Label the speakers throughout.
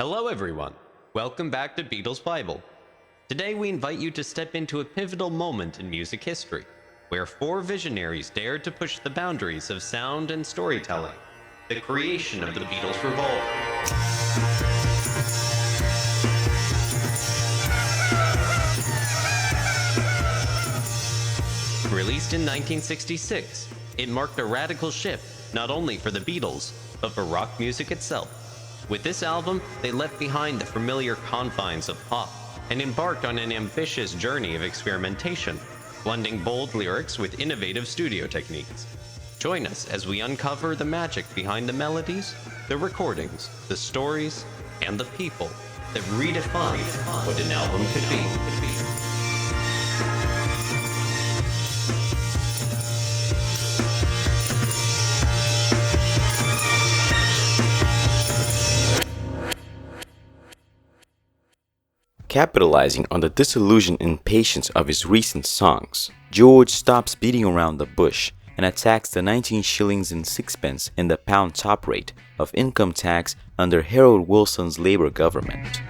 Speaker 1: Hello everyone, welcome back to Beatles Bible. Today we invite you to step into a pivotal moment in music history, where four visionaries dared to push the boundaries of sound and storytelling, the creation of the Beatles Revolver. Released in 1966, it marked a radical shift not only for the Beatles, but for rock music itself. With this album, they left behind the familiar confines of pop and embarked on an ambitious journey of experimentation, blending bold lyrics with innovative studio techniques. Join us as we uncover the magic behind the melodies, the recordings, the stories, and the people that redefine what an album could be.
Speaker 2: Capitalizing on the disillusioned impatience of his recent songs, George stops beating around the bush and attacks the 19 shillings and sixpence in the pound top rate of income tax under Harold Wilson's Labour government.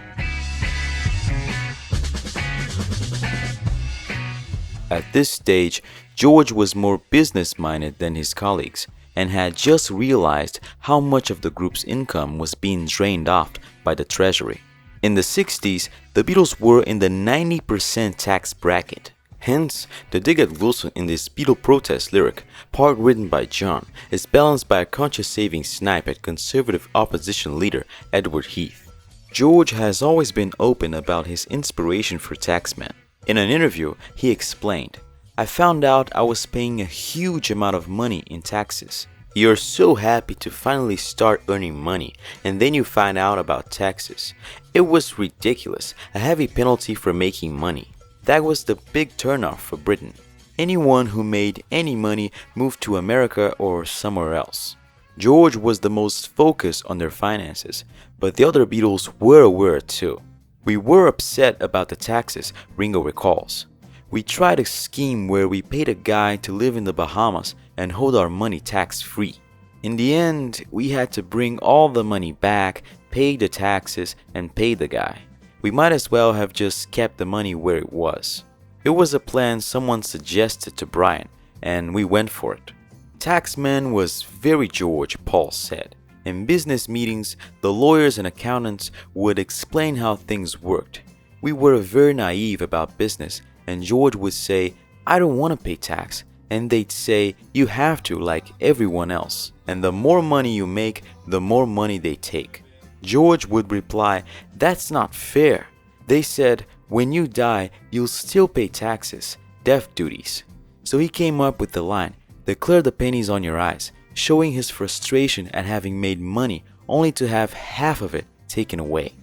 Speaker 2: At this stage, George was more business-minded than his colleagues and had just realized how much of the group's income was being drained off by the Treasury. In the 60s, the Beatles were in the 90% tax bracket. Hence, the dig at Wilson in this Beatle protest lyric, part written by John, is balanced by a conscience-saving snipe at conservative opposition leader Edward Heath. George has always been open about his inspiration for Taxman. In an interview, he explained, "I found out I was paying a huge amount of money in taxes. You're so happy to finally start earning money, and then you find out about taxes. It was ridiculous, a heavy penalty for making money. That was the big turnoff for Britain. Anyone who made any money moved to America or somewhere else." George was the most focused on their finances, but the other Beatles were aware too. "We were upset about the taxes," Ringo recalls. "We tried a scheme where we paid a guy to live in the Bahamas and hold our money tax-free. In the end, we had to bring all the money back, pay the taxes, and pay the guy. We might as well have just kept the money where it was. It was a plan someone suggested to Brian, and we went for it." Taxman was very George, Paul said. In business meetings, the lawyers and accountants would explain how things worked. We were very naive about business, and George would say, "I don't want to pay tax." And they'd say, "You have to, like everyone else. And the more money you make, the more money they take." George would reply, "That's not fair." They said, "When you die, you'll still pay taxes, death duties." So he came up with the line, "Declare the pennies on your eyes," showing his frustration at having made money only to have half of it taken away.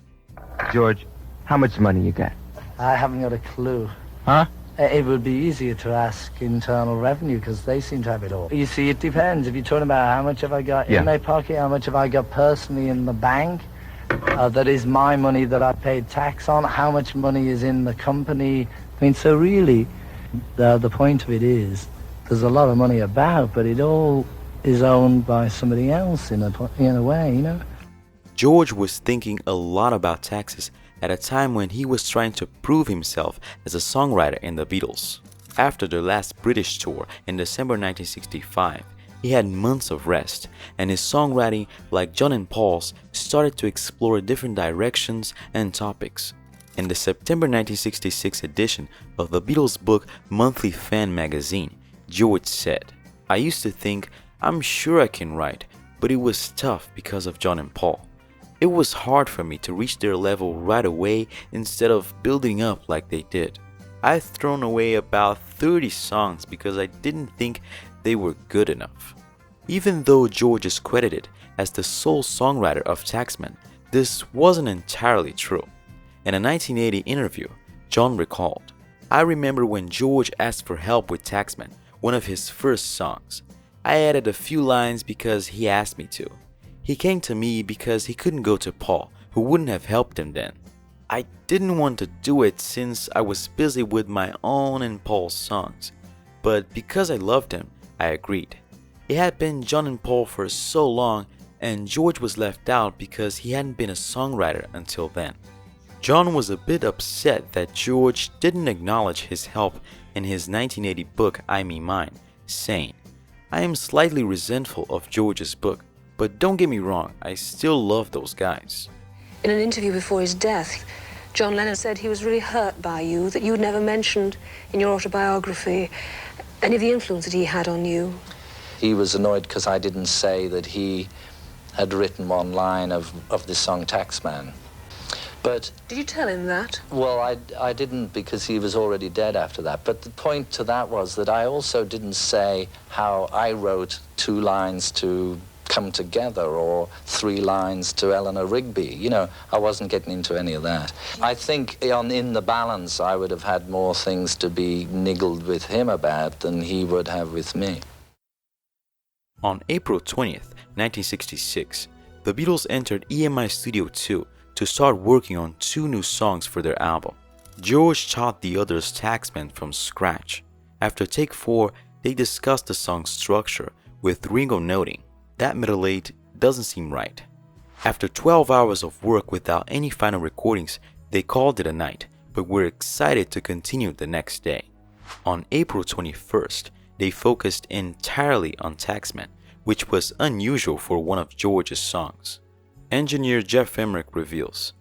Speaker 3: George, how much money you got?
Speaker 4: I haven't got a clue.
Speaker 3: Huh?
Speaker 4: It would be easier to ask Internal Revenue because they seem to have it all. You see, it depends. If you're talking about how much have I got in my pocket, how much have I got personally in the bank, that is my money that I paid tax on, how much money is in the company. I mean, so really, the point of it is, there's a lot of money about, but it all is owned by somebody else in a way, you know?
Speaker 2: George was thinking a lot about taxes at a time when he was trying to prove himself as a songwriter in the Beatles. After their last British tour in December 1965, he had months of rest, and his songwriting, like John and Paul's, started to explore different directions and topics. In the September 1966 edition of the Beatles book Monthly Fan magazine, George said, "I used to think, I'm sure I can write, but it was tough because of John and Paul. It was hard for me to reach their level right away instead of building up like they did. I've thrown away about 30 songs because I didn't think they were good enough." Even though George is credited as the sole songwriter of Taxman, this wasn't entirely true. In a 1980 interview, John recalled, "I remember when George asked for help with Taxman, one of his first songs. I added a few lines because he asked me to. He came to me because he couldn't go to Paul, who wouldn't have helped him then. I didn't want to do it since I was busy with my own and Paul's songs, but because I loved him, I agreed. It had been John and Paul for so long, and George was left out because he hadn't been a songwriter until then. John was a bit upset that George didn't acknowledge his help in his 1980 book I Me Mine, saying, "I am slightly resentful of George's book, but don't get me wrong, I still love those guys."
Speaker 5: In an interview before his death, John Lennon said he was really hurt by you, that you'd never mentioned in your autobiography any of the influence that he had on you.
Speaker 6: He was annoyed because I didn't say that he had written one line of the song Taxman. But
Speaker 5: did you tell him that?
Speaker 6: Well, I didn't, because he was already dead after that. But the point to that was that I also didn't say how I wrote 2 lines to Come Together or 3 lines to Eleanor Rigby. You know, I wasn't getting into any of that. I think in the balance, I would have had more things to be niggled with him about than he would have with me.
Speaker 2: On April 20th, 1966, the Beatles entered EMI Studio 2 to start working on 2 new songs for their album. George taught the others Taxman from scratch. After take 4, they discussed the song's structure, with Ringo noting, "That middle 8 doesn't seem right." After 12 hours of work without any final recordings, they called it a night, but were excited to continue the next day. On April 21st, they focused entirely on Taxman, which was unusual for one of George's songs. Engineer Jeff Emmerich reveals,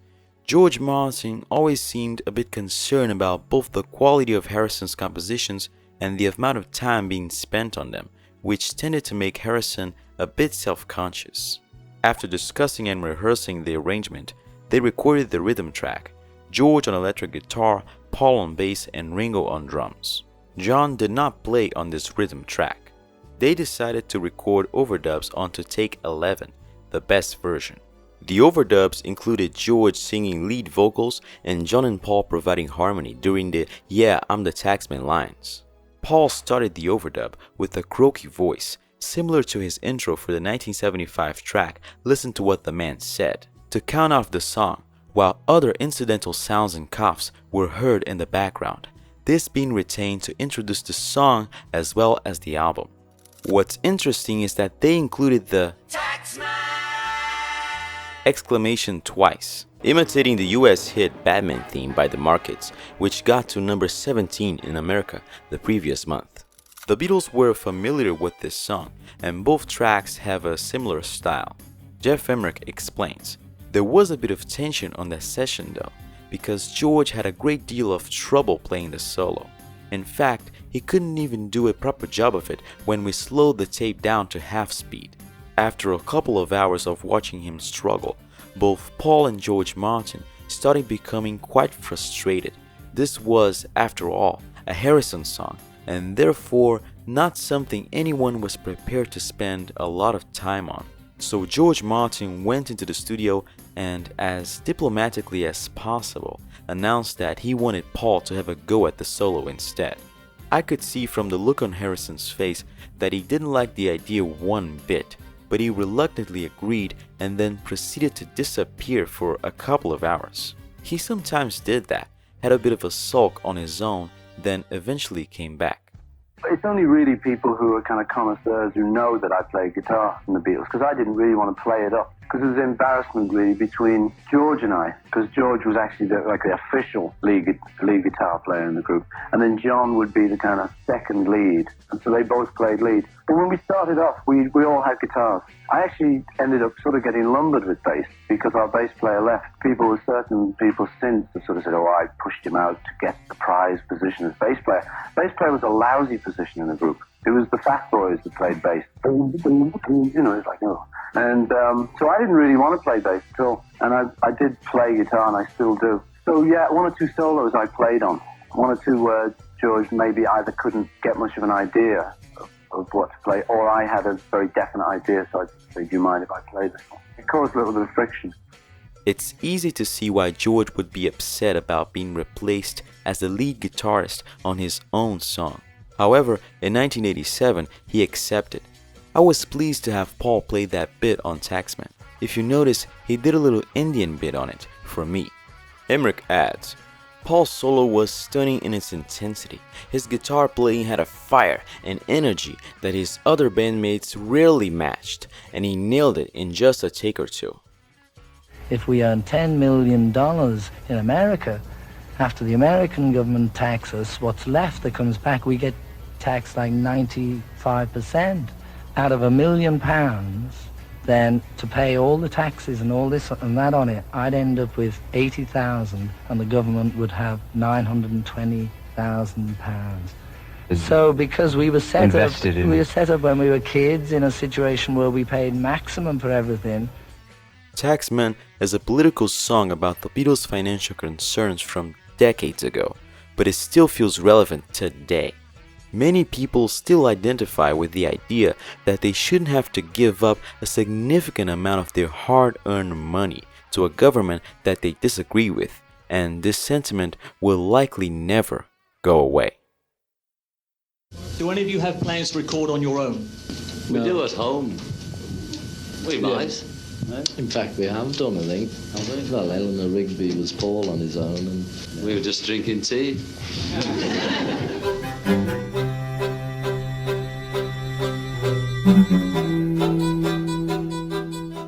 Speaker 2: "George Martin always seemed a bit concerned about both the quality of Harrison's compositions and the amount of time being spent on them, which tended to make Harrison a bit self-conscious. After discussing and rehearsing the arrangement, they recorded the rhythm track, George on electric guitar, Paul on bass, and Ringo on drums. John did not play on this rhythm track. They decided to record overdubs onto take 11, the best version. The overdubs included George singing lead vocals and John and Paul providing harmony during the "Yeah, I'm the Taxman" lines. Paul started the overdub with a croaky voice, similar to his intro for the 1975 track "Listen to What the Man Said," to count off the song, while other incidental sounds and coughs were heard in the background, this being retained to introduce the song as well as the album. What's interesting is that they included the "Taxman!" exclamation twice, imitating the US hit Batman theme by the Markets, which got to number 17 in America the previous month. The Beatles were familiar with this song, and both tracks have a similar style. Jeff Emmerich explains, "There was a bit of tension on that session though, because George had a great deal of trouble playing the solo. In fact, he couldn't even do a proper job of it when we slowed the tape down to half speed. After a couple of hours of watching him struggle, both Paul and George Martin started becoming quite frustrated. This was, after all, a Harrison song, and therefore not something anyone was prepared to spend a lot of time on. So George Martin went into the studio and, as diplomatically as possible, announced that he wanted Paul to have a go at the solo instead. I could see from the look on Harrison's face that he didn't like the idea one bit, but he reluctantly agreed and then proceeded to disappear for a couple of hours. He sometimes did that, had a bit of a sulk on his own, then eventually came back.
Speaker 7: It's only really people who are kind of connoisseurs who know that I play guitar in the Beatles, because I didn't really want to play it up. Because there was embarrassment really between George and I, because George was actually the official lead guitar player in the group, and then John would be the kind of second lead, and so they both played lead. But when we started off, we all had guitars. I actually ended up sort of getting lumbered with bass because our bass player left. Certain people since have sort of said, "Oh, I pushed him out to get the prize position as bass player." Bass player was a lousy position in the group. It was the fat boys that played bass. You know, it's like, oh. And so I didn't really want to play bass at all. And I did play guitar, and I still do. So yeah, 1 or 2 solos I played on. 1 or 2 George maybe either couldn't get much of an idea of what to play, or I had a very definite idea, so I'd say, "Do you mind if I play this one?" It caused a little bit of friction.
Speaker 2: It's easy to see why George would be upset about being replaced as the lead guitarist on his own song. However, in 1987, he accepted. "I was pleased to have Paul play that bit on Taxman. If you notice, he did a little Indian bit on it, for me." Emmerich adds, Paul's solo was stunning in its intensity. His guitar playing had a fire and energy that his other bandmates rarely matched, and he nailed it in just a take or two.
Speaker 4: If we earn $10 million in America, after the American government taxes, what's left that comes back, we get taxed like 95%. Out of £1 million, then to pay all the taxes and all this and that on it, I'd end up with 80,000 and the government would have £920,000. So because we were set up when we were kids in a situation where we paid maximum for everything.
Speaker 2: Taxman is a political song about the Beatles' financial concerns from decades ago, but it still feels relevant today. Many people still identify with the idea that they shouldn't have to give up a significant amount of their hard-earned money to a government that they disagree with, and this sentiment will likely never go away.
Speaker 8: Do any of you have plans to record on your own?
Speaker 9: We do at home. We might.
Speaker 6: In fact, we have done, I think. Well, Eleanor Rigby was Paul on his own, and
Speaker 9: we were just drinking tea.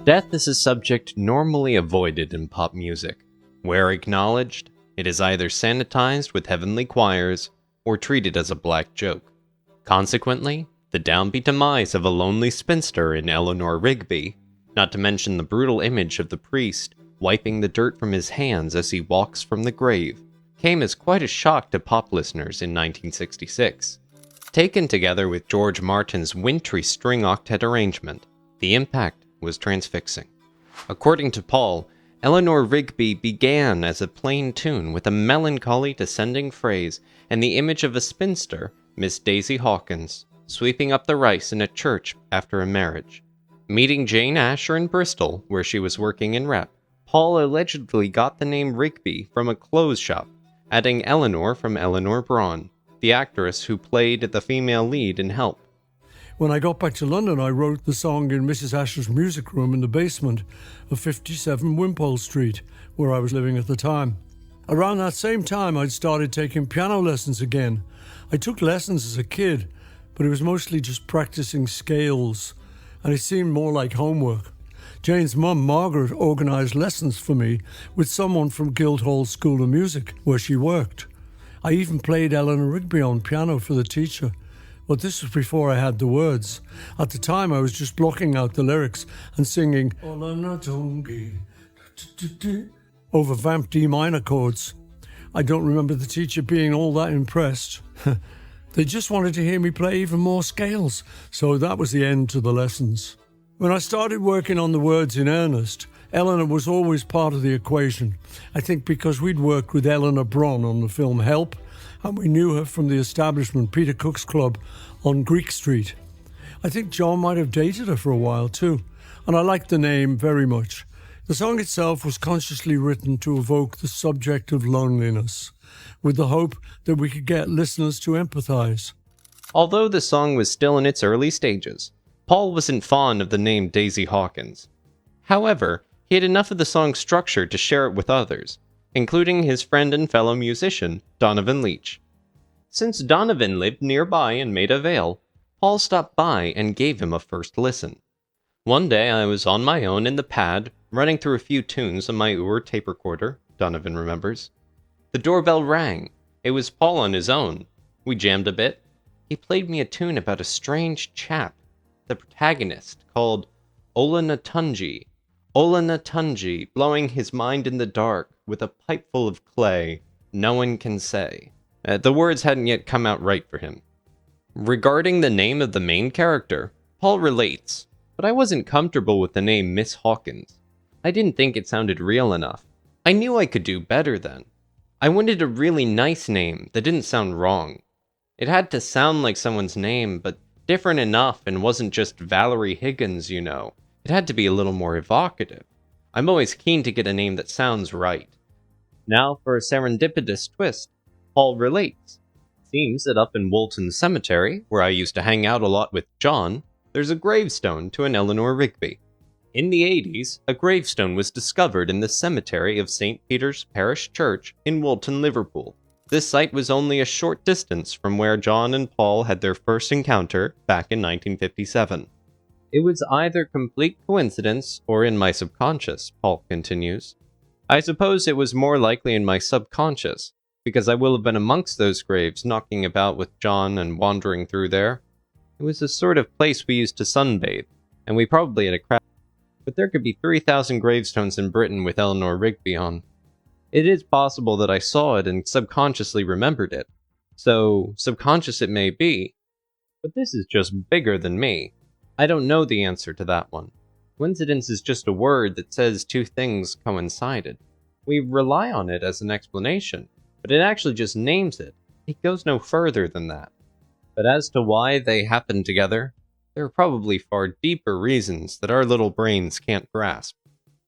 Speaker 1: Death is a subject normally avoided in pop music. Where acknowledged, it is either sanitized with heavenly choirs or treated as a black joke. Consequently, the downbeat demise of a lonely spinster in Eleanor Rigby, not to mention the brutal image of the priest wiping the dirt from his hands as he walks from the grave, came as quite a shock to pop listeners in 1966. Taken together with George Martin's wintry string octet arrangement, the impact was transfixing. According to Paul, Eleanor Rigby began as a plain tune with a melancholy descending phrase and the image of a spinster, Miss Daisy Hawkins, sweeping up the rice in a church after a marriage. Meeting Jane Asher in Bristol, where she was working in rep, Paul allegedly got the name Rigby from a clothes shop, adding Eleanor from Eleanor Braun, the actress who played the female lead in Help.
Speaker 10: When I got back to London, I wrote the song in Mrs. Asher's music room in the basement of 57 Wimpole Street, where I was living at the time. Around that same time, I'd started taking piano lessons again. I took lessons as a kid, but it was mostly just practicing scales, and it seemed more like homework. Jane's mum, Margaret, organised lessons for me with someone from Guildhall School of Music, where she worked. I even played Eleanor Rigby on piano for the teacher, but this was before I had the words. At the time, I was just blocking out the lyrics and singing over vamped D minor chords. I don't remember the teacher being all that impressed. They just wanted to hear me play even more scales, so that was the end to the lessons. When I started working on the words in earnest, Eleanor was always part of the equation. I think because we'd worked with Eleanor Braun on the film Help, and we knew her from the establishment Peter Cook's Club on Greek Street. I think John might have dated her for a while too, and I liked the name very much. The song itself was consciously written to evoke the subject of loneliness, with the hope that we could get listeners to empathize.
Speaker 1: Although the song was still in its early stages, Paul wasn't fond of the name Daisy Hawkins. However, he had enough of the song's structure to share it with others, including his friend and fellow musician, Donovan Leitch. Since Donovan lived nearby in Maida Vale, Paul stopped by and gave him a first listen. One day I was on my own in the pad, running through a few tunes on my Ur tape recorder, Donovan remembers. The doorbell rang. It was Paul on his own. We jammed a bit. He played me a tune about a strange chap, the protagonist, called Ola Natunji, blowing his mind in the dark with a pipe full of clay, no one can say. The words hadn't yet come out right for him. Regarding the name of the main character, Paul relates, but I wasn't comfortable with the name Miss Hawkins. I didn't think it sounded real enough. I knew I could do better then. I wanted a really nice name that didn't sound wrong. It had to sound like someone's name, but different enough and wasn't just Valerie Higgins, you know. It had to be a little more evocative. I'm always keen to get a name that sounds right. Now for a serendipitous twist, Paul relates. Seems that up in Woolton Cemetery, where I used to hang out a lot with John, there's a gravestone to an Eleanor Rigby. In the 80s, a gravestone was discovered in the cemetery of St. Peter's Parish Church in Woolton, Liverpool. This site was only a short distance from where John and Paul had their first encounter back in 1957. It was either complete coincidence or in my subconscious, Paul continues. I suppose it was more likely in my subconscious, because I will have been amongst those graves knocking about with John and wandering through there. It was the sort of place we used to sunbathe, and we probably had a crowd. But there could be 3,000 gravestones in Britain with Eleanor Rigby on. It is possible that I saw it and subconsciously remembered it. So, subconscious it may be, but this is just bigger than me. I don't know the answer to that one. Coincidence is just a word that says two things coincided. We rely on it as an explanation, but it actually just names it. It goes no further than that. But as to why they happened together, there are probably far deeper reasons that our little brains can't grasp.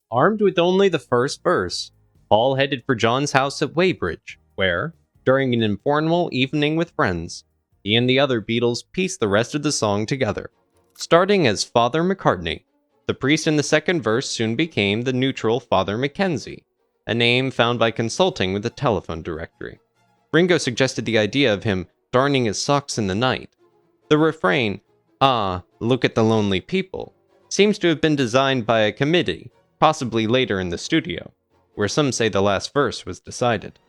Speaker 1: Armed with only the first verse, Paul headed for John's house at Weybridge, where, during an informal evening with friends, he and the other Beatles pieced the rest of the song together. Starting as Father McCartney, the priest in the second verse soon became the neutral Father Mackenzie, a name found by consulting with the telephone directory. Ringo suggested the idea of him darning his socks in the night. The refrain, "Ah, look at the lonely people," seems to have been designed by a committee, possibly later in the studio, where some say the last verse was decided.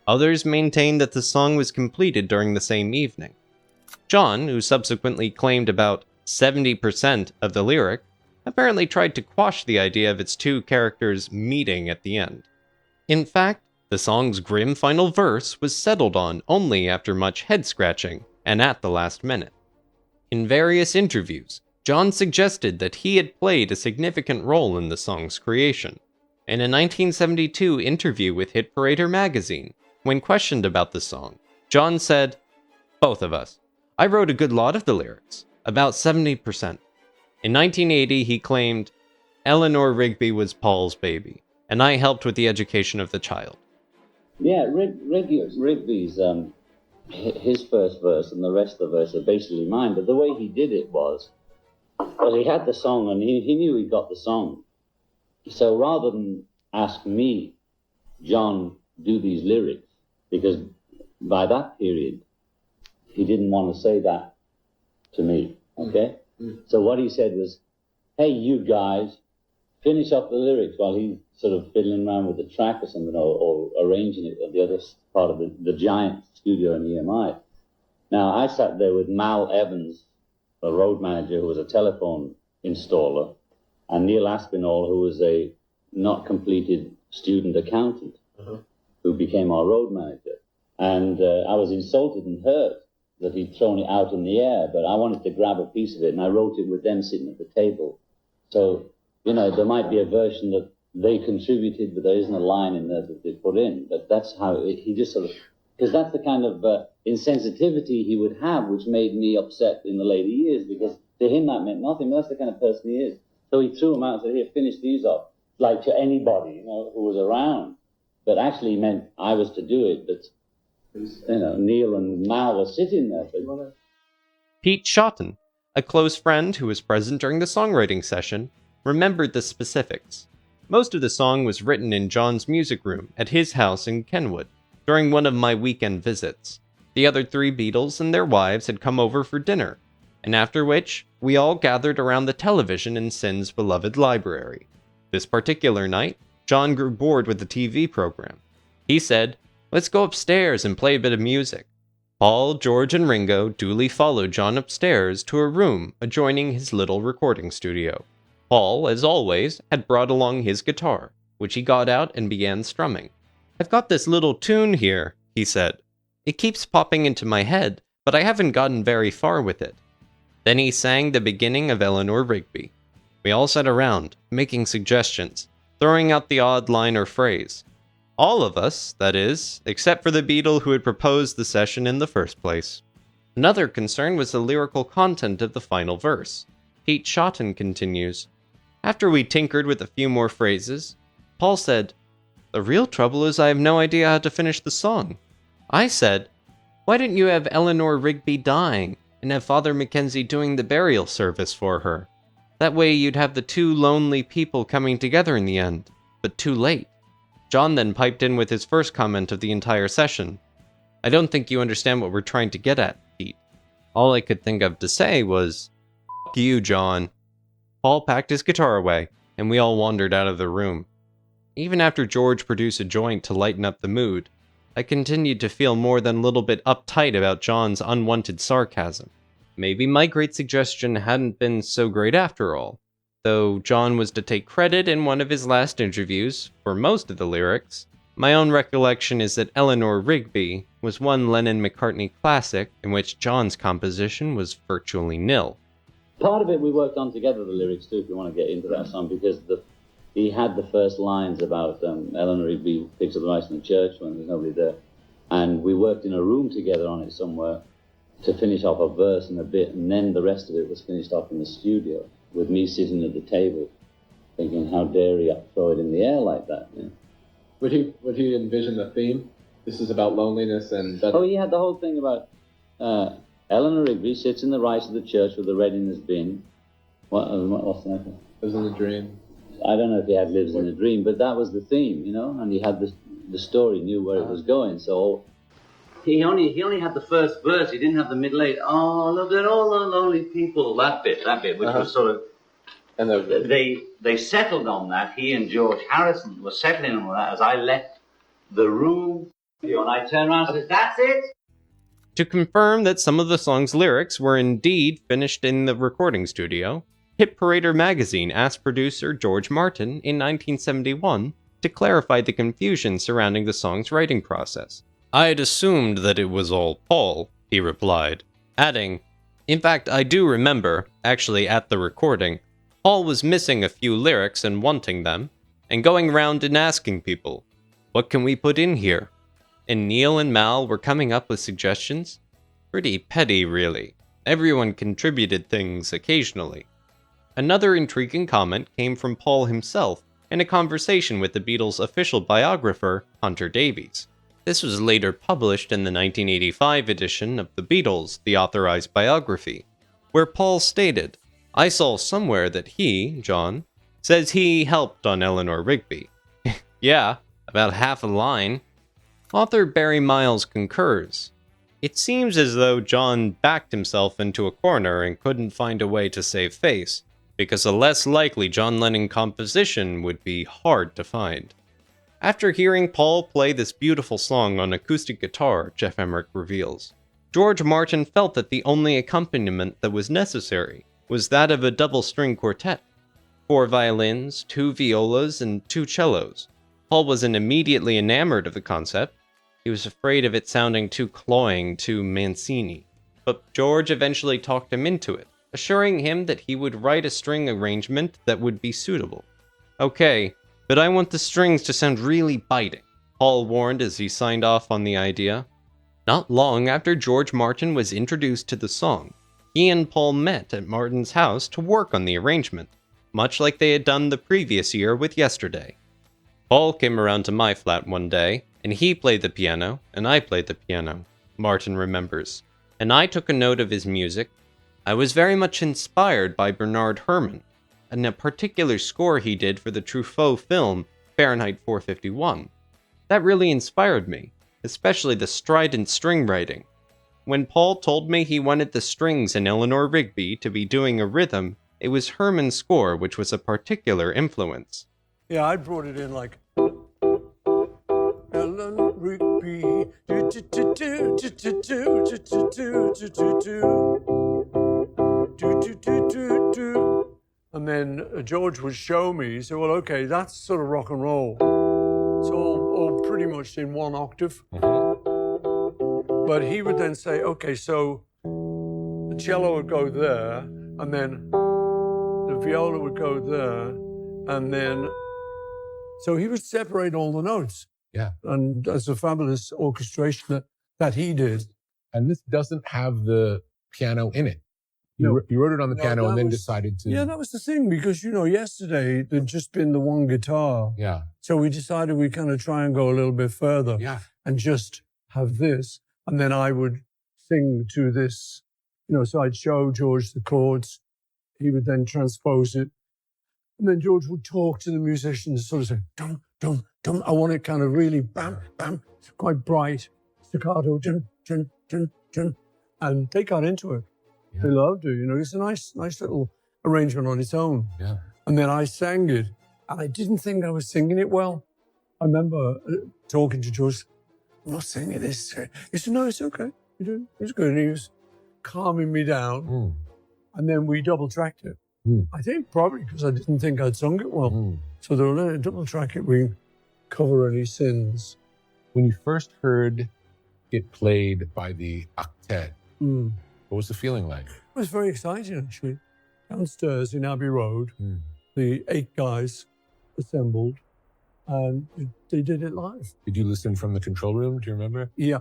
Speaker 1: Others maintain that the song was completed during the same evening. John, who subsequently claimed about 70% of the lyric, apparently tried to quash the idea of its two characters meeting at the end. In fact, the song's grim final verse was settled on only after much head-scratching and at the last minute. In various interviews, John suggested that he had played a significant role in the song's creation. In a 1972 interview with Hit Parader magazine, when questioned about the song, John said, "Both of us. I wrote a good lot of the lyrics, about 70%. In 1980, he claimed, Eleanor Rigby was Paul's baby, and I helped with the education of the child."
Speaker 11: Yeah, Rigby's, his first verse and the rest of the verse are basically mine, but the way he did it was he had the song and he knew he got the song. So rather than ask me, John, do these lyrics, because by that period, he didn't want to say that to me, okay? So what he said was, "Hey, you guys, finish up the lyrics," while he's sort of fiddling around with the track or something, or arranging it at the other part of the giant studio in EMI. Now, I sat there with Mal Evans, a road manager who was a telephone installer, and Neil Aspinall, who was a not completed student accountant, who became our road manager. And I was insulted and hurt that he'd thrown it out in the air, but I wanted to grab a piece of it, and I wrote it with them sitting at the table. So, there might be a version that they contributed, but there isn't a line in there that they put in. But that's how he just sort of, because that's the kind of insensitivity he would have, which made me upset in the later years, because to him that meant nothing. That's the kind of person he is. So he threw them out and said, "Here, finish these off," like to anybody, who was around. But actually he meant I was to do it, but, Neil and Mal were sitting there.
Speaker 1: Pete Shotton, a close friend who was present during the songwriting session, remembered the specifics. Most of the song was written in John's music room at his house in Kenwood during one of my weekend visits. The other three Beatles and their wives had come over for dinner, and after which, we all gathered around the television in Sin's beloved library. This particular night, John grew bored with the TV program. He said, "Let's go upstairs and play a bit of music." Paul, George, and Ringo duly followed John upstairs to a room adjoining his little recording studio. Paul, as always, had brought along his guitar, which he got out and began strumming. "I've got this little tune here," he said. "It keeps popping into my head, but I haven't gotten very far with it." Then he sang the beginning of Eleanor Rigby. We all sat around, making suggestions, throwing out the odd line or phrase. All of us, that is, except for the Beatle who had proposed the session in the first place. Another concern was the lyrical content of the final verse. Pete Shotton continues, "After we tinkered with a few more phrases, Paul said, 'The real trouble is I have no idea how to finish the song.' I said, 'Why didn't you have Eleanor Rigby dying and have Father Mackenzie doing the burial service for her?' That way you'd have the two lonely people coming together in the end, but too late. John then piped in with his first comment of the entire session. I don't think you understand what we're trying to get at, Pete. All I could think of to say was, F you, John. Paul packed his guitar away, and we all wandered out of the room. Even after George produced a joint to lighten up the mood, I continued to feel more than a little bit uptight about John's unwanted sarcasm. Maybe my great suggestion hadn't been so great after all, though John was to take credit in one of his last interviews for most of the lyrics. My own recollection is that Eleanor Rigby was one Lennon-McCartney classic in which John's composition was virtually nil.
Speaker 11: Part of it we worked on together, the lyrics too, if you want to get into that song, because he had the first lines about Eleanor Rigby picks up the rice in the church when there's nobody there. And we worked in a room together on it somewhere to finish off a verse and a bit, and then the rest of it was finished off in the studio with me sitting at the table thinking, how dare he throw it in the air like that? Yeah.
Speaker 12: Would he envision the theme? This is about loneliness and...
Speaker 11: Oh, he had the whole thing about Eleanor Rigby sits in the rice of the church with the red in his bin. What's that?
Speaker 12: Lives in a dream.
Speaker 11: I don't know if he had lives in a dream, but that was the theme, you know, and he had the story, knew where it was going, so he only had the first verse, he didn't have the middle eight. Oh, look at all the lonely people, that bit, which was sort of, and they settled on that, he and George Harrison were settling on that as I left the room, and I turned around and said, that's it!
Speaker 1: To confirm that some of the song's lyrics were indeed finished in the recording studio, Hit Parader magazine asked producer George Martin in 1971 to clarify the confusion surrounding the song's writing process. I had assumed that it was all Paul, he replied, adding, in fact, I do remember, actually at the recording, Paul was missing a few lyrics and wanting them, and going around and asking people, what can we put in here? And Neil and Mal were coming up with suggestions. Pretty petty, really. Everyone contributed things occasionally. Another intriguing comment came from Paul himself in a conversation with the Beatles' official biographer, Hunter Davies. This was later published in the 1985 edition of The Beatles, the authorized biography, where Paul stated, I saw somewhere that he, John, says he helped on Eleanor Rigby. Yeah, about half a line. Author Barry Miles concurs. It seems as though John backed himself into a corner and couldn't find a way to save face, because a less likely John Lennon composition would be hard to find. After hearing Paul play this beautiful song on acoustic guitar, Jeff Emerick reveals, George Martin felt that the only accompaniment that was necessary was that of a double-string quartet, 4 violins, 2 violas, and 2 cellos. Paul wasn't immediately enamored of the concept. He was afraid of it sounding too cloying, too Mancini. But George eventually talked him into it, assuring him that he would write a string arrangement that would be suitable. Okay, but I want the strings to sound really biting, Paul warned as he signed off on the idea. Not long after George Martin was introduced to the song, he and Paul met at Martin's house to work on the arrangement, much like they had done the previous year with Yesterday. Paul came around to my flat one day, and he played the piano, and I played the piano, Martin remembers, and I took a note of his music. I was very much inspired by Bernard Herrmann, and a particular score he did for the Truffaut film, Fahrenheit 451. That really inspired me, especially the strident string writing. When Paul told me he wanted the strings in Eleanor Rigby to be doing a rhythm, it was Herrmann's score which was a particular influence.
Speaker 10: Yeah, I brought it in like Eleanor Rigby, and then George would show me. He said, "Well, okay, that's sort of rock and roll. It's all pretty much in one octave." But he would then say, "Okay, so the cello would go there, and then the viola would go there, and then." So he would separate all the notes.
Speaker 13: Yeah.
Speaker 10: And that's a fabulous orchestration that he did.
Speaker 13: And this doesn't have the piano in it. You wrote it on the piano and then decided to...
Speaker 10: Yeah, that was the thing, because, yesterday there'd just been the one guitar.
Speaker 13: Yeah.
Speaker 10: So we decided we'd kind of try and go a little bit further.
Speaker 13: Yeah.
Speaker 10: And just have this. And then I would sing to this, so I'd show George the chords. he would then transpose it. And then George would talk to the musicians, sort of say, dum, dum, dum. I want it kind of really bam, bam, quite bright, staccato, dun, dun, dun, dun. And they got into it. Yeah. They loved it, you know. It's a nice little arrangement on its own.
Speaker 13: Yeah.
Speaker 10: And then I sang it, and I didn't think I was singing it well. I remember talking to George, I'm not singing this. He said, no, it's okay. You do. It's good. And he was calming me down. And then we double-tracked it. I think probably because I didn't think I'd sung it well. So they were letting double-track it. We cover any sins.
Speaker 13: When you first heard it played by the octet, what was the feeling like?
Speaker 10: It was very exciting, actually. Downstairs in Abbey Road, the 8 guys assembled, and they did it live.
Speaker 13: Did you listen from the control room? Do you remember?
Speaker 10: Yeah.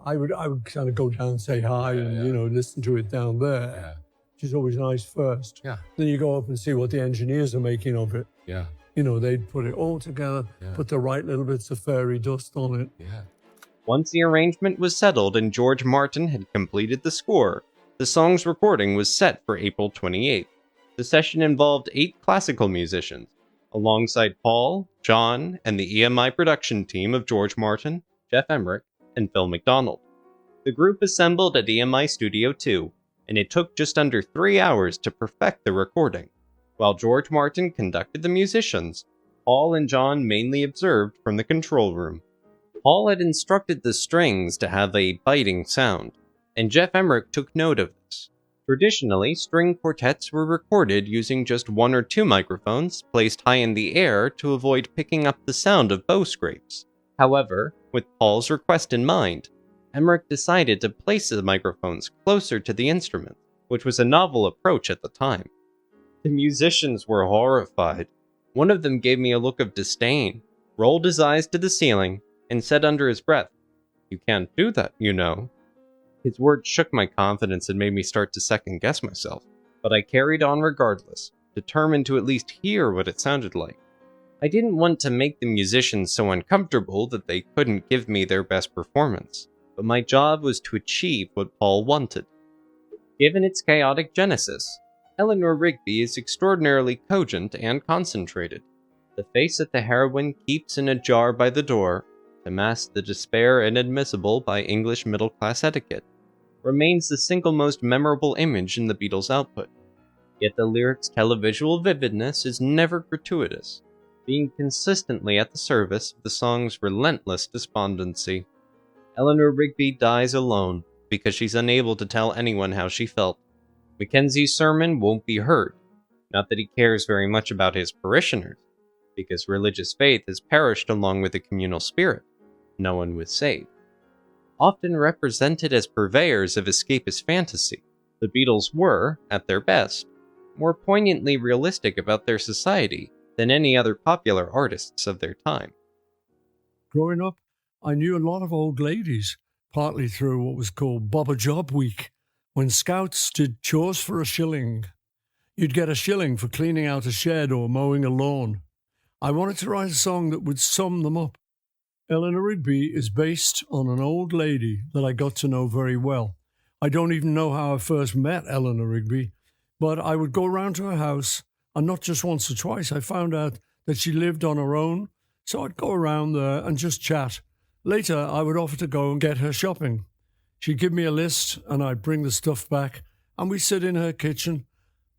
Speaker 10: I would kind of go down and say hi and, you know, listen to it down there.
Speaker 13: Yeah.
Speaker 10: Which is always nice first.
Speaker 13: Yeah.
Speaker 10: Then you go up and see what the engineers are making of it.
Speaker 13: Yeah.
Speaker 10: You know, they'd put it all together, put the right little bits of fairy dust on it.
Speaker 13: Yeah.
Speaker 1: Once the arrangement was settled and George Martin had completed the score, the song's recording was set for April 28th. The session involved 8 classical musicians, alongside Paul, John, and the EMI production team of George Martin, Jeff Emerick, and Phil McDonald. The group assembled at EMI Studio 2, and it took just under 3 hours to perfect the recording. While George Martin conducted the musicians, Paul and John mainly observed from the control room. Paul had instructed the strings to have a biting sound, and Jeff Emerick took note of this. Traditionally, string quartets were recorded using just 1 or 2 microphones placed high in the air to avoid picking up the sound of bow scrapes. However, with Paul's request in mind, Emerick decided to place the microphones closer to the instrument, which was a novel approach at the time. The musicians were horrified. One of them gave me a look of disdain, rolled his eyes to the ceiling, and said under his breath, "You can't do that, you know." His words shook my confidence and made me start to second-guess myself, but I carried on regardless, determined to at least hear what it sounded like. I didn't want to make the musicians so uncomfortable that they couldn't give me their best performance, but my job was to achieve what Paul wanted. Given its chaotic genesis, Eleanor Rigby is extraordinarily cogent and concentrated. The face that the heroine keeps in a jar by the door, to mask the despair inadmissible by English middle-class etiquette, remains the single most memorable image in the Beatles' output. Yet the lyrics' televisual vividness is never gratuitous, being consistently at the service of the song's relentless despondency. Eleanor Rigby dies alone because she's unable to tell anyone how she felt. Mackenzie's sermon won't be heard, not that he cares very much about his parishioners, because religious faith has perished along with the communal spirit. No one was saved. Often represented as purveyors of escapist fantasy, the Beatles were, at their best, more poignantly realistic about their society than any other popular artists of their time.
Speaker 10: Growing up, I knew a lot of old ladies, partly through what was called Bob a Job Week, when scouts did chores for a shilling. You'd get a shilling for cleaning out a shed or mowing a lawn. I wanted to write a song that would sum them up. Eleanor Rigby is based on an old lady that I got to know very well. I don't even know how I first met Eleanor Rigby, but I would go around to her house, and not just once or twice. I found out that she lived on her own, so I'd go around there and just chat. Later, I would offer to go and get her shopping. She'd give me a list, and I'd bring the stuff back, and we'd sit in her kitchen.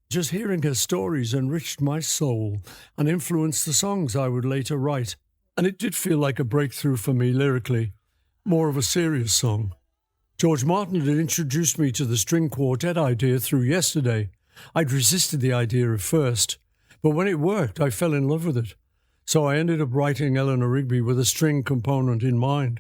Speaker 10: Just hearing her stories enriched my soul and influenced the songs I would later write. And it did feel like a breakthrough for me lyrically, more of a serious song. George Martin had introduced me to the string quartet idea through Yesterday. I'd resisted the idea at first, but when it worked, I fell in love with it. So I ended up writing Eleanor Rigby with a string component in mind.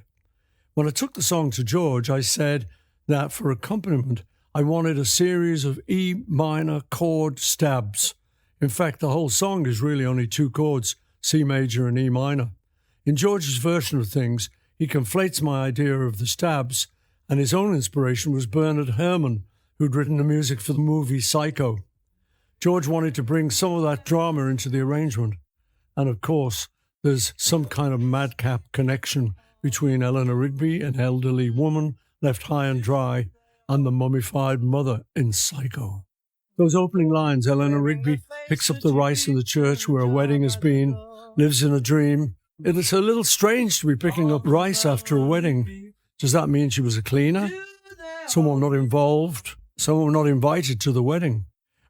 Speaker 10: When I took the song to George, I said that for accompaniment, I wanted a series of E minor chord stabs. In fact, the whole song is really only 2 chords, C major and E minor. In George's version of things, he conflates my idea of the stabs, and his own inspiration was Bernard Herrmann, who'd written the music for the movie Psycho. George wanted to bring some of that drama into the arrangement. And of course, there's some kind of madcap connection between Eleanor Rigby, an elderly woman left high and dry, and the mummified mother in Psycho. Those opening lines, Eleanor Rigby picks up the rice in the church where a wedding has been, lives in a dream. It is a little strange to be picking up rice after a wedding. Does that mean she was a cleaner? Someone not involved? Someone not invited to the wedding?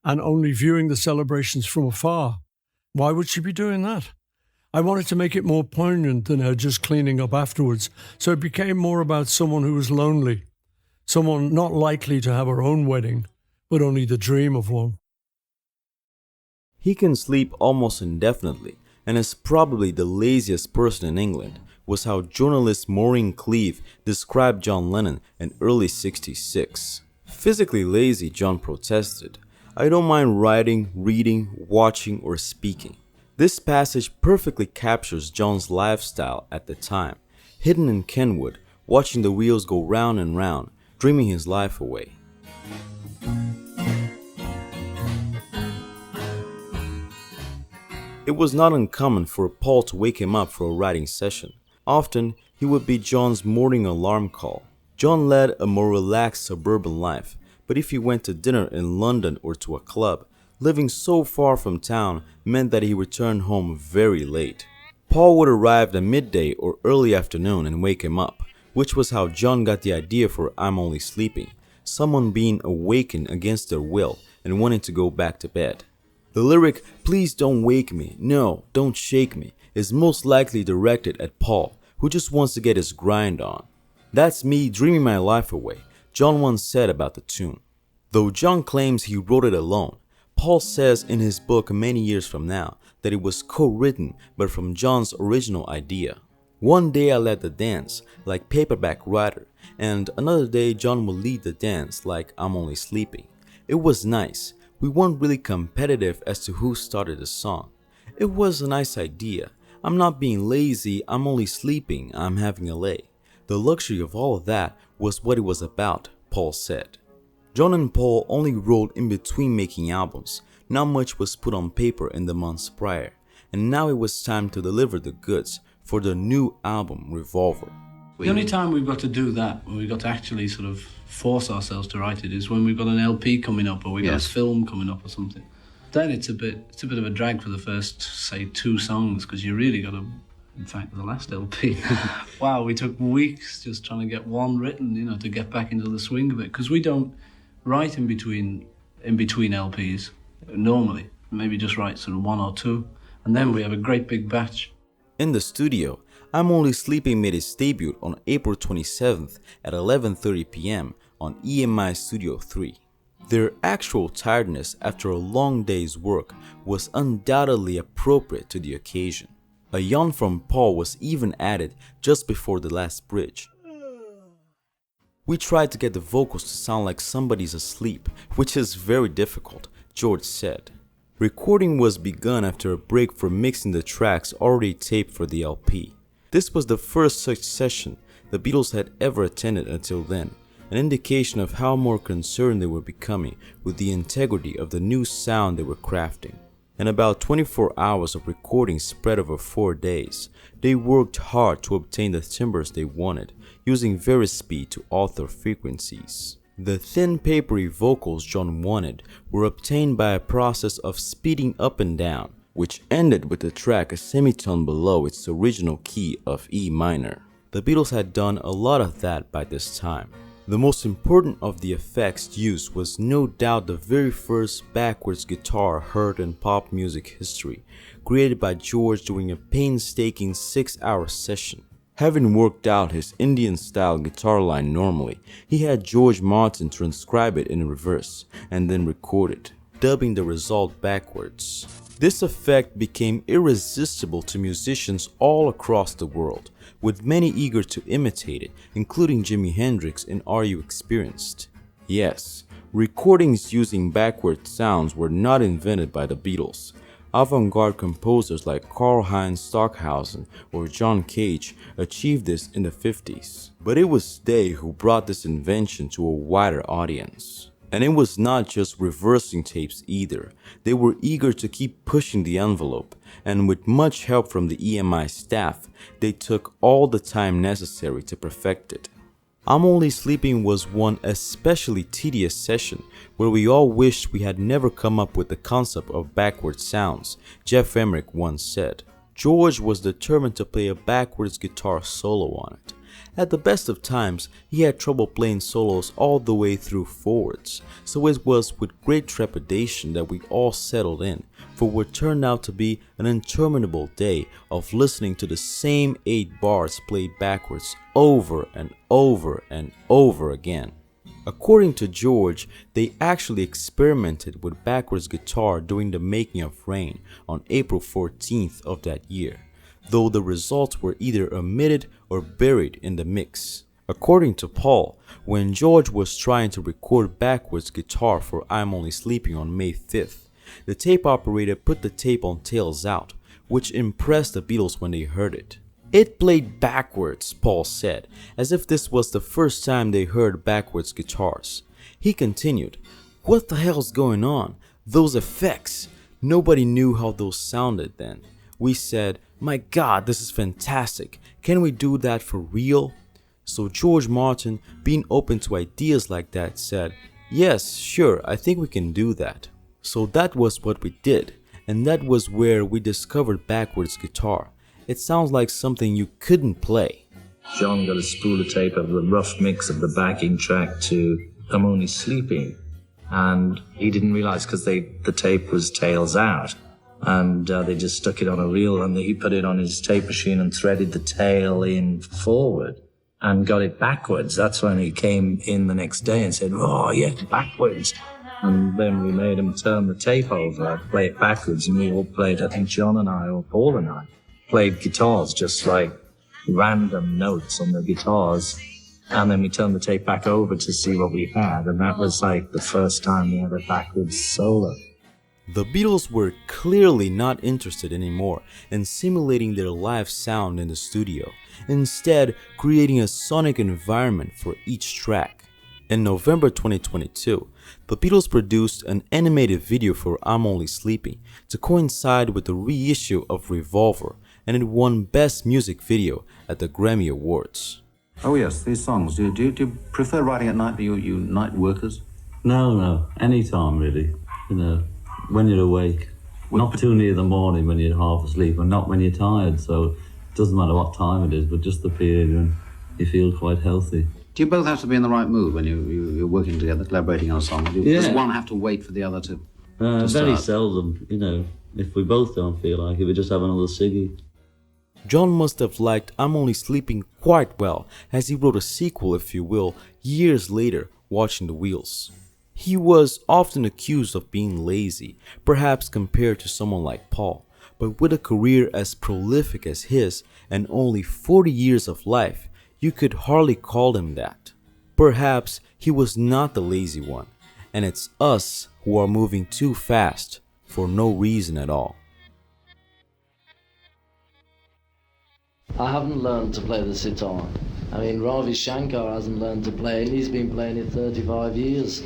Speaker 10: And only viewing the celebrations from afar? Why would she be doing that? I wanted to make it more poignant than her just cleaning up afterwards, so it became more about someone who was lonely, someone not likely to have her own wedding, but only the dream of one.
Speaker 2: He can sleep almost indefinitely and is probably the laziest person in England, was how journalist Maureen Cleave described John Lennon in early '66. Physically lazy, John protested. I don't mind writing, reading, watching, or speaking. This passage perfectly captures John's lifestyle at the time, hidden in Kenwood, watching the wheels go round and round, dreaming his life away. It was not uncommon for Paul to wake him up for a writing session. Often, he would be John's morning alarm call. John led a more relaxed suburban life, but if he went to dinner in London or to a club, living so far from town meant that he returned home very late. Paul would arrive at midday or early afternoon and wake him up, which was how John got the idea for I'm Only Sleeping, someone being awakened against their will and wanting to go back to bed. The lyric, "Please don't wake me, no, don't shake me," is most likely directed at Paul, who just wants to get his grind on. That's me dreaming my life away, John once said about the tune. Though John claims he wrote it alone, Paul says in his book many years from now that it was co-written but from John's original idea. One day I led the dance, like Paperback Writer, and another day John would lead the dance, like I'm Only Sleeping. It was nice. We weren't really competitive as to who started the song. It was a nice idea. I'm not being lazy, I'm only sleeping, I'm having a lay. The luxury of all of that was what it was about, Paul said. John and Paul only wrote in between making albums. Not much was put on paper in the months prior, and now it was time to deliver the goods for their new album, Revolver.
Speaker 14: The only time we've got to do that, when we've got to actually sort of force ourselves to write it, is when we've got an LP coming up or we've got a film coming up or something. Then it's a bit of a drag for the first, say, 2 songs, because you really got to, in fact, the last LP. Wow, we took weeks just trying to get one written, to get back into the swing of it, because we don't write in between LPs normally. Maybe just write sort of 1 or 2, and then we have a great big batch.
Speaker 2: In the studio, I'm Only Sleeping made its debut on April 27th at 11:30 p.m. on EMI Studio 3. Their actual tiredness after a long day's work was undoubtedly appropriate to the occasion. A yawn from Paul was even added just before the last bridge. We tried to get the vocals to sound like somebody's asleep, which is very difficult, George said. Recording was begun after a break for mixing the tracks already taped for the LP. This was the first such session the Beatles had ever attended until then, an indication of how more concerned they were becoming with the integrity of the new sound they were crafting. In about 24 hours of recording spread over 4 days, they worked hard to obtain the timbres they wanted, using Verispeed to alter frequencies. The thin papery vocals John wanted were obtained by a process of speeding up and down, which ended with the track a semitone below its original key of E minor. The Beatles had done a lot of that by this time. The most important of the effects used was no doubt the very first backwards guitar heard in pop music history, created by George during a painstaking 6-hour session. Having worked out his Indian-style guitar line normally, he had George Martin transcribe it in reverse and then record it, dubbing the result backwards. This effect became irresistible to musicians all across the world, with many eager to imitate it, including Jimi Hendrix in Are You Experienced? Yes, recordings using backward sounds were not invented by the Beatles. Avant-garde composers like Karl-Heinz Stockhausen or John Cage achieved this in the 50s. But it was they who brought this invention to a wider audience. And it was not just reversing tapes either. They were eager to keep pushing the envelope, and with much help from the EMI staff, they took all the time necessary to perfect it. I'm Only Sleeping was one especially tedious session where we all wished we had never come up with the concept of backward sounds, Jeff Emerick once said. George was determined to play a backwards guitar solo on it. At the best of times, he had trouble playing solos all the way through forwards, so it was with great trepidation that we all settled in for what turned out to be an interminable day of listening to the same 8 bars played backwards over and over and over again. According to George, they actually experimented with backwards guitar during the making of Rain on April 14th of that year, though the results were either omitted or buried in the mix. According to Paul, when George was trying to record backwards guitar for I'm Only Sleeping on May 5th, the tape operator put the tape on tails out, which impressed the Beatles when they heard it. It played backwards, Paul said, as if this was the first time they heard backwards guitars. He continued, "What the hell's going on? Those effects! Nobody knew how those sounded then. We said, my God, this is fantastic. Can we do that for real?" So George Martin, being open to ideas like that, said, "Yes, sure, I think we can do that." So that was what we did, and that was where we discovered backwards guitar. It sounds like something you couldn't play.
Speaker 6: John got a spool of tape of the rough mix of the backing track to I'm Only Sleeping, and he didn't realize because the tape was tails out, and they just stuck it on a reel, and he put it on his tape machine and threaded the tail in forward and got it backwards. That's when he came in the next day and said, "Oh, yeah, backwards." And then we made him turn the tape over, play it backwards, and we all played, I think John and I, or Paul and I, played guitars, just like random notes on the guitars. And then we turned the tape back over to see what we had, and that was like the first time we had a backwards solo.
Speaker 2: The Beatles were clearly not interested anymore in simulating their live sound in the studio, instead creating a sonic environment for each track. In November 2022, the Beatles produced an animated video for I'm Only Sleeping to coincide with the reissue of Revolver, and it won Best Music Video at the Grammy Awards.
Speaker 15: Oh yes, these songs. Do you prefer writing at night? Are you night workers?
Speaker 11: No, any time really. You know, when you're awake. Not too near the morning when you're half asleep, and not when you're tired. So it doesn't matter what time it is, but just the period when you feel quite healthy.
Speaker 15: Do you both have to be in the right mood when you're working together, collaborating on a song? Does one have to wait for the other to
Speaker 11: very
Speaker 15: start?
Speaker 11: seldom, you know. If we both don't feel like it, we just have another ciggy.
Speaker 2: John must have liked I'm Only Sleeping quite well, as he wrote a sequel, if you will, years later, Watching the Wheels. He was often accused of being lazy, perhaps compared to someone like Paul, but with a career as prolific as his and only 40 years of life, you could hardly call him that. Perhaps he was not the lazy one, and it's us who are moving too fast for no reason at all.
Speaker 4: I haven't learned to play the sitar. I mean, Ravi Shankar hasn't learned to play it. He's been playing it 35 years.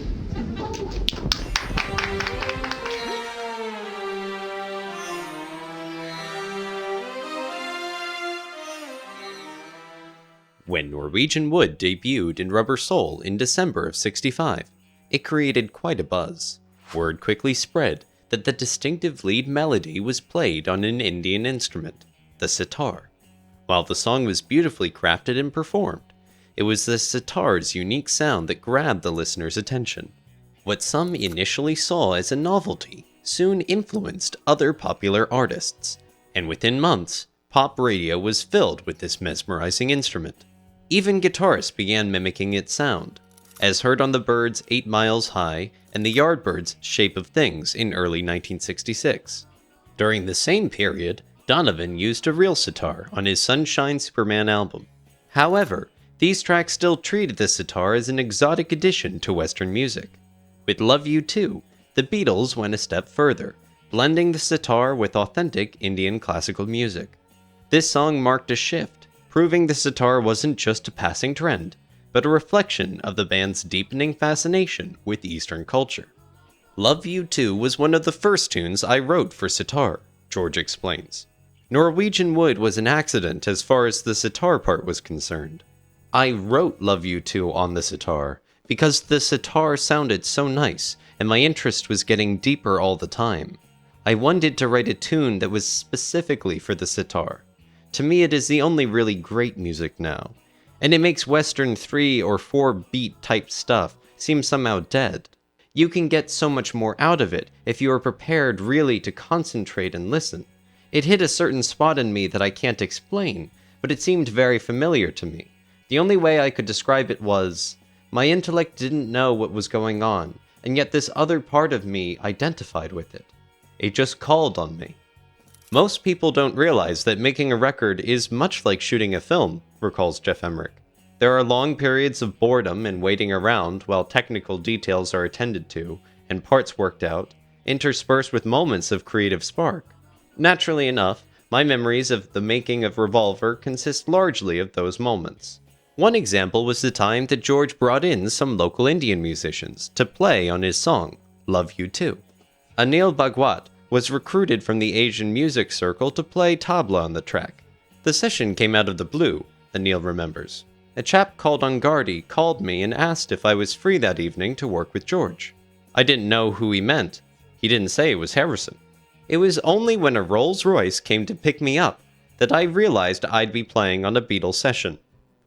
Speaker 1: When Norwegian Wood debuted in Rubber Soul in December of '65, it created quite a buzz. Word quickly spread that the distinctive lead melody was played on an Indian instrument, the sitar. While the song was beautifully crafted and performed, it was the sitar's unique sound that grabbed the listener's attention. What some initially saw as a novelty soon influenced other popular artists, and within months, pop radio was filled with this mesmerizing instrument. Even guitarists began mimicking its sound, as heard on the Byrds' 8 Miles High and the Yardbirds' Shape of Things in early 1966. During the same period, Donovan used a real sitar on his Sunshine Superman album. However, these tracks still treated the sitar as an exotic addition to Western music. With Love You Too, the Beatles went a step further, blending the sitar with authentic Indian classical music. This song marked a shift, proving the sitar wasn't just a passing trend, but a reflection of the band's deepening fascination with Eastern culture. Love You Too was one of the first tunes I wrote for sitar, George explains. Norwegian Wood was an accident as far as the sitar part was concerned. I wrote Love You Too on the sitar because the sitar sounded so nice and my interest was getting deeper all the time. I wanted to write a tune that was specifically for the sitar. To me, it is the only really great music now, and it makes Western 3 or 4 beat type stuff seem somehow dead. You can get so much more out of it if you are prepared really to concentrate and listen. It hit a certain spot in me that I can't explain, but it seemed very familiar to me. The only way I could describe it was, my intellect didn't know what was going on, and yet this other part of me identified with it. It just called on me. Most people don't realize that making a record is much like shooting a film, recalls Jeff Emmerich. There are long periods of boredom and waiting around while technical details are attended to and parts worked out, interspersed with moments of creative spark. Naturally enough, my memories of the making of Revolver consist largely of those moments. One example was the time that George brought in some local Indian musicians to play on his song, Love You Too. Anil Bhagwat was recruited from the Asian music circle to play tabla on the track. The session came out of the blue, Anil remembers. A chap called Angardi called me and asked if I was free that evening to work with George. I didn't know who he meant. He didn't say it was Harrison. It was only when a Rolls-Royce came to pick me up that I realized I'd be playing on a Beatles session.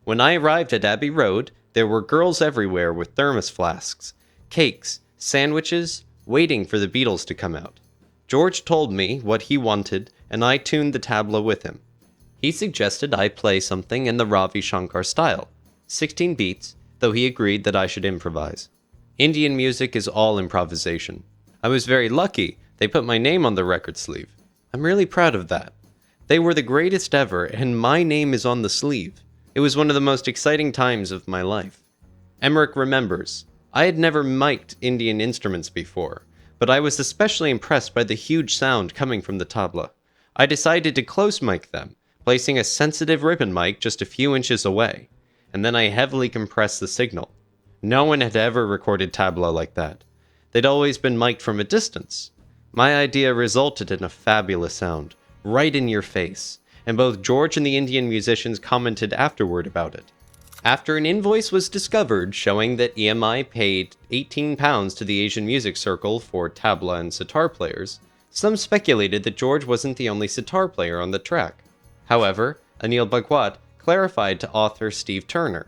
Speaker 1: When I arrived at Abbey Road, there were girls everywhere with thermos flasks, cakes, sandwiches, waiting for the Beatles to come out. George told me what he wanted, and I tuned the tabla with him. He suggested I play something in the Ravi Shankar style, 16 beats, though he agreed that I should improvise. Indian music is all improvisation. I was very lucky they put my name on the record sleeve. I'm really proud of that. They were the greatest ever, and my name is on the sleeve. It was one of the most exciting times of my life. Emmerich remembers, I had never mic'd Indian instruments before, but I was especially impressed by the huge sound coming from the tabla. I decided to close mic them, placing a sensitive ribbon mic just a few inches away, and then I heavily compressed the signal. No one had ever recorded tabla like that. They'd always been mic'd from a distance. My idea resulted in a fabulous sound, right in your face, and both George and the Indian musicians commented afterward about it. After an invoice was discovered showing that EMI paid £18 to the Asian Music Circle for tabla and sitar players, some speculated that George wasn't the only sitar player on the track. However, Anil Bhagwat clarified to author Steve Turner,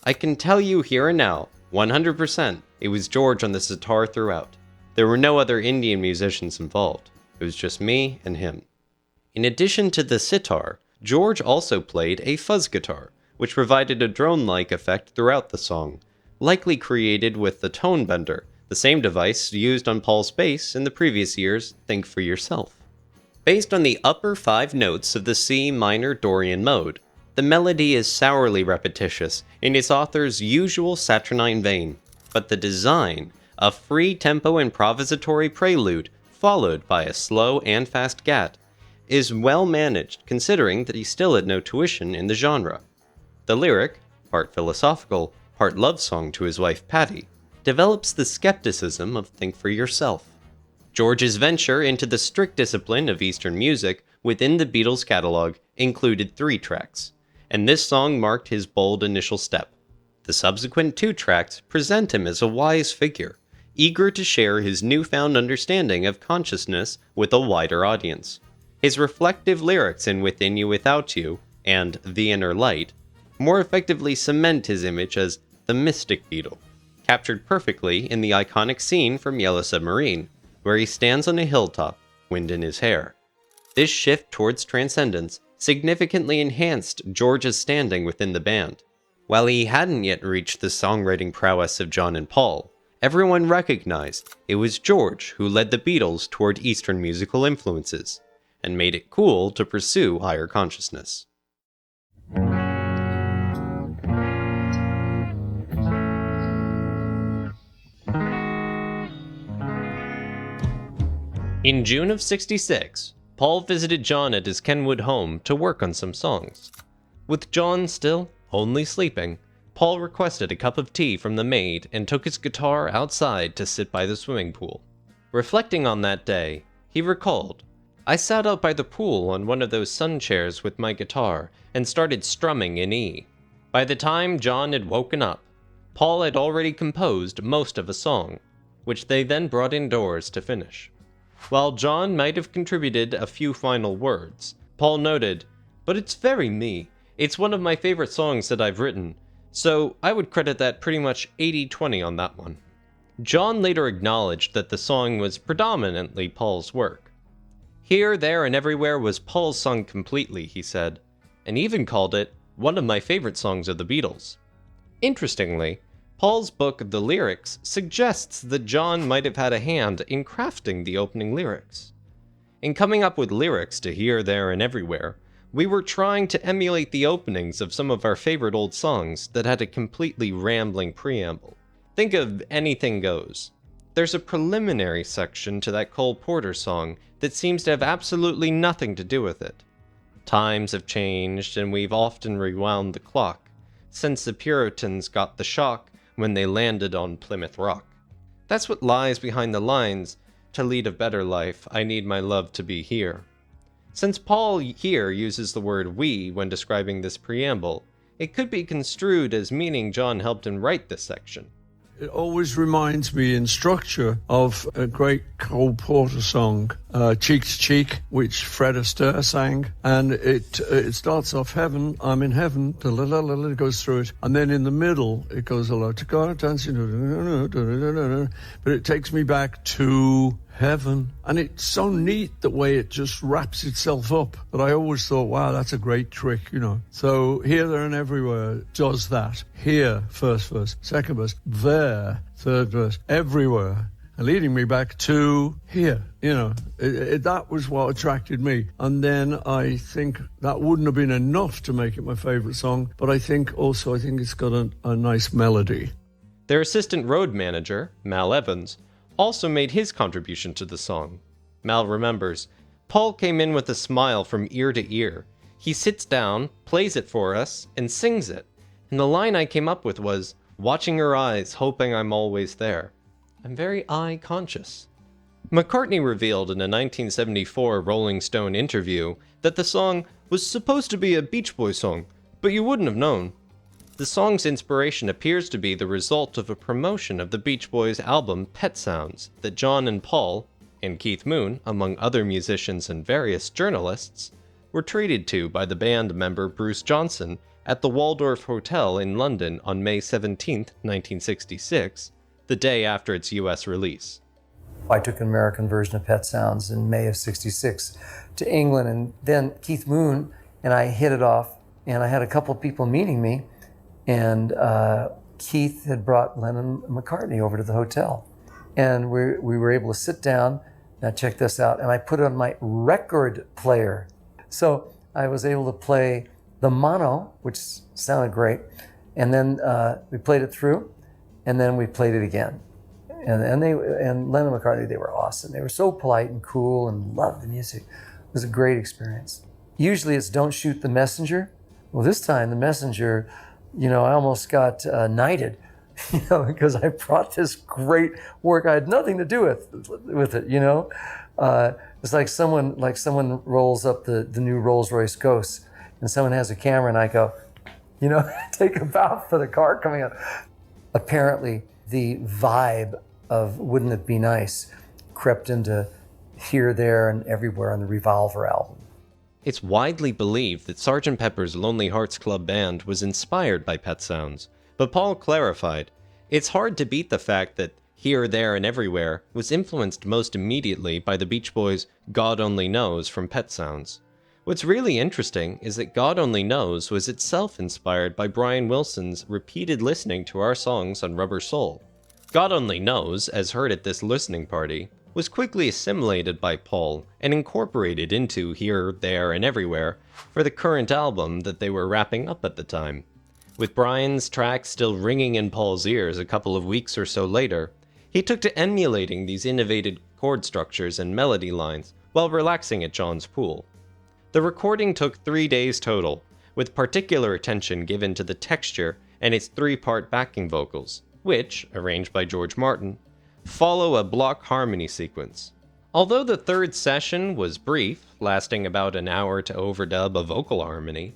Speaker 1: I can tell you here and now, 100%, it was George on the sitar throughout. There were no other Indian musicians involved. It was just me and him. In addition to the sitar, George also played a fuzz guitar, which provided a drone-like effect throughout the song, likely created with the tone bender, the same device used on Paul's bass in the previous year's Think for Yourself. Based on the upper 5 notes of the C minor Dorian mode, the melody is sourly repetitious in its author's usual saturnine vein, but the design, a free-tempo improvisatory prelude followed by a slow and fast gat, is well managed considering that he still had no tuition in the genre. The lyric, part philosophical, part love song to his wife Patty, develops the skepticism of Think for Yourself. George's venture into the strict discipline of Eastern music within the Beatles' catalog included 3 tracks, and this song marked his bold initial step. The subsequent 2 tracks present him as a wise figure, eager to share his newfound understanding of consciousness with a wider audience. His reflective lyrics in Within You Without You and The Inner Light more effectively cement his image as the mystic Beatle, captured perfectly in the iconic scene from Yellow Submarine, where he stands on a hilltop, wind in his hair. This shift towards transcendence significantly enhanced George's standing within the band. While he hadn't yet reached the songwriting prowess of John and Paul, everyone recognized it was George who led the Beatles toward Eastern musical influences, and made it cool to pursue higher consciousness. In June of '66, Paul visited John at his Kenwood home to work on some songs. With John still only sleeping, Paul requested a cup of tea from the maid and took his guitar outside to sit by the swimming pool. Reflecting on that day, he recalled, I sat out by the pool on one of those sun chairs with my guitar and started strumming in E. By the time John had woken up, Paul had already composed most of a song, which they then brought indoors to finish. While John might have contributed a few final words, Paul noted, "But it's very me. It's one of my favorite songs that I've written, so I would credit that pretty much 80-20 on that one." John later acknowledged that the song was predominantly Paul's work. "Here, There, and Everywhere was Paul's song completely," he said, and even called it one of my favorite songs of the Beatles. Interestingly, Paul's book of the lyrics suggests that John might have had a hand in crafting the opening lyrics. In coming up with lyrics to Here, There, and Everywhere, we were trying to emulate the openings of some of our favorite old songs that had a completely rambling preamble. Think of Anything Goes. There's a preliminary section to that Cole Porter song that seems to have absolutely nothing to do with it. Times have changed, and we've often rewound the clock, since the Puritans got the shock when they landed on Plymouth Rock. That's what lies behind the lines, "To lead a better life, I need my love to be here." Since Paul here uses the word "we" when describing this preamble, it could be construed as meaning John helped him write this section.
Speaker 10: It always reminds me in structure of a great Cole Porter song, Cheek to Cheek, which Fred Astaire sang. And it starts off heaven, I'm in heaven, it goes through it. And then in the middle, it goes a lot to God, dancing, but it takes me back to heaven. And it's so neat the way it just wraps itself up. But I always thought, wow, that's a great trick, you know. So Here, There, and Everywhere does that. Here, first verse. Second verse. There, third verse. Everywhere. And leading me back to here, you know. That was what attracted me. And then I think that wouldn't have been enough to make it my favorite song. But I think it's got a nice melody.
Speaker 1: Their assistant road manager, Mal Evans, also made his contribution to the song. Mal remembers, "Paul came in with a smile from ear to ear. He sits down, plays it for us, and sings it. And the line I came up with was, 'Watching her eyes, hoping I'm always there.' I'm very eye-conscious." McCartney revealed in a 1974 Rolling Stone interview that the song was supposed to be a Beach Boys song, but you wouldn't have known. The song's inspiration appears to be the result of a promotion of the Beach Boys' album Pet Sounds that John and Paul, and Keith Moon, among other musicians and various journalists, were treated to by the band member Bruce Johnson at the Waldorf Hotel in London on May 17, 1966, the day after its US release.
Speaker 16: I took an American version of Pet Sounds in May of '66 to England, and then Keith Moon and I hit it off, and I had a couple of people meeting me, and Keith had brought Lennon and McCartney over to the hotel. And we were able to sit down, now check this out, and I put it on my record player. So I was able to play the mono, which sounded great, and then we played it through, and then we played it again. And Lennon and McCartney, they were awesome. They were so polite and cool and loved the music. It was a great experience. Usually it's don't shoot the messenger. Well, this time the messenger, you know, I almost got knighted, you know, because I brought this great work. I had nothing to do with it, you know. It's like someone rolls up the new Rolls-Royce Ghost, and someone has a camera, and I go, you know, take a bow for the car coming up. Apparently, the vibe of Wouldn't It Be Nice crept into Here, There, and Everywhere on the Revolver album.
Speaker 1: It's widely believed that Sgt. Pepper's Lonely Hearts Club Band was inspired by Pet Sounds, but Paul clarified, "It's hard to beat the fact that Here, There, and Everywhere was influenced most immediately by the Beach Boys' God Only Knows from Pet Sounds. What's really interesting is that God Only Knows was itself inspired by Brian Wilson's repeated listening to our songs on Rubber Soul. God Only Knows, as heard at this listening party, was quickly assimilated by Paul and incorporated into Here, There, and Everywhere for the current album that they were wrapping up at the time. With Brian's track still ringing in Paul's ears a couple of weeks or so later, he took to emulating these innovative chord structures and melody lines while relaxing at John's pool. The recording took 3 days total, with particular attention given to the texture and its 3-part backing vocals, which, arranged by George Martin, follow a block harmony sequence. Although the third session was brief, lasting about an hour to overdub a vocal harmony,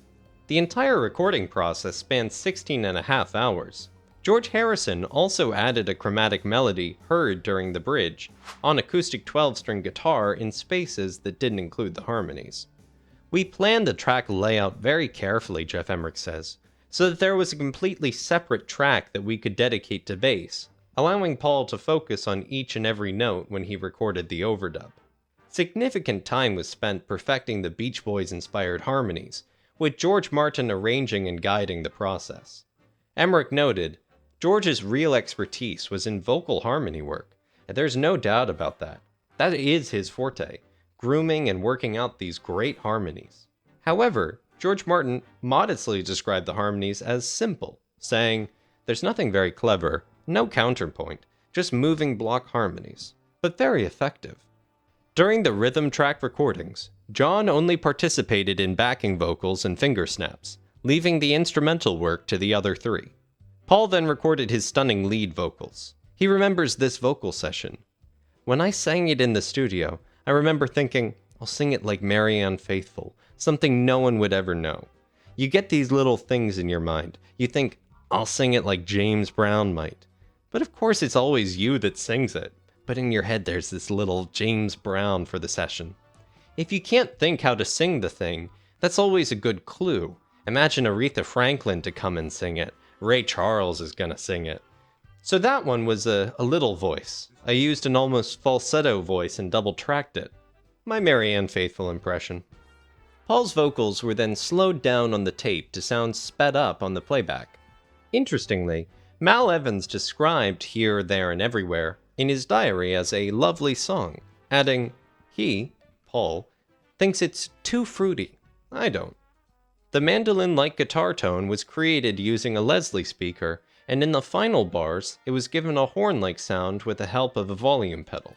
Speaker 1: The entire recording process spanned 16.5 hours. George Harrison also added a chromatic melody heard during the bridge on acoustic 12-string guitar in spaces that didn't include the harmonies. We planned the track layout very carefully, Jeff Emerick says, so that there was a completely separate track that we could dedicate to bass, allowing Paul to focus on each and every note when he recorded the overdub. Significant time was spent perfecting the Beach Boys-inspired harmonies, with George Martin arranging and guiding the process. Emerick noted, George's real expertise was in vocal harmony work, and there's no doubt about that. That is his forte, grooming and working out these great harmonies. However, George Martin modestly described the harmonies as simple, saying, "There's nothing very clever, no counterpoint, just moving block harmonies, but very effective." During the rhythm track recordings, John only participated in backing vocals and finger snaps, leaving the instrumental work to the other three. Paul then recorded his stunning lead vocals. He remembers this vocal session. "When I sang it in the studio, I remember thinking, I'll sing it like Marianne Faithfull, something no one would ever know. You get these little things in your mind. You think, I'll sing it like James Brown might. But of course it's always you that sings it. But in your head there's this little James Brown for the session. If you can't think how to sing the thing, that's always a good clue. Imagine Aretha Franklin to come and sing it. Ray Charles is gonna sing it." So that one was a little voice. I used an almost falsetto voice and double-tracked it. My Marianne Faithfull impression. Paul's vocals were then slowed down on the tape to sound sped up on the playback. Interestingly, Mal Evans described Here, There, and Everywhere in his diary as a lovely song, adding, he, Paul, thinks it's too fruity. I don't. The mandolin-like guitar tone was created using a Leslie speaker, and in the final bars, it was given a horn-like sound with the help of a volume pedal.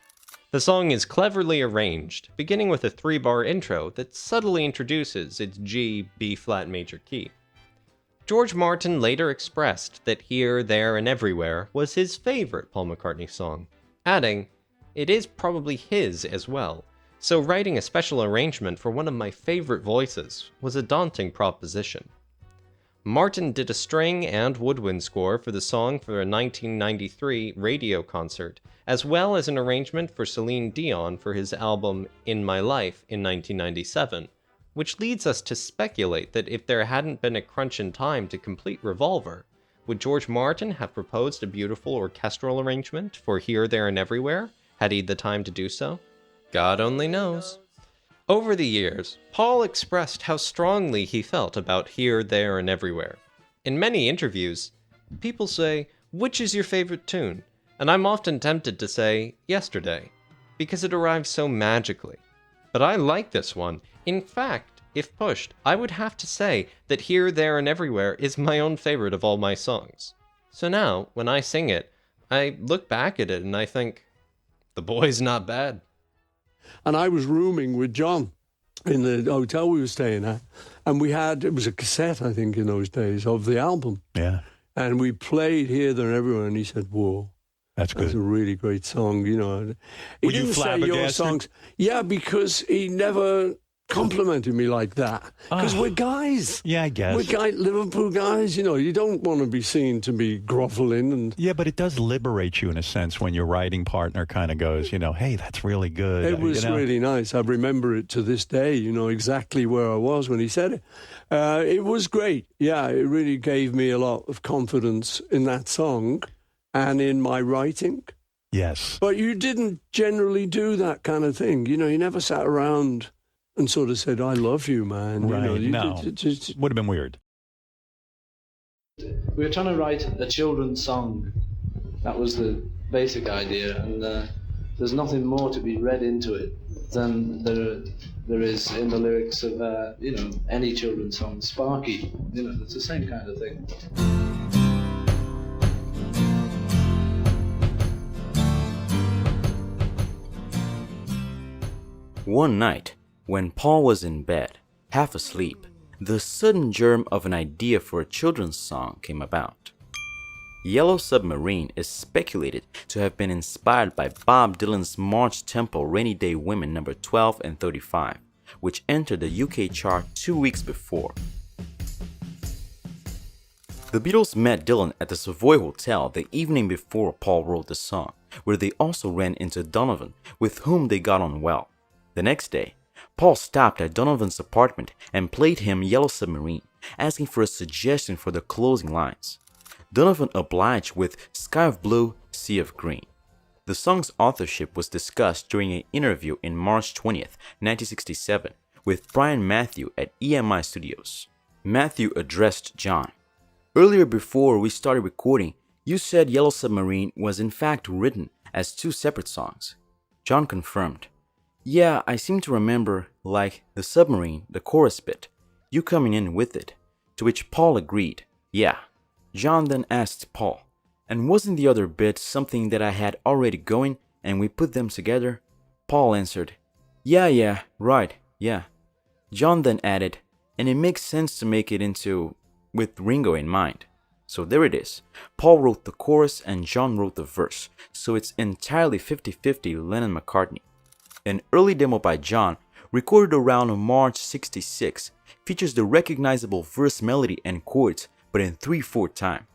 Speaker 1: The song is cleverly arranged, beginning with a 3-bar intro that subtly introduces its G, B-flat major key. George Martin later expressed that Here, There, and Everywhere was his favorite Paul McCartney song, adding, "It is probably his as well, so writing a special arrangement for one of my favorite voices was a daunting proposition." Martin did a string and woodwind score for the song for a 1993 radio concert, as well as an arrangement for Celine Dion for his album In My Life in 1997, which leads us to speculate that if there hadn't been a crunch in time to complete Revolver, would George Martin have proposed a beautiful orchestral arrangement for Here, There, and Everywhere, had he the time to do so? God only knows. Over the years, Paul expressed how strongly he felt about Here, There, and Everywhere. In many interviews, people say, "Which is your favorite tune?" And I'm often tempted to say, Yesterday, because it arrives so magically. But I like this one. In fact, if pushed, I would have to say that Here, There, and Everywhere is my own favorite of all my songs. So now, when I sing it, I look back at it and I think, the boy's not bad.
Speaker 10: And I was rooming with John in the hotel we were staying at, and it was a cassette, I think, in those days, of the album.
Speaker 17: Yeah.
Speaker 10: And we played Here, There, and Everywhere, and he said, whoa.
Speaker 17: That's good.
Speaker 10: That's a really great song, you know. He
Speaker 17: Were you
Speaker 10: didn't say your
Speaker 17: flabbergasted?
Speaker 10: songs. Yeah, because he never complimented me like that. Because we're guys.
Speaker 17: Yeah, I guess.
Speaker 10: We're Liverpool guys, you know. You don't want to be seen to be groveling. And
Speaker 17: yeah, but it does liberate you in a sense when your writing partner kind of goes, you know, hey, that's really good.
Speaker 10: It was really nice. I remember it to this day, you know, exactly where I was when he said it. It was great. Yeah, it really gave me a lot of confidence in that song and in my writing.
Speaker 17: Yes.
Speaker 10: But you didn't generally do that kind of thing. You know, you never sat around and sort of said, I love you, man.
Speaker 17: Right,
Speaker 10: you know,
Speaker 17: no. Would have been weird.
Speaker 14: We were trying to write a children's song. That was the basic idea, and there's nothing more to be read into it than there is in the lyrics of, you know, any children's song. Sparky, you know, it's the same kind of thing.
Speaker 2: One night, when Paul was in bed, half asleep, the sudden germ of an idea for a children's song came about. Yellow Submarine is speculated to have been inspired by Bob Dylan's March Tempo Rainy Day Women No. 12 and 35, which entered the UK chart 2 weeks before. The Beatles met Dylan at the Savoy Hotel the evening before Paul wrote the song, where they also ran into Donovan, with whom they got on well. The next day, Paul stopped at Donovan's apartment and played him Yellow Submarine, asking for a suggestion for the closing lines. Donovan obliged with Sky of Blue, Sea of Green. The song's authorship was discussed during an interview in March 20th, 1967, with Brian Matthew at EMI Studios. Matthew addressed John. Earlier before we started recording, you said Yellow Submarine was in fact written as two separate songs. John confirmed. Yeah, I seem to remember, like, the submarine, the chorus bit, you coming in with it, to which Paul agreed, yeah. John then asked Paul, and wasn't the other bit something that I had already going and we put them together? Paul answered, yeah, right, yeah. John then added, and it makes sense to make it into with Ringo in mind. So there it is. Paul wrote the chorus and John wrote the verse, so it's entirely 50-50 Lennon-McCartney. An early demo by John, recorded around March 66, features the recognizable verse melody and chords, but in 3/4 time.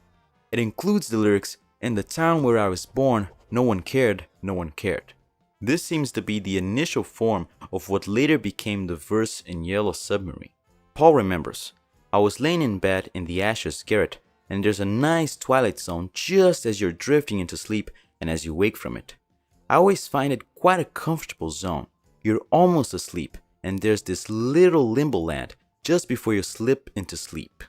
Speaker 2: It includes the lyrics, "In the town where I was born, no one cared, no one cared." This seems to be the initial form of what later became the verse in Yellow Submarine. Paul remembers, I was laying in bed in the Ashes garret, and there's a nice twilight zone just as you're drifting into sleep and as you wake from it. I always find it quite a comfortable zone. You're almost asleep, and there's this little limbo land just before you slip into sleep.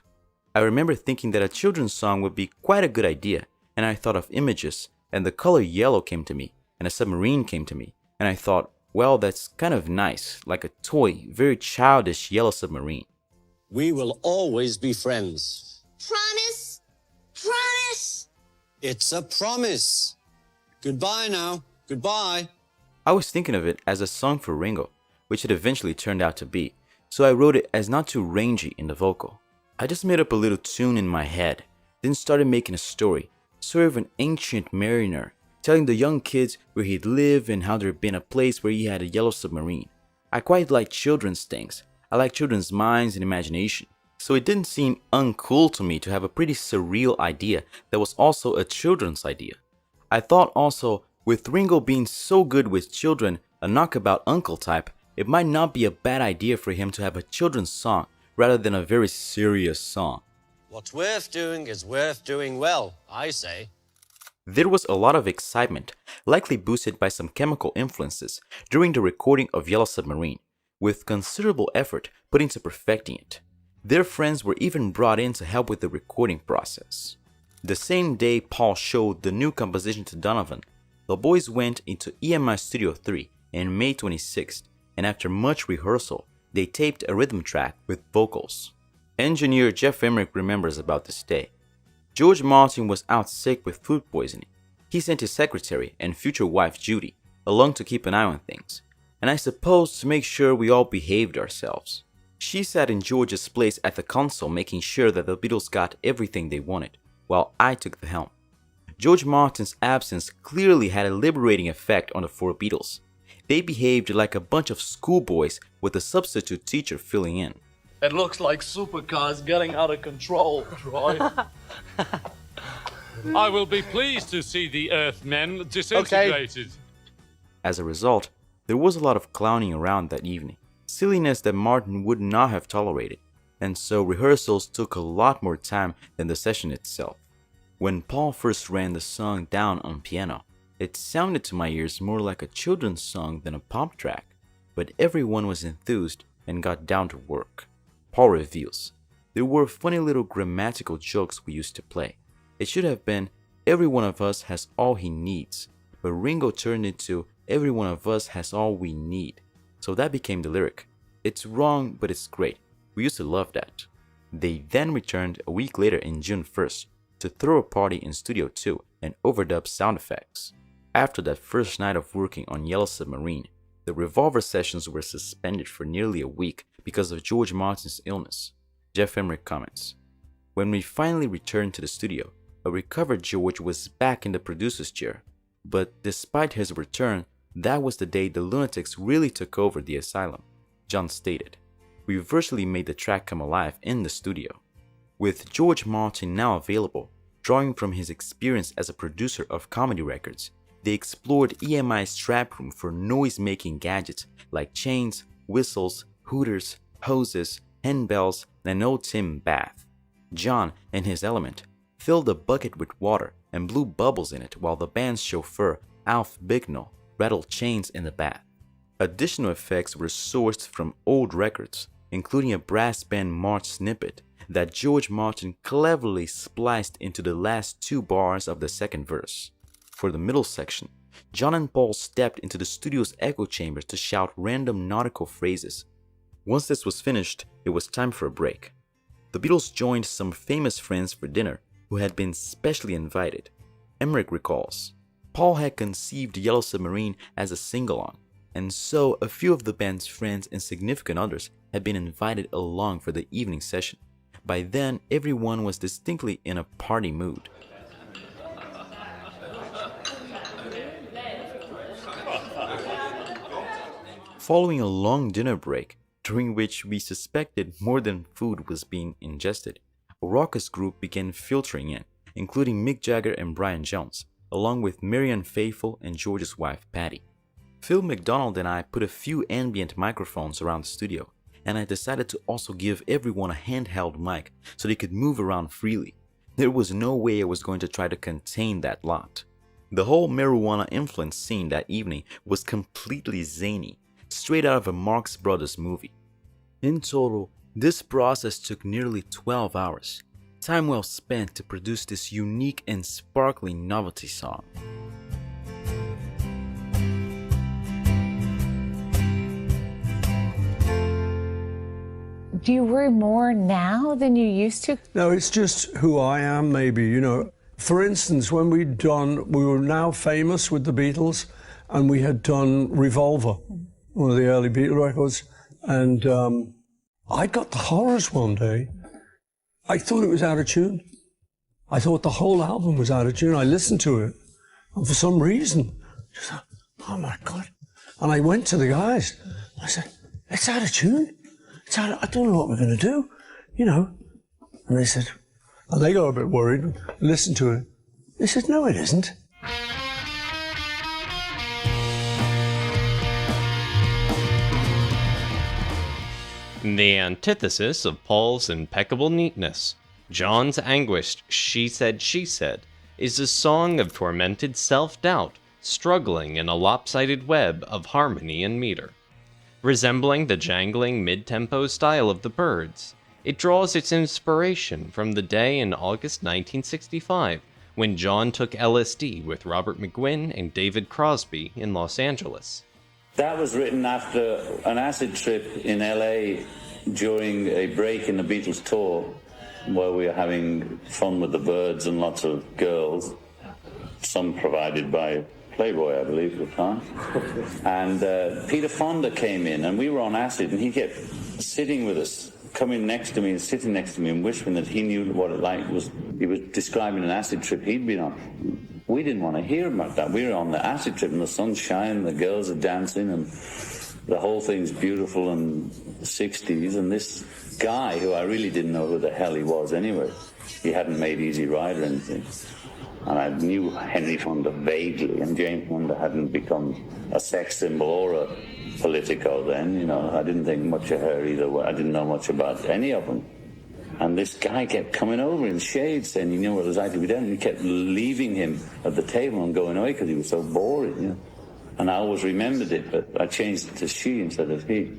Speaker 2: I remember thinking that a children's song would be quite a good idea, and I thought of images, and the color yellow came to me, and a submarine came to me, and I thought, well, that's kind of nice, like a toy, very childish yellow submarine.
Speaker 18: We will always be friends.
Speaker 19: Promise? Promise?
Speaker 18: It's a promise. Goodbye now. Goodbye.
Speaker 2: I was thinking of it as a song for Ringo, which it eventually turned out to be, so I wrote it as not too rangy in the vocal. I just made up a little tune in my head, then started making a story, sort of an ancient mariner, telling the young kids where he'd live and how there'd been a place where he had a yellow submarine. I quite like children's things. I like children's minds and imagination. So it didn't seem uncool to me to have a pretty surreal idea that was also a children's idea. I thought also, with Ringo being so good with children, a knockabout uncle type, it might not be a bad idea for him to have a children's song rather than a very serious song.
Speaker 18: What's worth doing is worth doing well, I say.
Speaker 2: There was a lot of excitement, likely boosted by some chemical influences, during the recording of Yellow Submarine, with considerable effort put into perfecting it. Their friends were even brought in to help with the recording process. The same day Paul showed the new composition to Donovan, the boys went into EMI Studio 3 on May 26th, and after much rehearsal, they taped a rhythm track with vocals. Engineer Jeff Emmerich remembers about this day. George Martin was out sick with food poisoning. He sent his secretary and future wife Judy along to keep an eye on things, and I suppose to make sure we all behaved ourselves. She sat in George's place at the console making sure that the Beatles got everything they wanted, while I took the helm. George Martin's absence clearly had a liberating effect on the four Beatles. They behaved like a bunch of schoolboys with a substitute teacher filling in.
Speaker 20: It looks like supercars getting out of control, Roy.
Speaker 21: I will be pleased to see the Earthmen disintegrated.
Speaker 2: Okay. As a result, there was a lot of clowning around that evening, silliness that Martin would not have tolerated, and so rehearsals took a lot more time than the session itself. When Paul first ran the song down on piano, it sounded to my ears more like a children's song than a pop track, but everyone was enthused and got down to work. Paul reveals, there were funny little grammatical jokes we used to play. It should have been, every one of us has all he needs, but Ringo turned into, every one of us has all we need. So that became the lyric. It's wrong, but it's great. We used to love that. They then returned a week later in June 1st to throw a party in Studio 2 and overdub sound effects. After that first night of working on Yellow Submarine, the Revolver sessions were suspended for nearly a week because of George Martin's illness. Jeff Emmerich comments, when we finally returned to the studio, a recovered George was back in the producer's chair. But despite his return, that was the day the lunatics really took over the asylum. John stated, we virtually made the track come alive in the studio. With George Martin now available, drawing from his experience as a producer of comedy records, they explored EMI's trap room for noise-making gadgets like chains, whistles, hooters, hoses, handbells, and old tin bath. John, in his element, filled a bucket with water and blew bubbles in it while the band's chauffeur, Alf Bignell, rattled chains in the bath. Additional effects were sourced from old records, including a brass band march snippet that George Martin cleverly spliced into the last 2 bars of the second verse. For the middle section, John and Paul stepped into the studio's echo chambers to shout random nautical phrases. Once this was finished, it was time for a break. The Beatles joined some famous friends for dinner who had been specially invited. Emmerich recalls, Paul had conceived Yellow Submarine as a sing-along, and so a few of the band's friends and significant others had been invited along for the evening session. By then, everyone was distinctly in a party mood. Following a long dinner break, during which we suspected more than food was being ingested, a raucous group began filtering in, including Mick Jagger and Brian Jones, along with Marianne Faithfull and George's wife, Patty. Phil McDonald and I put a few ambient microphones around the studio, and I decided to also give everyone a handheld mic so they could move around freely. There was no way I was going to try to contain that lot. The whole marijuana-influenced scene that evening was completely zany, straight out of a Marx Brothers movie. In total, this process took nearly 12 hours, time well spent to produce this unique and sparkling novelty song.
Speaker 3: Do you worry more now than you used to?
Speaker 10: No, it's just who I am, maybe, you know. For instance, when we were now famous with the Beatles, and we had done Revolver, one of the early Beatles records, and I got the horrors one day. I thought it was out of tune. I thought the whole album was out of tune. I listened to it, and for some reason, just thought, oh my God. And I went to the guys. I said, it's out of tune. I don't know what we're going to do, you know. And they said, and they got a bit worried, listened to it. They said, no, it isn't.
Speaker 1: The antithesis of Paul's impeccable neatness, John's anguished she said, is a song of tormented self-doubt, struggling in a lopsided web of harmony and meter. Resembling the jangling mid-tempo style of the Byrds, it draws its inspiration from the day in August 1965 when John took LSD with Robert McGuinn and David Crosby in Los Angeles.
Speaker 11: That was written after an acid trip in LA during a break in the Beatles tour where we were having fun with the Byrds and lots of girls, some provided by Playboy, I believe, at the time. And Peter Fonda came in, and we were on acid, and he kept sitting with us, coming next to me and sitting next to me and whispering that he knew what it like was. He was describing an acid trip he'd been on. We didn't want to hear about that. We were on the acid trip, and the sun's shining, the girls are dancing, and the whole thing's beautiful and 60s, and this guy, who I really didn't know who the hell he was anyway, he hadn't made Easy Rider or anything. And I knew Henry Fonda vaguely, and Jane Fonda hadn't become a sex symbol or a politico then, you know. I didn't think much of her either way. I didn't know much about any of them. And this guy kept coming over in shades saying he knew what it was like to be dead, and he kept leaving him at the table and going away because he was so boring, you know. And I always remembered it, but I changed it to she instead of he.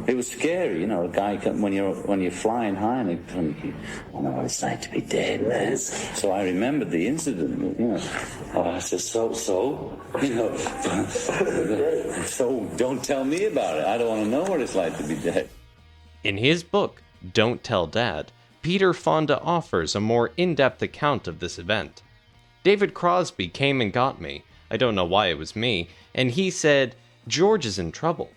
Speaker 11: It was scary, you know, a guy, when you're flying high and I know what it's like to be dead, man. So I remembered the incident, you know. Oh, I said, so, you know, so don't tell me about it. I don't want to know what it's like to be dead.
Speaker 1: In his book, Don't Tell Dad, Peter Fonda offers a more in-depth account of this event. David Crosby came and got me, I don't know why it was me, and he said, George is in trouble.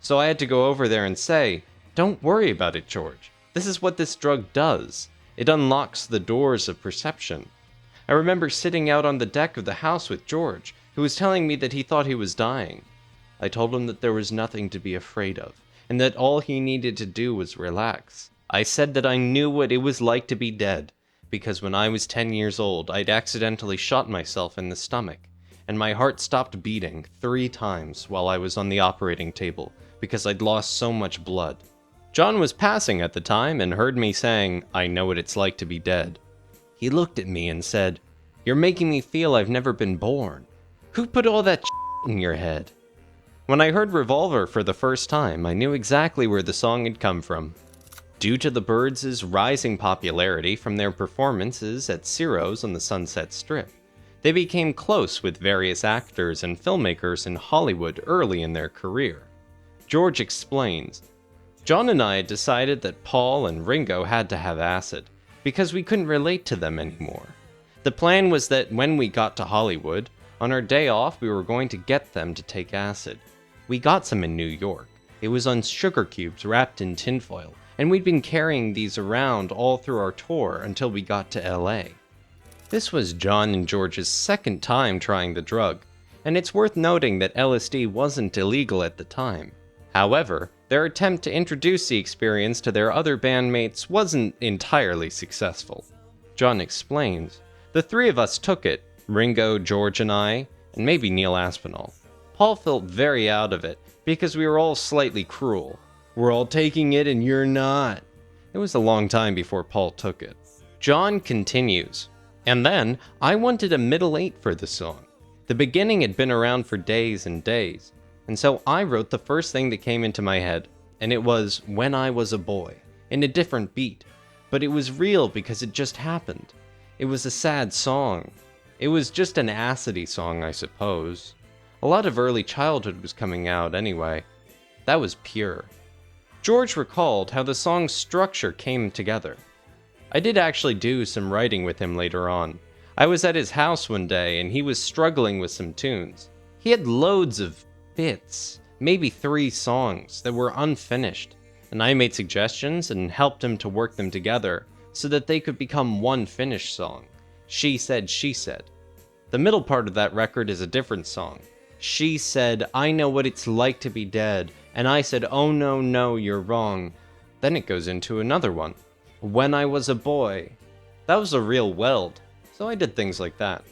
Speaker 1: So I had to go over there and say, don't worry about it, George. This is what this drug does. It unlocks the doors of perception. I remember sitting out on the deck of the house with George, who was telling me that he thought he was dying. I told him that there was nothing to be afraid of, and that all he needed to do was relax. I said that I knew what it was like to be dead, because when I was 10 years old, I'd accidentally shot myself in the stomach, and my heart stopped beating 3 times while I was on the operating table because I'd lost so much blood. John was passing at the time and heard me saying, I know what it's like to be dead. He looked at me and said, "You're making me feel I've never been born. Who put all that in your head?" When I heard Revolver for the first time, I knew exactly where the song had come from. Due to the Byrds' rising popularity from their performances at Ciro's on the Sunset Strip, they became close with various actors and filmmakers in Hollywood early in their career. George explains, "John and I decided that Paul and Ringo had to have acid, because we couldn't relate to them anymore. The plan was that when we got to Hollywood, on our day off we were going to get them to take acid. We got some in New York. It was on sugar cubes wrapped in tinfoil, and we'd been carrying these around all through our tour until we got to LA. This was John and George's second time trying the drug, and it's worth noting that LSD wasn't illegal at the time. However, their attempt to introduce the experience to their other bandmates wasn't entirely successful. John explains, "The 3 of us took it, Ringo, George, and I, and maybe Neil Aspinall. Paul felt very out of it, because we were all slightly cruel. We're all taking it and you're not." It was a long time before Paul took it. John continues, "And then, I wanted a middle 8 for the song. The beginning had been around for days and days, and so I wrote the first thing that came into my head, and it was When I Was a Boy, in a different beat, but it was real because it just happened. It was a sad song. It was just an acidy song, I suppose. A lot of early childhood was coming out anyway. That was pure." George recalled how the song's structure came together. "I did actually do some writing with him later on. I was at his house one day and he was struggling with some tunes. He had loads of bits, maybe 3 songs that were unfinished, and I made suggestions and helped him to work them together so that they could become one finished song. She Said, She Said. The middle part of that record is a different song. She said, I know what it's like to be dead, and I said, oh no, no, you're wrong. Then it goes into another one. When I Was a Boy. That was a real weld, so I did things like that.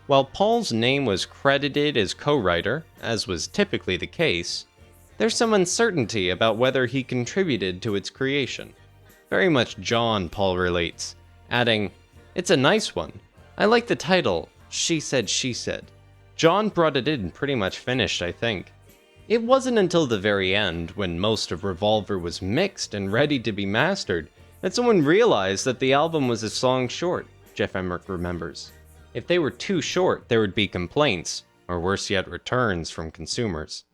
Speaker 1: While Paul's name was credited as co-writer, as was typically the case, there's some uncertainty about whether he contributed to its creation. Very much John, Paul relates, adding, it's a nice one. I like the title, She Said, She Said. John brought it in pretty much finished, I think. It wasn't until the very end, when most of Revolver was mixed and ready to be mastered, that someone realized that the album was a song short, Jeff Emmerich remembers. If they were too short, there would be complaints, or worse yet, returns from consumers.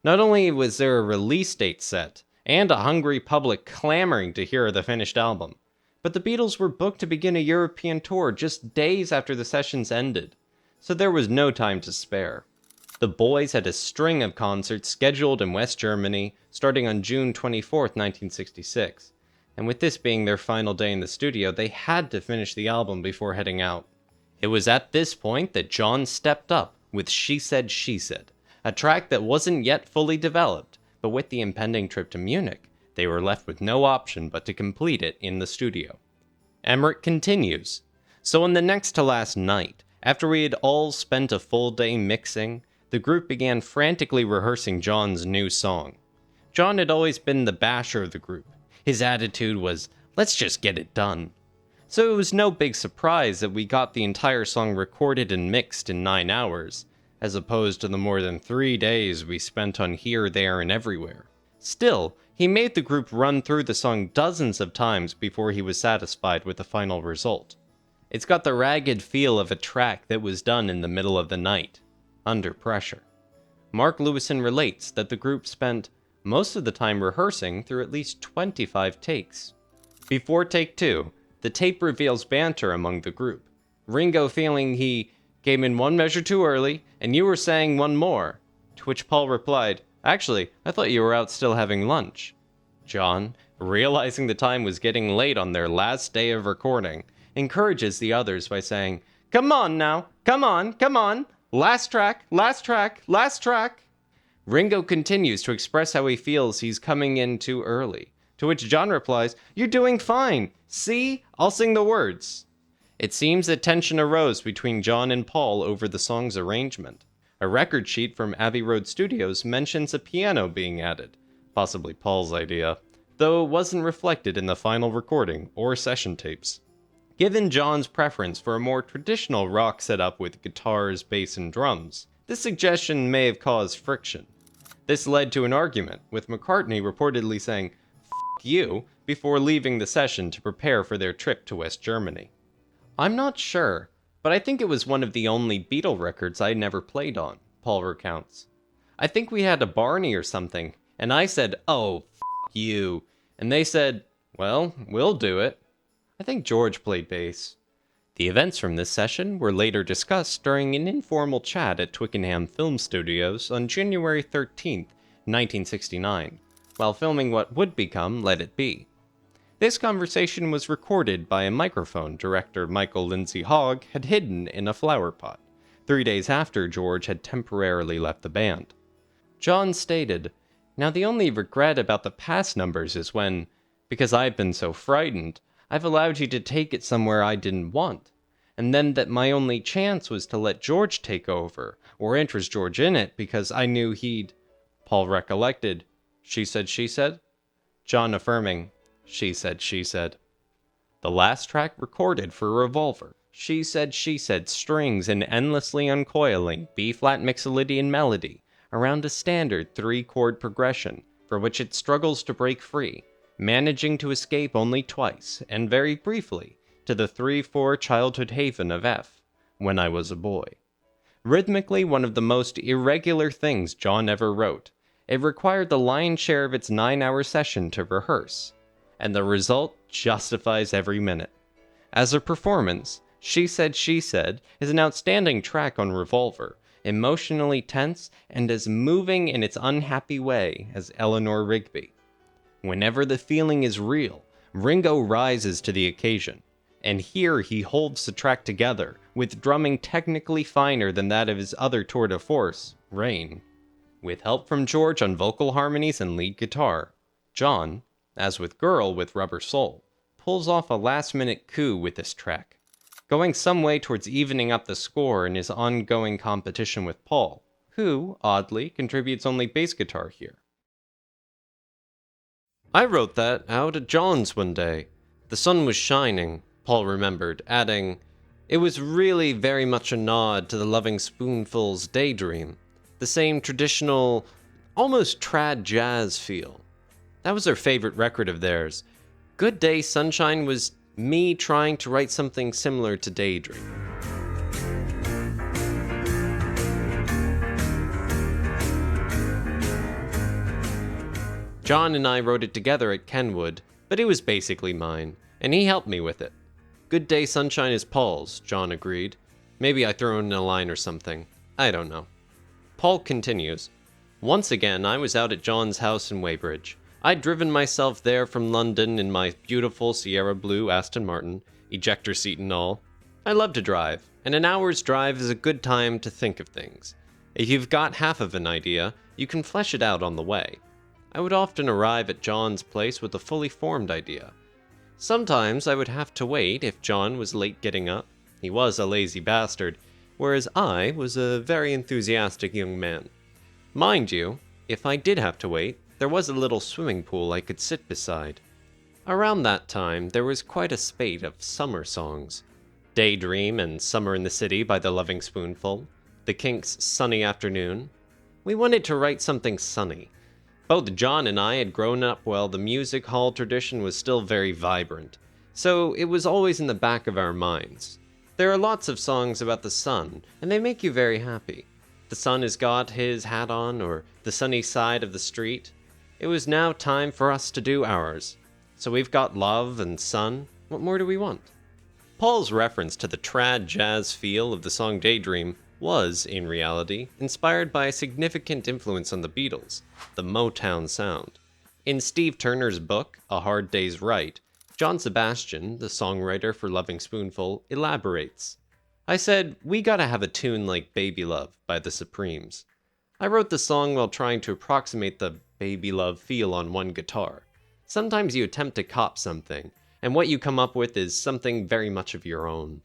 Speaker 1: Not only was there a release date set, and a hungry public clamoring to hear the finished album, but the Beatles were booked to begin a European tour just days after the sessions ended, so there was no time to spare. The boys had a string of concerts scheduled in West Germany starting on June 24th, 1966, and with this being their final day in the studio, they had to finish the album before heading out. It was at this point that John stepped up with She Said, She Said, a track that wasn't yet fully developed, but with the impending trip to Munich, they were left with no option but to complete it in the studio. Emmerich continues, so on the next to last night, after we had all spent a full day mixing, the group began frantically rehearsing John's new song. John had always been the basher of the group. His attitude was, let's just get it done. So it was no big surprise that we got the entire song recorded and mixed in 9 hours, as opposed to the more than 3 days we spent on Here, There, and Everywhere. Still, he made the group run through the song dozens of times before he was satisfied with the final result. It's got the ragged feel of a track that was done in the middle of the night, under pressure. Mark Lewison relates that the group spent most of the time rehearsing through at least 25 takes. Before take 2, the tape reveals banter among the group. Ringo feeling he came in 1 measure too early, and you were saying 1 more, to which Paul replied, actually, I thought you were out still having lunch. John, realizing the time was getting late on their last day of recording, encourages the others by saying, come on now, come on, last track, last track, last track. Ringo continues to express how he feels he's coming in too early, To which John replies, "You're doing fine. See? I'll sing the words." It seems that tension arose between John and Paul over the song's arrangement. A record sheet from Abbey Road Studios mentions a piano being added, possibly Paul's idea, though it wasn't reflected in the final recording or session tapes. Given John's preference for a more traditional rock setup with guitars, bass, and drums, this suggestion may have caused friction. This led to an argument, with McCartney reportedly saying, "F*** you," before leaving the session to prepare for their trip to West Germany. "I'm not sure, but I think it was one of the only Beatle records I never played on," Paul recounts. "I think we had a Barney or something, and I said, 'Oh, f*** you,' and they said, 'Well, we'll do it.' I think George played bass." The events from this session were later discussed during an informal chat at Twickenham Film Studios on January 13th, 1969, while filming what would become Let It Be. This conversation was recorded by a microphone director Michael Lindsay Hogg had hidden in a flower pot, 3 days after George had temporarily left the band. John stated, "Now the only regret about the past numbers is when, because I've been so frightened, I've allowed you to take it somewhere I didn't want, and then that my only chance was to let George take over, or interest George in it, because I knew he'd..." Paul recollected, "She said, she said?" John affirming, "She said, she said." The last track recorded for Revolver, She said, strings an endlessly uncoiling B-flat Mixolydian melody around a standard 3-chord progression for which it struggles to break free, managing to escape only twice, and very briefly, to the 3/4 childhood haven of F, When I Was a Boy. Rhythmically one of the most irregular things John ever wrote, it required the lion's share of its 9-hour session to rehearse, and the result justifies every minute. As a performance, She said, is an outstanding track on Revolver, emotionally tense and as moving in its unhappy way as Eleanor Rigby. Whenever the feeling is real, Ringo rises to the occasion, and here he holds the track together, with drumming technically finer than that of his other tour de force, Rain. With help from George on vocal harmonies and lead guitar, John, as with Girl with Rubber Soul, pulls off a last-minute coup with this track, going some way towards evening up the score in his ongoing competition with Paul, who, oddly, contributes only bass guitar here. "I wrote that out at John's one day. The sun was shining," Paul remembered, adding, "It was really very much a nod to the Loving Spoonful's Daydream, the same traditional, almost trad jazz feel. That was their favorite record of theirs. Good Day Sunshine was me trying to write something similar to Daydream." John and I wrote it together at Kenwood, but it was basically mine, and he helped me with it. Good Day Sunshine is Paul's, John agreed. Maybe I throw in a line or something. I don't know. Paul continues, "Once again, I was out at John's house in Weybridge. I'd driven myself there from London in my beautiful Sierra Blue Aston Martin, ejector seat and all. I love to drive, and an hour's drive is a good time to think of things. If you've got half of an idea, you can flesh it out on the way. I would often arrive at John's place with a fully formed idea. Sometimes I would have to wait if John was late getting up. He was a lazy bastard, whereas I was a very enthusiastic young man. Mind you, if I did have to wait, there was a little swimming pool I could sit beside. Around that time, there was quite a spate of summer songs. Daydream and Summer in the City by the Loving Spoonful, the Kinks' Sunny Afternoon. We wanted to write something sunny. Both John and I had grown up while the music hall tradition was still very vibrant, so it was always in the back of our minds. There are lots of songs about the sun, and they make you very happy. The sun has got his hat on, or the sunny side of the street. It was now time for us to do ours. So we've got love and sun. What more do we want?" Paul's reference to the trad jazz feel of the song Daydream was, in reality, inspired by a significant influence on the Beatles, the Motown sound. In Steve Turner's book, A Hard Day's Right, John Sebastian, the songwriter for Loving Spoonful, elaborates. "I said, we gotta have a tune like Baby Love by the Supremes. I wrote the song while trying to approximate the Baby Love feel on one guitar. Sometimes you attempt to cop something, and what you come up with is something very much of your own.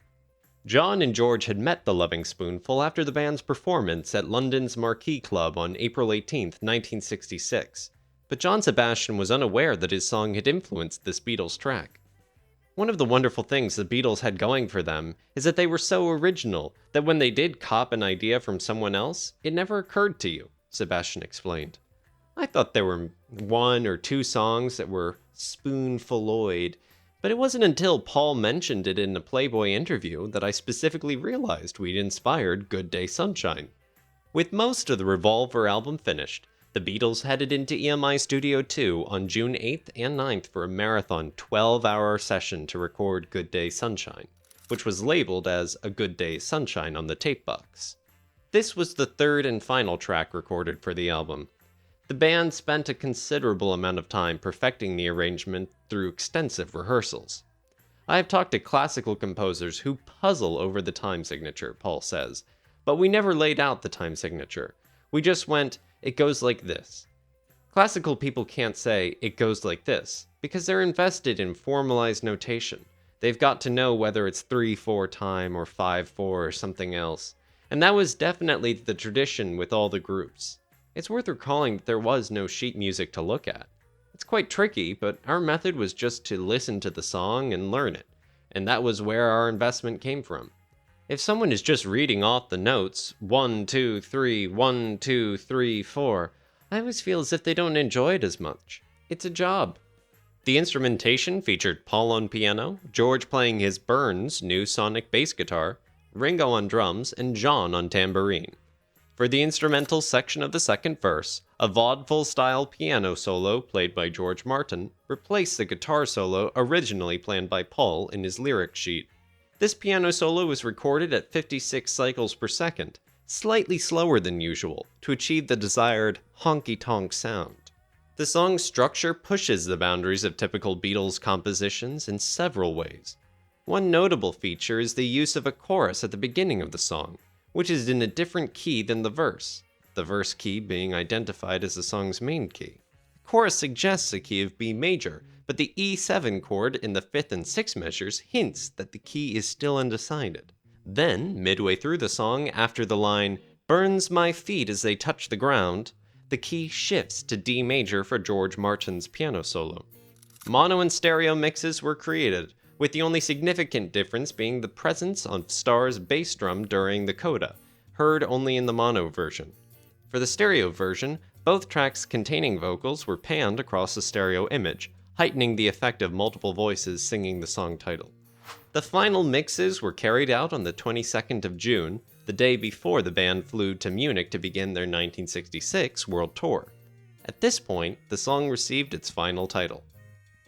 Speaker 1: John and George had met the Loving Spoonful after the band's performance at London's Marquee Club on April 18, 1966, but John Sebastian was unaware that his song had influenced this Beatles track. One of the wonderful things the Beatles had going for them is that they were so original that when they did cop an idea from someone else, it never occurred to you, Sebastian explained. I thought there were 1 or 2 songs that were spoonfuloid, but it wasn't until Paul mentioned it in a Playboy interview that I specifically realized we'd inspired Good Day Sunshine. With most of the Revolver album finished, the Beatles headed into EMI Studio 2 on June 8th and 9th for a marathon 12-hour session to record Good Day Sunshine, which was labeled as A Good Day Sunshine on the tape box. This was the third and final track recorded for the album. The band spent a considerable amount of time perfecting the arrangement through extensive rehearsals. I have talked to classical composers who puzzle over the time signature, Paul says, but we never laid out the time signature. We just went, it goes like this. Classical people can't say, it goes like this, because they're invested in formalized notation. They've got to know whether it's 3/4 time or 5/4 or something else, and that was definitely the tradition with all the groups. It's worth recalling that there was no sheet music to look at. It's quite tricky, but our method was just to listen to the song and learn it, and that was where our investment came from. If someone is just reading off the notes, 1, 2, 3, 1, 2, 3, 4, I always feel as if they don't enjoy it as much. It's a job. The instrumentation featured Paul on piano, George playing his Burns new sonic bass guitar, Ringo on drums, and John on tambourine. For the instrumental section of the second verse, a vaudeville-style piano solo played by George Martin replaced the guitar solo originally planned by Paul in his lyric sheet. This piano solo was recorded at 56 cycles per second, slightly slower than usual, to achieve the desired honky-tonk sound. The song's structure pushes the boundaries of typical Beatles compositions in several ways. One notable feature is the use of a chorus at the beginning of the song, which is in a different key than the verse key being identified as the song's main key. The chorus suggests a key of B major, but the E7 chord in the 5th and 6th measures hints that the key is still undecided. Then, midway through the song, after the line, "burns my feet as they touch the ground," the key shifts to D major for George Martin's piano solo. Mono and stereo mixes were created, with the only significant difference being the presence of Starr's bass drum during the coda, heard only in the mono version. For the stereo version, both tracks containing vocals were panned across the stereo image, heightening the effect of multiple voices singing the song title. The final mixes were carried out on the 22nd of June, the day before the band flew to Munich to begin their 1966 world tour. At this point, the song received its final title.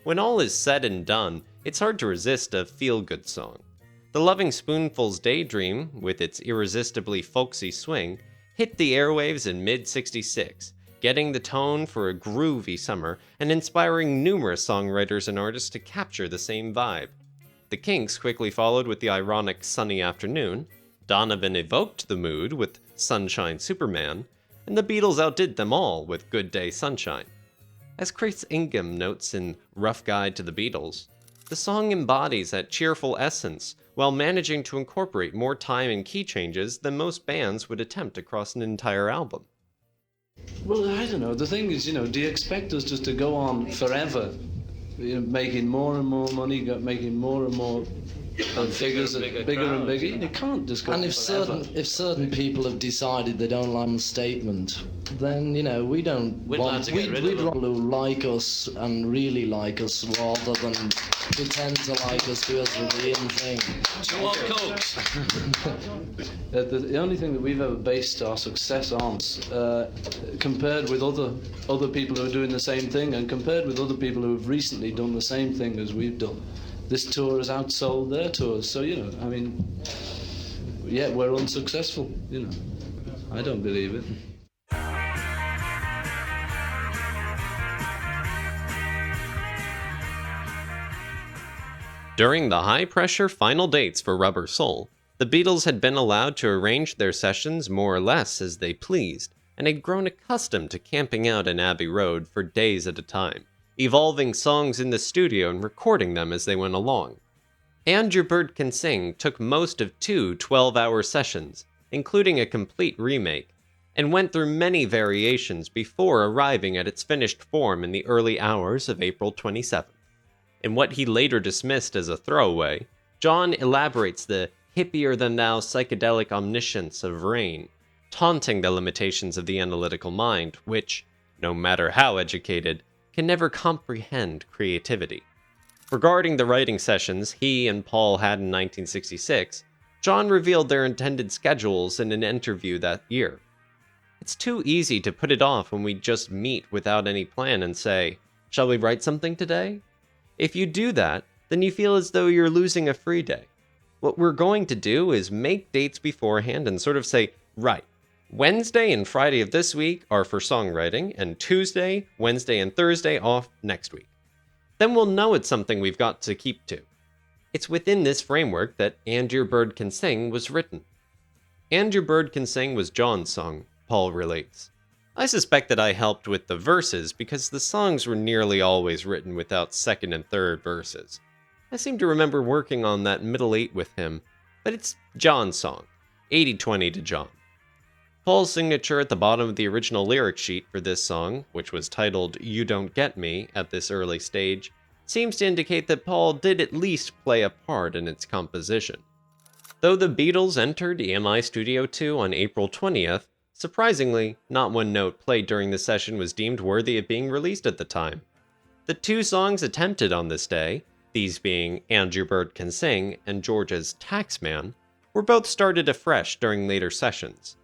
Speaker 1: When all is said and done, it's hard to resist a feel-good song. The Loving Spoonful's Daydream, with its irresistibly folksy swing, hit the airwaves in mid-66, getting the tone for a groovy summer and inspiring numerous songwriters and artists to capture the same vibe. The Kinks quickly followed with the ironic Sunny Afternoon, Donovan evoked the mood with Sunshine Superman, and the Beatles outdid them all with Good Day Sunshine. As Chris Ingham notes in Rough Guide to the Beatles, the song embodies that cheerful essence while managing to incorporate more time and key changes than most bands would attempt across an entire album.
Speaker 14: Well, I don't know. The thing is, do you expect us just to go on forever, making more and more money, making more and more figures bigger and bigger? You can't just go on forever.
Speaker 4: If certain people have decided they don't like the statement, then we don't
Speaker 9: We'd
Speaker 4: want.
Speaker 9: like to get rid of
Speaker 4: We'd
Speaker 9: them.
Speaker 4: rather who like us and really like us rather than pretend to like us because we're the in thing.
Speaker 9: Do you want cokes?
Speaker 14: The only thing that we've ever based our success on, compared with other people who are doing the same thing, and compared with other people who have recently done the same thing as we've done, this tour has outsold their tours. So we're unsuccessful. I don't believe it.
Speaker 1: During the high-pressure final dates for Rubber Soul, the Beatles had been allowed to arrange their sessions more or less as they pleased, and had grown accustomed to camping out in Abbey Road for days at a time, evolving songs in the studio and recording them as they went along. And Your Bird Can Sing took most of two 12-hour sessions, including a complete remake, and went through many variations before arriving at its finished form in the early hours of April 27th. In what he later dismissed as a throwaway, John elaborates the hippier-than-thou psychedelic omniscience of Rain, taunting the limitations of the analytical mind, which, no matter how educated, can never comprehend creativity. Regarding the writing sessions he and Paul had in 1966, John revealed their intended schedules in an interview that year. It's too easy to put it off when we just meet without any plan and say, "Shall we write something today?" If you do that, then you feel as though you're losing a free day. What we're going to do is make dates beforehand and sort of say, right, Wednesday and Friday of this week are for songwriting, and Tuesday, Wednesday, and Thursday off next week. Then we'll know it's something we've got to keep to. It's within this framework that And Your Bird Can Sing was written. And Your Bird Can Sing was John's song, Paul relates. I suspect that I helped with the verses because the songs were nearly always written without second and third verses. I seem to remember working on that middle eight with him, but it's John's song, 80-20 to John. Paul's signature at the bottom of the original lyric sheet for this song, which was titled You Don't Get Me at this early stage, seems to indicate that Paul did at least play a part in its composition. Though the Beatles entered EMI Studio 2 on April 20th, surprisingly, not one note played during the session was deemed worthy of being released at the time. The two songs attempted on this day, these being And Your Bird Can Sing and George's Taxman, were both started afresh during later sessions.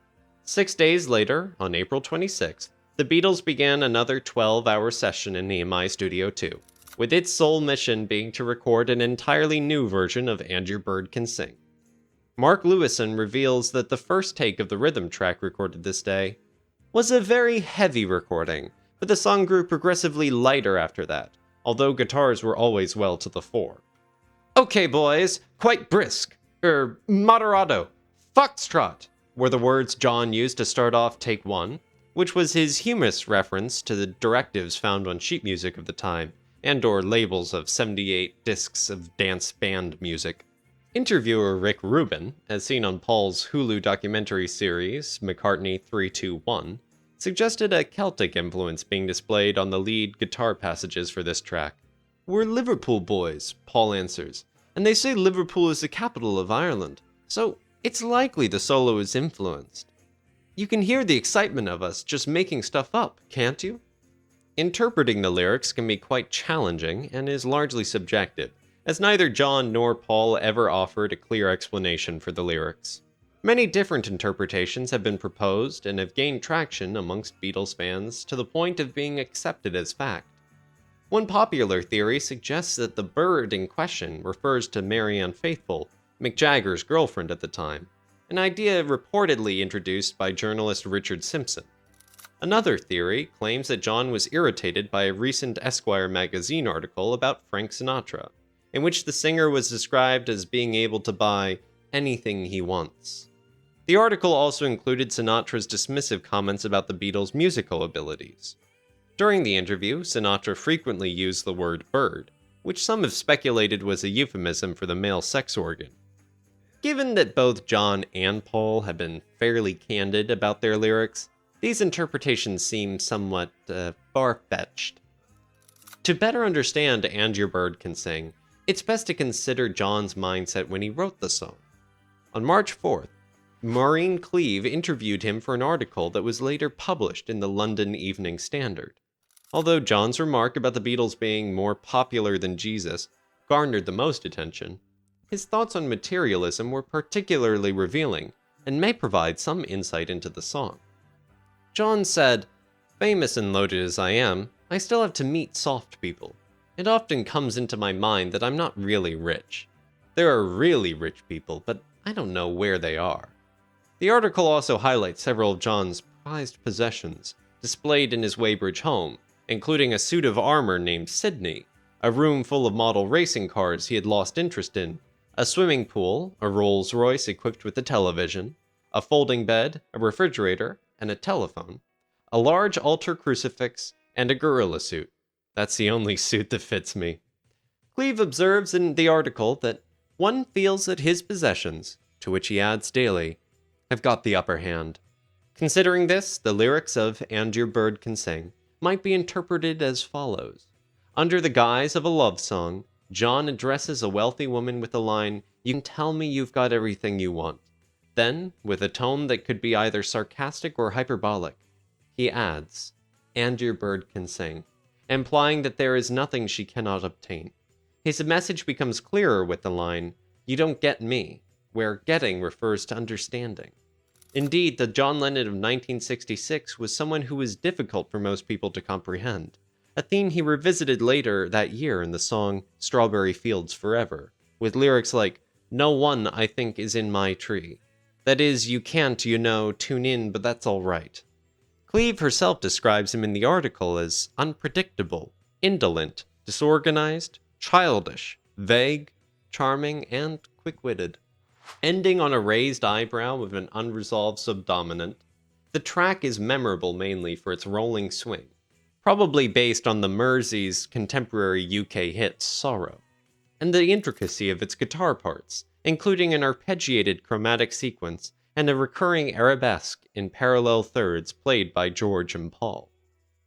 Speaker 1: 6 days later, on April 26th, the Beatles began another 12-hour session in EMI Studio 2, with its sole mission being to record an entirely new version of And Your Bird Can Sing. Mark Lewison reveals that the first take of the rhythm track recorded this day was a very heavy recording, but the song grew progressively lighter after that, although guitars were always well to the fore. "Okay, boys, quite brisk, moderato, foxtrot," were the words John used to start off take one, which was his humorous reference to the directives found on sheet music of the time, and/or labels of 78 discs of dance band music. Interviewer Rick Rubin, as seen on Paul's Hulu documentary series, McCartney 321, suggested a Celtic influence being displayed on the lead guitar passages for this track. "We're Liverpool boys," Paul answers, "and they say Liverpool is the capital of Ireland, so it's likely the solo is influenced. You can hear the excitement of us just making stuff up, can't you?" Interpreting the lyrics can be quite challenging and is largely subjective, as neither John nor Paul ever offered a clear explanation for the lyrics. Many different interpretations have been proposed and have gained traction amongst Beatles fans to the point of being accepted as fact. One popular theory suggests that the bird in question refers to Marianne Faithfull, Mick Jagger's girlfriend at the time, an idea reportedly introduced by journalist Richard Simpson. Another theory claims that John was irritated by a recent Esquire magazine article about Frank Sinatra, in which the singer was described as being able to buy anything he wants. The article also included Sinatra's dismissive comments about the Beatles' musical abilities. During the interview, Sinatra frequently used the word bird, which some have speculated was a euphemism for the male sex organ. Given that both John and Paul have been fairly candid about their lyrics, these interpretations seem somewhat far-fetched. To better understand And Your Bird Can Sing, it's best to consider John's mindset when he wrote the song. On March 4th, Maureen Cleave interviewed him for an article that was later published in the London Evening Standard. Although John's remark about the Beatles being more popular than Jesus garnered the most attention, his thoughts on materialism were particularly revealing and may provide some insight into the song. John said, "Famous and loaded as I am, I still have to meet soft people. It often comes into my mind that I'm not really rich. There are really rich people, but I don't know where they are." The article also highlights several of John's prized possessions displayed in his Weybridge home, including a suit of armor named Sydney, a room full of model racing cars he had lost interest in, a swimming pool, a Rolls-Royce equipped with a television, a folding bed, a refrigerator, and a telephone, a large altar crucifix, and a gorilla suit. That's the only suit that fits me. Cleve observes in the article that one feels that his possessions, to which he adds daily, have got the upper hand. Considering this, the lyrics of And Your Bird Can Sing might be interpreted as follows. Under the guise of a love song, John addresses a wealthy woman with the line, "You can tell me you've got everything you want." Then, with a tone that could be either sarcastic or hyperbolic, he adds, "And your bird can sing," implying that there is nothing she cannot obtain. His message becomes clearer with the line, "You don't get me," where getting refers to understanding. Indeed, the John Lennon of 1966 was someone who was difficult for most people to comprehend, a theme he revisited later that year in the song Strawberry Fields Forever, with lyrics like, "No one, I think, is in my tree. That is, you can't, you know, tune in, but that's all right." Cleve herself describes him in the article as unpredictable, indolent, disorganized, childish, vague, charming, and quick-witted. Ending on a raised eyebrow with an unresolved subdominant, the track is memorable mainly for its rolling swing, probably based on the Mersey's contemporary UK hit Sorrow, and the intricacy of its guitar parts, including an arpeggiated chromatic sequence and a recurring arabesque in parallel thirds played by George and Paul.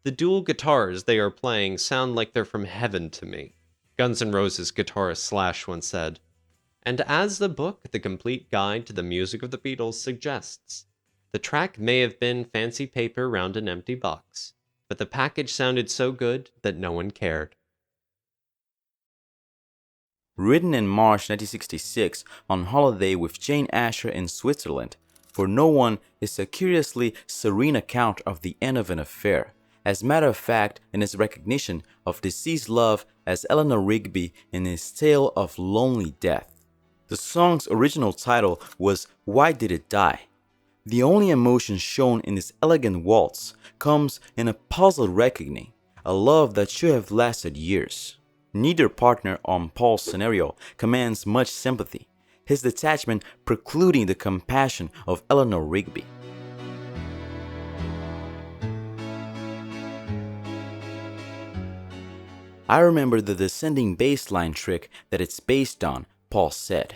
Speaker 1: The dual guitars they are playing sound like they're from heaven to me, Guns N' Roses guitarist Slash once said. And as the book, The Complete Guide to the Music of the Beatles, suggests, the track may have been fancy paper round an empty box, but the package sounded so good that no one cared.
Speaker 2: Written in March 1966 on holiday with Jane Asher in Switzerland, For No One is a curiously serene account of the end of an affair, as a matter of fact in its recognition of deceased love as Eleanor Rigby in his tale of lonely death. The song's original title was Why Did It Die? The only emotion shown in this elegant waltz comes in a puzzled reckoning, a love that should have lasted years. Neither partner on Paul's scenario commands much sympathy, his detachment precluding the compassion of Eleanor Rigby. I remember the descending bass line trick that it's based on, Paul said.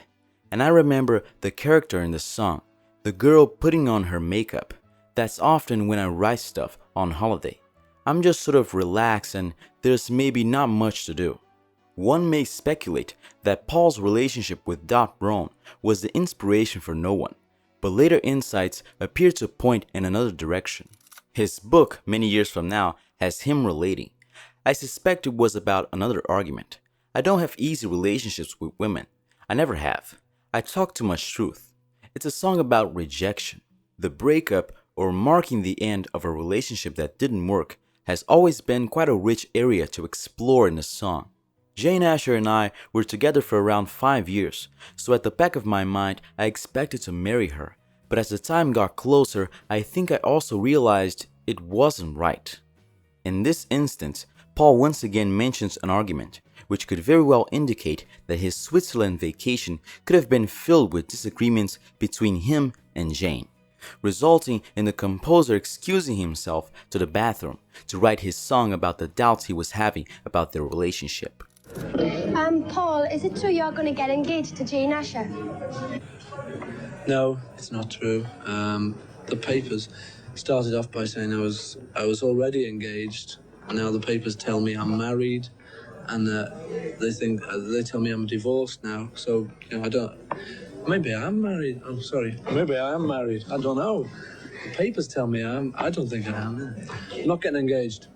Speaker 2: And I remember the character in the song, the girl putting on her makeup. That's often when I write stuff on holiday. I'm just sort of relaxed and there's maybe not much to do. One may speculate that Paul's relationship with Dot Brown was the inspiration for No One, but later insights appear to point in another direction. His book, many years from now, has him relating. I suspect it was about another argument. I don't have easy relationships with women. I never have. I talk too much truth. It's a song about rejection. The breakup, or marking the end of a relationship that didn't work, has always been quite a rich area to explore in the song. Jane Asher and I were together for around 5 years, so at the back of my mind I expected to marry her, but as the time got closer I think I also realized it wasn't right. In this instance, Paul once again mentions an argument, which could very well indicate that his Switzerland vacation could have been filled with disagreements between him and Jane, resulting in the composer excusing himself to the bathroom to write his song about the doubts he was having about their relationship.
Speaker 19: Paul, is it true you're going to get engaged to Jane Asher?
Speaker 14: No, it's not true. The papers started off by saying I was already engaged. Now the papers tell me I'm married, and they tell me I'm divorced now. So I don't. Maybe I am married. I'm sorry. Maybe I am married. I don't know. The papers tell me I am. I don't think I am. I'm not getting engaged.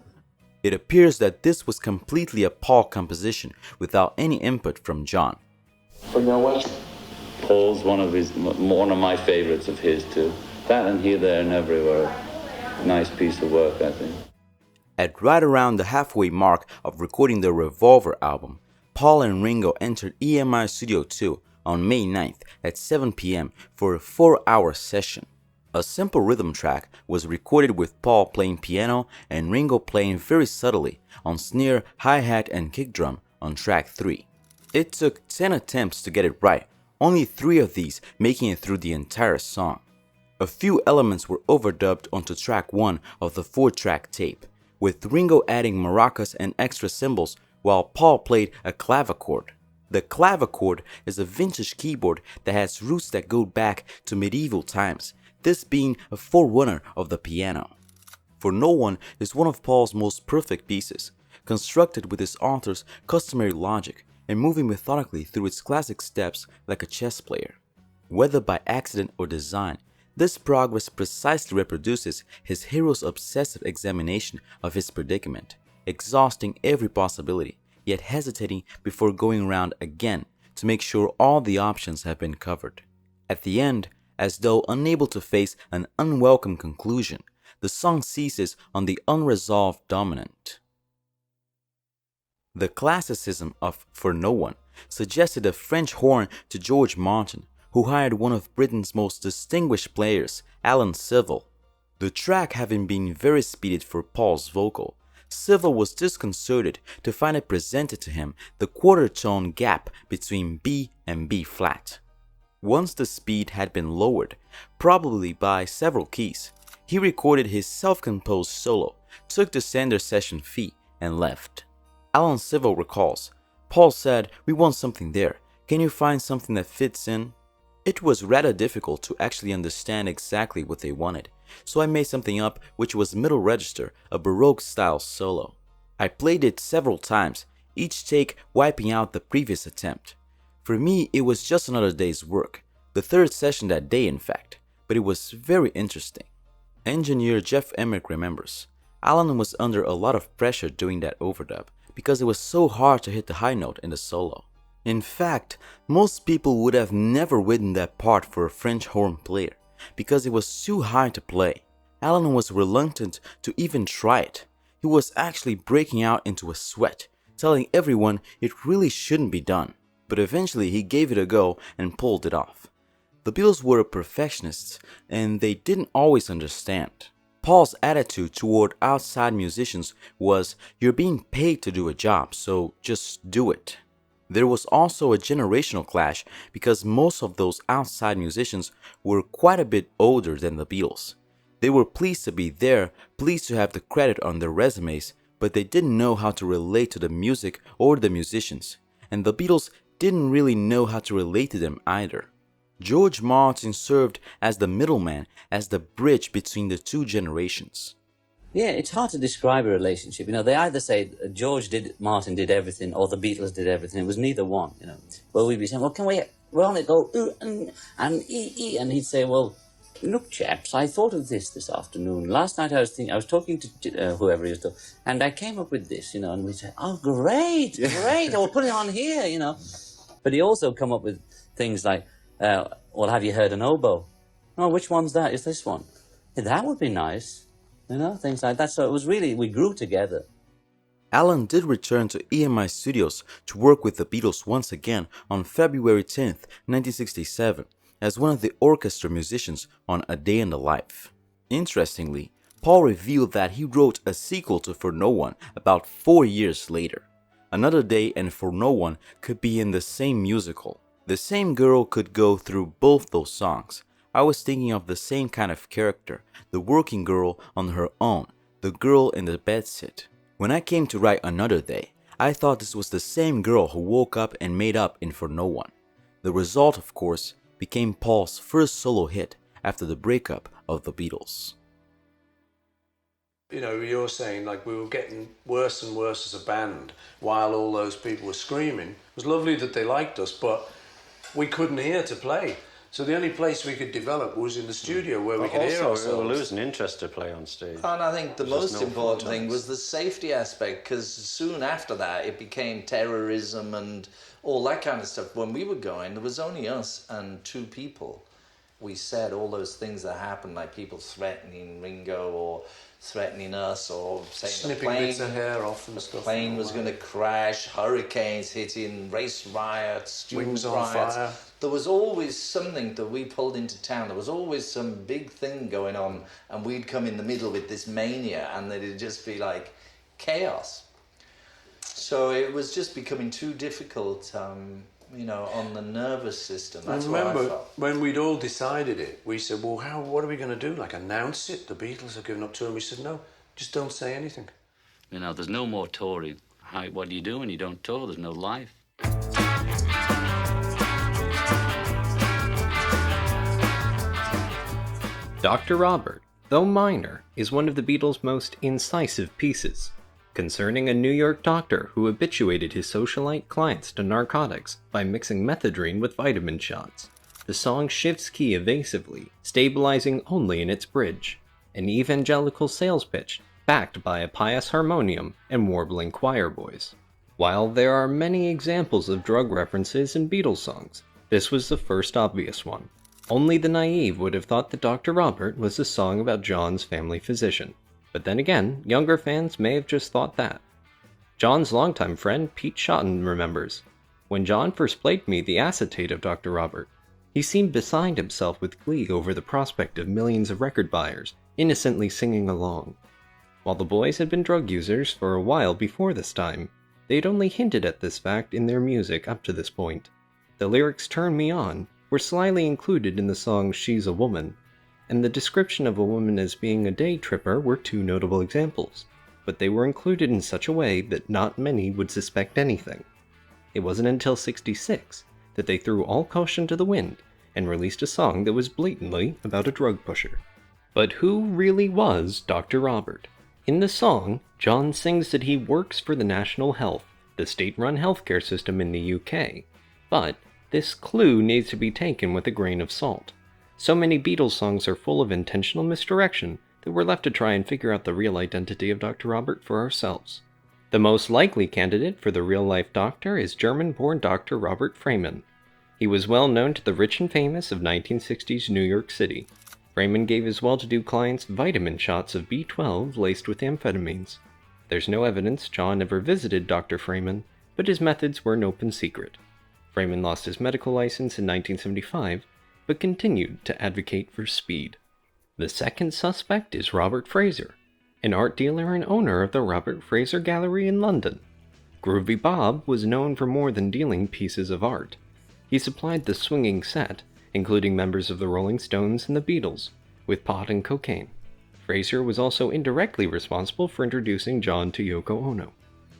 Speaker 2: It appears that this was completely a Paul composition without any input from John.
Speaker 11: But you know what? Paul's one of my favorites of his too. That and Here, There and Everywhere. Nice piece of work, I think.
Speaker 2: At right around the halfway mark of recording the Revolver album, Paul and Ringo entered EMI Studio 2 on May 9th at 7 p.m. for a 4-hour session. A simple rhythm track was recorded with Paul playing piano and Ringo playing very subtly on snare, hi-hat and kick drum on track 3. It took 10 attempts to get it right, only 3 of these making it through the entire song. A few elements were overdubbed onto track 1 of the 4-track tape, with Ringo adding maracas and extra cymbals while Paul played a clavichord. The clavichord is a vintage keyboard that has roots that go back to medieval times, this being a forerunner of the piano. For No One is one of Paul's most perfect pieces, constructed with his author's customary logic and moving methodically through its classic steps like a chess player. Whether by accident or design, this progress precisely reproduces his hero's obsessive examination of his predicament, exhausting every possibility, yet hesitating before going around again to make sure all the options have been covered. At the end, as though unable to face an unwelcome conclusion, the song ceases on the unresolved dominant. The classicism of For No One suggested a French horn to George Martin, who hired one of Britain's most distinguished players, Alan Civil. The track having been very speeded for Paul's vocal, Civil was disconcerted to find it presented to him the quarter tone gap between B and B flat. Once the speed had been lowered, probably by several keys, he recorded his self-composed solo, took the Sender session fee, and left. Alan Civil recalls, Paul said, "We want something there. Can you find something that fits in?" It was rather difficult to actually understand exactly what they wanted, so I made something up which was middle register, a Baroque-style solo. I played it several times, each take wiping out the previous attempt. For me, it was just another day's work, the third session that day in fact, but it was very interesting. Engineer Jeff Emmerich remembers, Alan was under a lot of pressure doing that overdub, because it was so hard to hit the high note in the solo. In fact, most people would have never written that part for a French horn player, because it was too high to play. Alan was reluctant to even try it. He was actually breaking out into a sweat, telling everyone it really shouldn't be done. But eventually he gave it a go and pulled it off. The Beatles were perfectionists, and they didn't always understand. Paul's attitude toward outside musicians was, "You're being paid to do a job, so just do it." There was also a generational clash because most of those outside musicians were quite a bit older than the Beatles. They were pleased to be there, pleased to have the credit on their resumes, but they didn't know how to relate to the music or the musicians, and the Beatles didn't really know how to relate to them either. George Martin served as the middleman, as the bridge between the two generations.
Speaker 11: Yeah, it's hard to describe a relationship. They either say Martin did everything, or the Beatles did everything. It was neither one. Well, we'd be saying, "Well, can we only go ooh and ee," and he'd say, "Well, look, chaps, I thought of this afternoon. Last night I was talking to whoever he was talking, and I came up with this, and we'd say, oh, great, I'll put it on here, But he also come up with things like, well, have you heard an oboe? Oh, which one's that? Is this one? Yeah, that would be nice. Things like that. So it was really, we grew together.
Speaker 2: Alan did return to EMI Studios to work with the Beatles once again on February 10th, 1967, as one of the orchestra musicians on A Day in the Life. Interestingly, Paul revealed that he wrote a sequel to For No One about 4 years later. Another Day and For No One could be in the same musical. The same girl could go through both those songs. I was thinking of the same kind of character, the working girl on her own, the girl in the bedsit. When I came to write Another Day, I thought this was the same girl who woke up and made up in For No One. The result, of course, became Paul's first solo hit after the breakup of the Beatles.
Speaker 5: You're saying we were getting worse and worse as a band while all those people were screaming. It was lovely that they liked us, but we couldn't hear to play. So the only place we could develop was in the studio where we could hear ourselves.
Speaker 9: Also, we were losing interest to play on stage.
Speaker 6: And I think the most important thing was the safety aspect, because soon after that it became terrorism and all that kind of stuff. When we were going, there was only us and 2 people. We said all those things that happened, like people threatening Ringo or threatening us, or saying
Speaker 5: snipping bits of hair off and stuff.
Speaker 6: The plane was going to crash, hurricanes hitting, race riots, student
Speaker 5: Wings on
Speaker 6: riots.
Speaker 5: fire.
Speaker 6: There was always something that we pulled into town. There was always some big thing going on, and we'd come in the middle with this mania, and it'd just be like chaos. So it was just becoming too difficult, on the nervous system. That's what I felt.
Speaker 5: When we'd all decided it, we said, well, what are we going to do? Announce it? The Beatles are giving up tour. And we said, no, just don't say anything.
Speaker 9: You know, there's no more touring. What do you do when you don't tour? There's no life.
Speaker 1: Dr. Robert, though minor, is one of the Beatles' most incisive pieces, concerning a New York doctor who habituated his socialite clients to narcotics by mixing methadone with vitamin shots. The song shifts key evasively, stabilizing only in its bridge, an evangelical sales pitch backed by a pious harmonium and warbling choir boys. While there are many examples of drug references in Beatles songs, this was the first obvious one. Only the naive would have thought that Dr. Robert was a song about John's family physician. But then again, younger fans may have just thought that. John's longtime friend Pete Shotton remembers, "When John first played me the acetate of Dr. Robert, he seemed beside himself with glee over the prospect of millions of record buyers innocently singing along." While the boys had been drug users for a while before this time, they had only hinted at this fact in their music up to this point. The lyrics "Turn Me On" were slyly included in the song She's a Woman, and the description of a woman as being a day tripper were two notable examples, but they were included in such a way that not many would suspect anything. It wasn't until '66 that they threw all caution to the wind and released a song that was blatantly about a drug pusher. But who really was Dr. Robert? In the song, John sings that he works for the National Health, the state-run healthcare system in the UK, but this clue needs to be taken with a grain of salt. So many Beatles songs are full of intentional misdirection that we're left to try and figure out the real identity of Dr. Robert for ourselves. The most likely candidate for the real-life doctor is German-born Dr. Robert Freeman. He was well known to the rich and famous of 1960s New York City. Freeman gave his well-to-do clients vitamin shots of B12 laced with amphetamines. There's no evidence John ever visited Dr. Freeman, but his methods were an open secret. Freeman lost his medical license in 1975, but continued to advocate for speed. The second suspect is Robert Fraser, an art dealer and owner of the Robert Fraser Gallery in London. Groovy Bob was known for more than dealing pieces of art. He supplied the swinging set, including members of the Rolling Stones and the Beatles, with pot and cocaine. Fraser was also indirectly responsible for introducing John to Yoko Ono.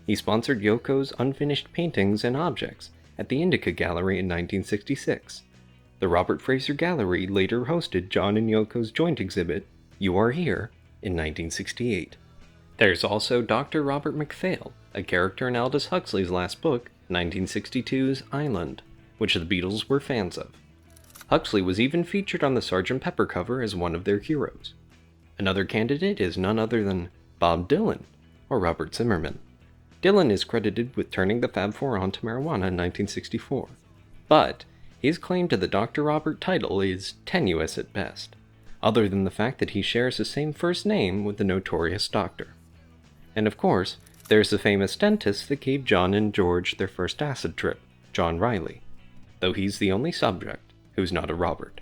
Speaker 1: He sponsored Yoko's unfinished paintings and objects at the Indica Gallery in 1966. The Robert Fraser Gallery later hosted John and Yoko's joint exhibit, You Are Here, in 1968. There's also Dr. Robert MacPhail, a character in Aldous Huxley's last book, 1962's Island, which the Beatles were fans of. Huxley was even featured on the Sgt. Pepper cover as one of their heroes. Another candidate is none other than Bob Dylan, or Robert Zimmerman. Dylan is credited with turning the Fab Four on to marijuana in 1964, but his claim to the Dr. Robert title is tenuous at best, other than the fact that he shares the same first name with the notorious doctor. And of course, there's the famous dentist that gave John and George their first acid trip, John Riley, though he's the only subject who's not a Robert.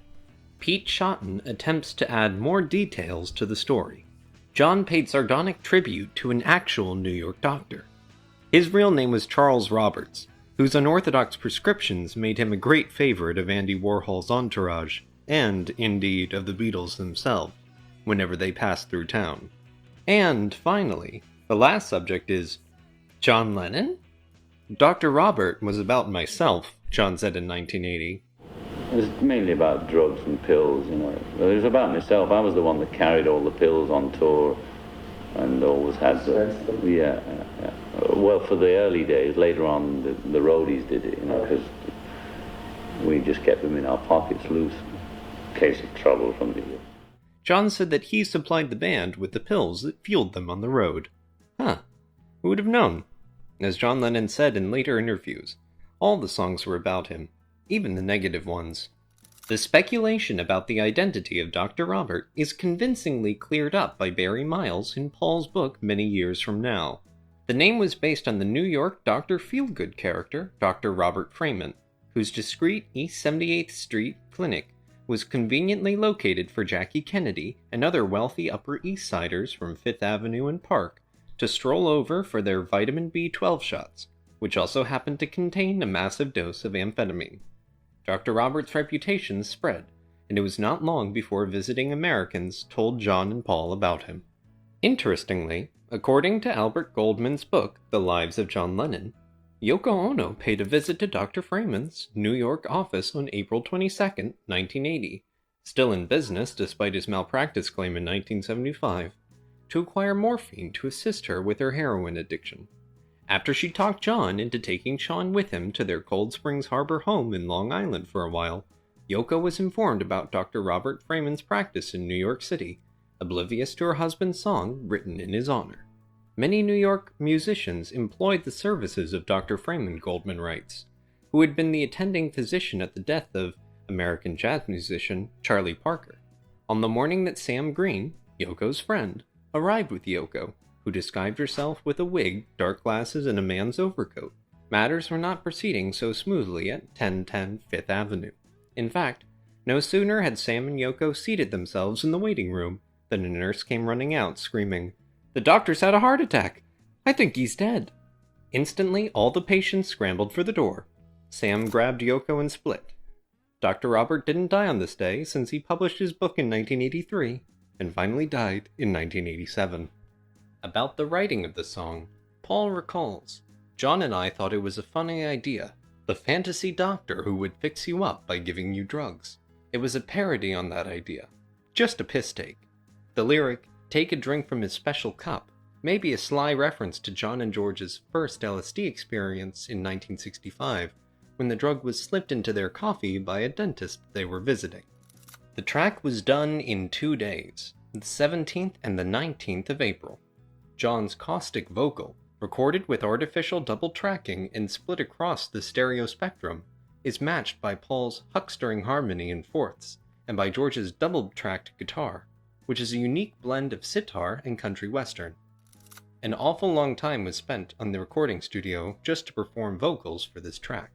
Speaker 1: Pete Shotton attempts to add more details to the story. John paid sardonic tribute to an actual New York doctor. His real name was Charles Roberts, whose unorthodox prescriptions made him a great favorite of Andy Warhol's entourage, and, indeed, of the Beatles themselves, whenever they passed through town. And, finally, the last subject is John Lennon? Dr. Robert was about myself, John said in 1980.
Speaker 11: It was mainly about drugs and pills, you know. It was about myself. I was the one that carried all the pills on tour and always had the... Yeah. Well, for the early days. Later on, the roadies did it, you know, because we just kept them in our pockets loose in case of trouble from the...
Speaker 1: John said that he supplied the band with the pills that fueled them on the road. Huh. Who would have known? As John Lennon said in later interviews, all the songs were about him, even the negative ones. The speculation about the identity of Dr. Robert is convincingly cleared up by Barry Miles in Paul's book Many Years From Now. The name was based on the New York Dr. Feelgood character, Dr. Robert Freeman, whose discreet East 78th Street clinic was conveniently located for Jackie Kennedy and other wealthy Upper East Siders from Fifth Avenue and Park to stroll over for their vitamin B12 shots, which also happened to contain a massive dose of amphetamine. Dr. Robert's reputation spread, and it was not long before visiting Americans told John and Paul about him. Interestingly, According to Albert Goldman's book, The Lives of John Lennon, Yoko Ono paid a visit to Dr. Freeman's New York office on April 22, 1980, still in business despite his malpractice claim in 1975, to acquire morphine to assist her with her heroin addiction. After she talked John into taking Sean with him to their Cold Springs Harbor home in Long Island for a while, Yoko was informed about Dr. Robert Freeman's practice in New York City, oblivious to her husband's song written in his honor. Many New York musicians employed the services of Dr. Freeman, Goldman writes, who had been the attending physician at the death of American jazz musician Charlie Parker. On the morning that Sam Green, Yoko's friend, arrived with Yoko, who disguised herself with a wig, dark glasses, and a man's overcoat, matters were not proceeding so smoothly at 1010 Fifth Avenue. In fact, no sooner had Sam and Yoko seated themselves in the waiting room than a nurse came running out, screaming, "The doctor's had a heart attack! I think he's dead!" Instantly, all the patients scrambled for the door. Sam grabbed Yoko and split. Dr. Robert didn't die on this day since he published his book in 1983 and finally died in 1987. About the writing of the song, Paul recalls, "John and I thought it was a funny idea. The fantasy doctor who would fix you up by giving you drugs. It was a parody on that idea. Just a piss take. The lyric, 'Take a drink from his special cup,' may be a sly reference to John and George's first LSD experience in 1965, when the drug was slipped into their coffee by a dentist they were visiting. The track was done in 2 days, the 17th and the 19th of April. John's caustic vocal, recorded with artificial double tracking and split across the stereo spectrum, is matched by Paul's huckstering harmony in fourths, and by George's double-tracked guitar, which is a unique blend of sitar and country western. An awful long time was spent on the recording studio just to perform vocals for this track.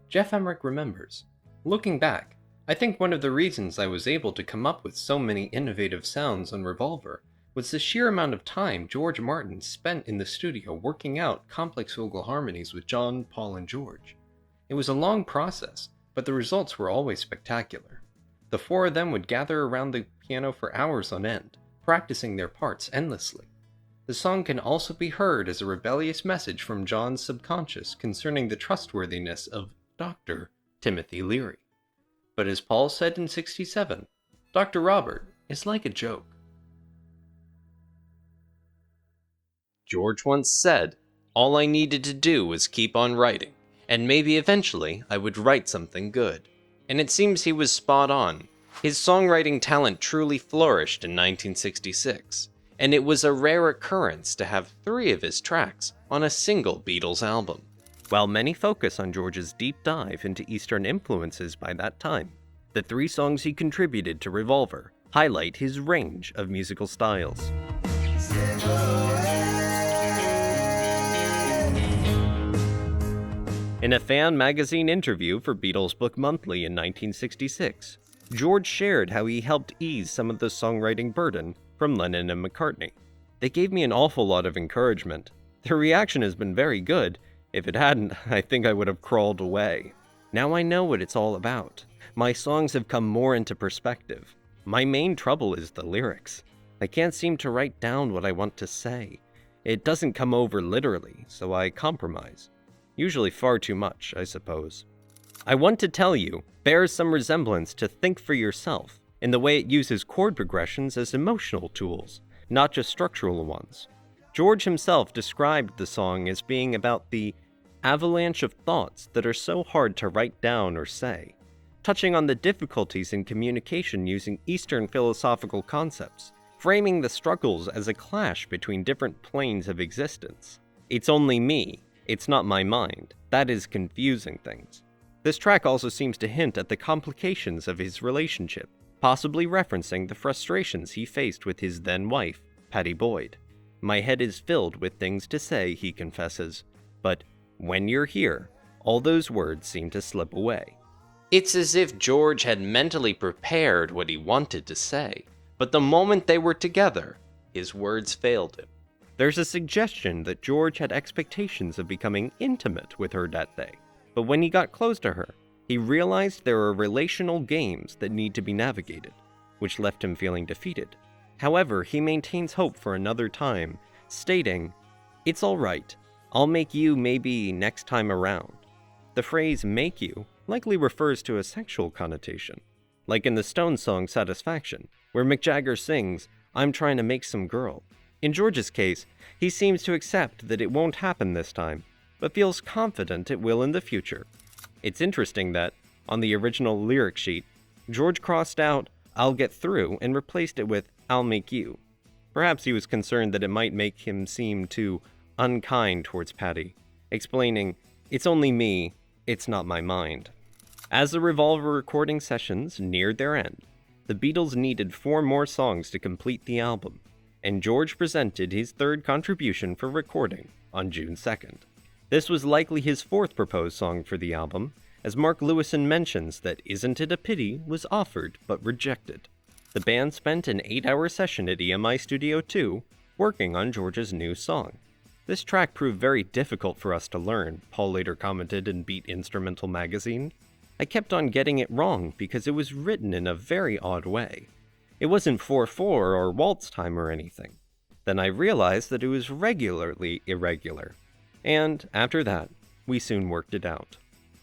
Speaker 1: Jeff Emmerich remembers, "Looking back, I think one of the reasons I was able to come up with so many innovative sounds on Revolver was the sheer amount of time George Martin spent in the studio working out complex vocal harmonies with John, Paul, and George. It was a long process, but the results were always spectacular. The four of them would gather around the piano for hours on end, practicing their parts endlessly. The song can also be heard as a rebellious message from John's subconscious concerning the trustworthiness of Dr. Timothy Leary. But as Paul said in '67, Dr. Robert is like a joke." George once said, "All I needed to do was keep on writing, and maybe eventually I would write something good." And it seems he was spot on. His songwriting talent truly flourished in 1966, and it was a rare occurrence to have 3 of his tracks on a single Beatles album. While many focus on George's deep dive into Eastern influences by that time, the 3 songs he contributed to Revolver highlight his range of musical styles. In a fan magazine interview for Beatles Book Monthly in 1966, George shared how he helped ease some of the songwriting burden from Lennon and McCartney. "They gave me an awful lot of encouragement. Their reaction has been very good. If it hadn't, I think I would have crawled away. Now I know what it's all about. My songs have come more into perspective. My main trouble is the lyrics. I can't seem to write down what I want to say. It doesn't come over literally, so I compromise. Usually far too much, I suppose. I Want to Tell You bears some resemblance to Think for Yourself in the way it uses chord progressions as emotional tools, not just structural ones. George himself described the song as being about the avalanche of thoughts that are so hard to write down or say, touching on the difficulties in communication using Eastern philosophical concepts, framing the struggles as a clash between different planes of existence. It's only me. It's not my mind. That is confusing things. This track also seems to hint at the complications of his relationship, possibly referencing the frustrations he faced with his then-wife, Pattie Boyd. "My head is filled with things to say," he confesses, "but when you're here, all those words seem to slip away." It's as if George had mentally prepared what he wanted to say, but the moment they were together, his words failed him. There's a suggestion that George had expectations of becoming intimate with her that day, but when he got close to her, he realized there are relational games that need to be navigated, which left him feeling defeated. However, he maintains hope for another time, stating, "It's all right. I'll make you maybe next time around." The phrase "make you" likely refers to a sexual connotation, like in the Stones song Satisfaction, where Mick Jagger sings, "I'm trying to make some girl." In George's case, he seems to accept that it won't happen this time, but feels confident it will in the future. It's interesting that, on the original lyric sheet, George crossed out "I'll get through" and replaced it with "I'll make you." Perhaps he was concerned that it might make him seem too unkind towards Patty, explaining, "It's only me, it's not my mind." As the Revolver recording sessions neared their end, the Beatles needed 4 more songs to complete the album, and George presented his 3rd contribution for recording on June 2nd. This was likely his 4th proposed song for the album, as Mark Lewison mentions that "Isn't It a Pity" was offered but rejected. The band spent an 8-hour session at EMI Studio 2 working on George's new song. "This track proved very difficult for us to learn," Paul later commented in Beat Instrumental magazine. "I kept on getting it wrong because it was written in a very odd way. It wasn't 4/4 or waltz time or anything. Then I realized that it was regularly irregular. And after that, we soon worked it out."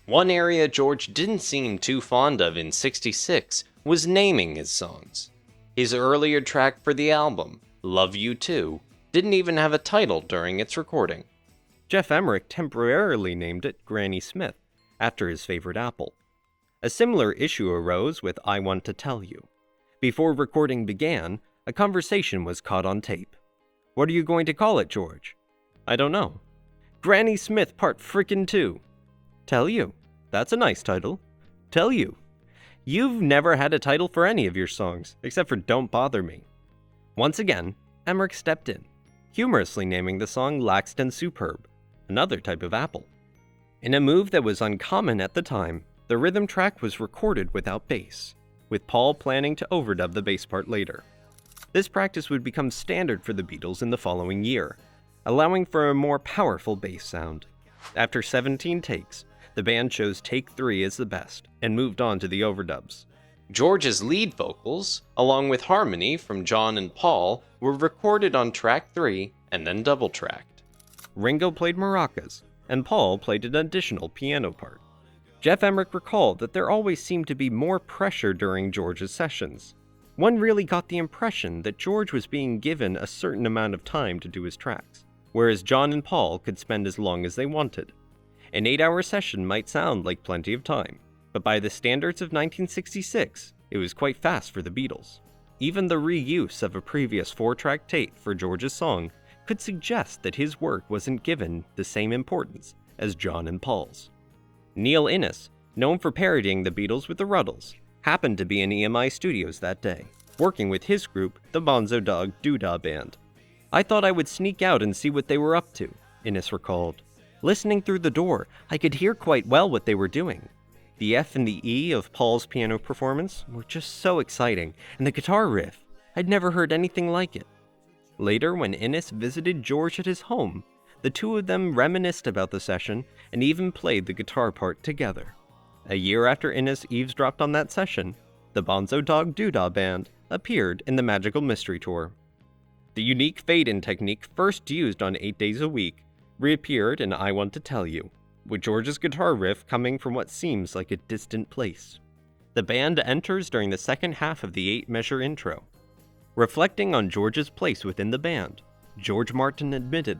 Speaker 1: One area George didn't seem too fond of in '66 was naming his songs. His earlier track for the album, "Love You Too," didn't even have a title during its recording. Jeff Emmerich temporarily named it Granny Smith, after his favorite apple. A similar issue arose with "I Want to Tell You." Before recording began, a conversation was caught on tape. "What are you going to call it, George?" "I don't know." "Granny Smith Part Frickin' 2. "Tell You. That's a nice title." "Tell You. You've never had a title for any of your songs, except for Don't Bother Me." Once again, Emmerich stepped in, humorously naming the song Laxton Superb, another type of apple. In a move that was uncommon at the time, the rhythm track was recorded without bass, with Paul planning to overdub the bass part later. This practice would become standard for the Beatles in the following year, allowing for a more powerful bass sound. After 17 takes, the band chose take 3 as the best, and moved on to the overdubs. George's lead vocals, along with harmony from John and Paul, were recorded on track 3 and then double-tracked. Ringo played maracas, and Paul played an additional piano part. Jeff Emmerich recalled that there always seemed to be more pressure during George's sessions. One really got the impression that George was being given a certain amount of time to do his tracks, whereas John and Paul could spend as long as they wanted. An 8-hour session might sound like plenty of time, but by the standards of 1966, it was quite fast for the Beatles. Even the reuse of a previous 4-track tape for George's song could suggest that his work wasn't given the same importance as John and Paul's. Neil Innes, known for parodying the Beatles with the Ruddles, happened to be in EMI Studios that day, working with his group, the Bonzo Dog Doodah Band. "I thought I would sneak out and see what they were up to," Innes recalled. "Listening through the door, I could hear quite well what they were doing. The F and the E of Paul's piano performance were just so exciting, and the guitar riff, I'd never heard anything like it." Later, when Innes visited George at his home, the two of them reminisced about the session and even played the guitar part together. A year after Innes eavesdropped on that session, the Bonzo Dog Doodah Band appeared in the Magical Mystery Tour. The unique fade-in technique first used on 8 Days a Week reappeared in I Want to Tell You, with George's guitar riff coming from what seems like a distant place. The band enters during the second half of the 8-measure intro. Reflecting on George's place within the band, George Martin admitted,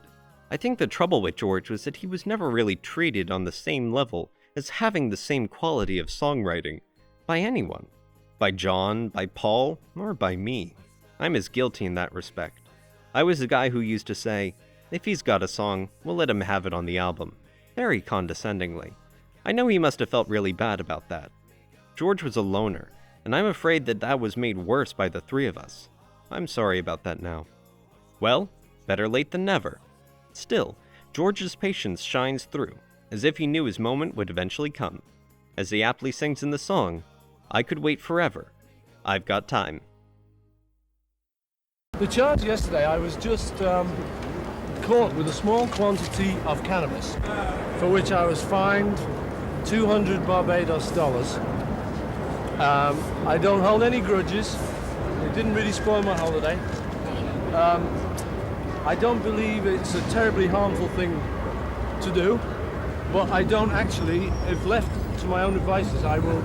Speaker 1: "I think the trouble with George was that he was never really treated on the same level as having the same quality of songwriting by anyone. By John, by Paul, or by me. I'm as guilty in that respect. I was the guy who used to say, 'If he's got a song, we'll let him have it on the album,' very condescendingly. I know he must have felt really bad about that. George was a loner, and I'm afraid that that was made worse by the 3 of us. I'm sorry about that now." Well, better late than never. Still, George's patience shines through, as if he knew his moment would eventually come. As he aptly sings in the song, "I could wait forever. I've got time."
Speaker 20: The charge yesterday, I was just caught with a small quantity of cannabis, for which I was fined $200 Barbados. I don't hold any grudges. It didn't really spoil my holiday. I don't believe it's a terribly harmful thing to do, but I don't actually, if left to my own devices, I will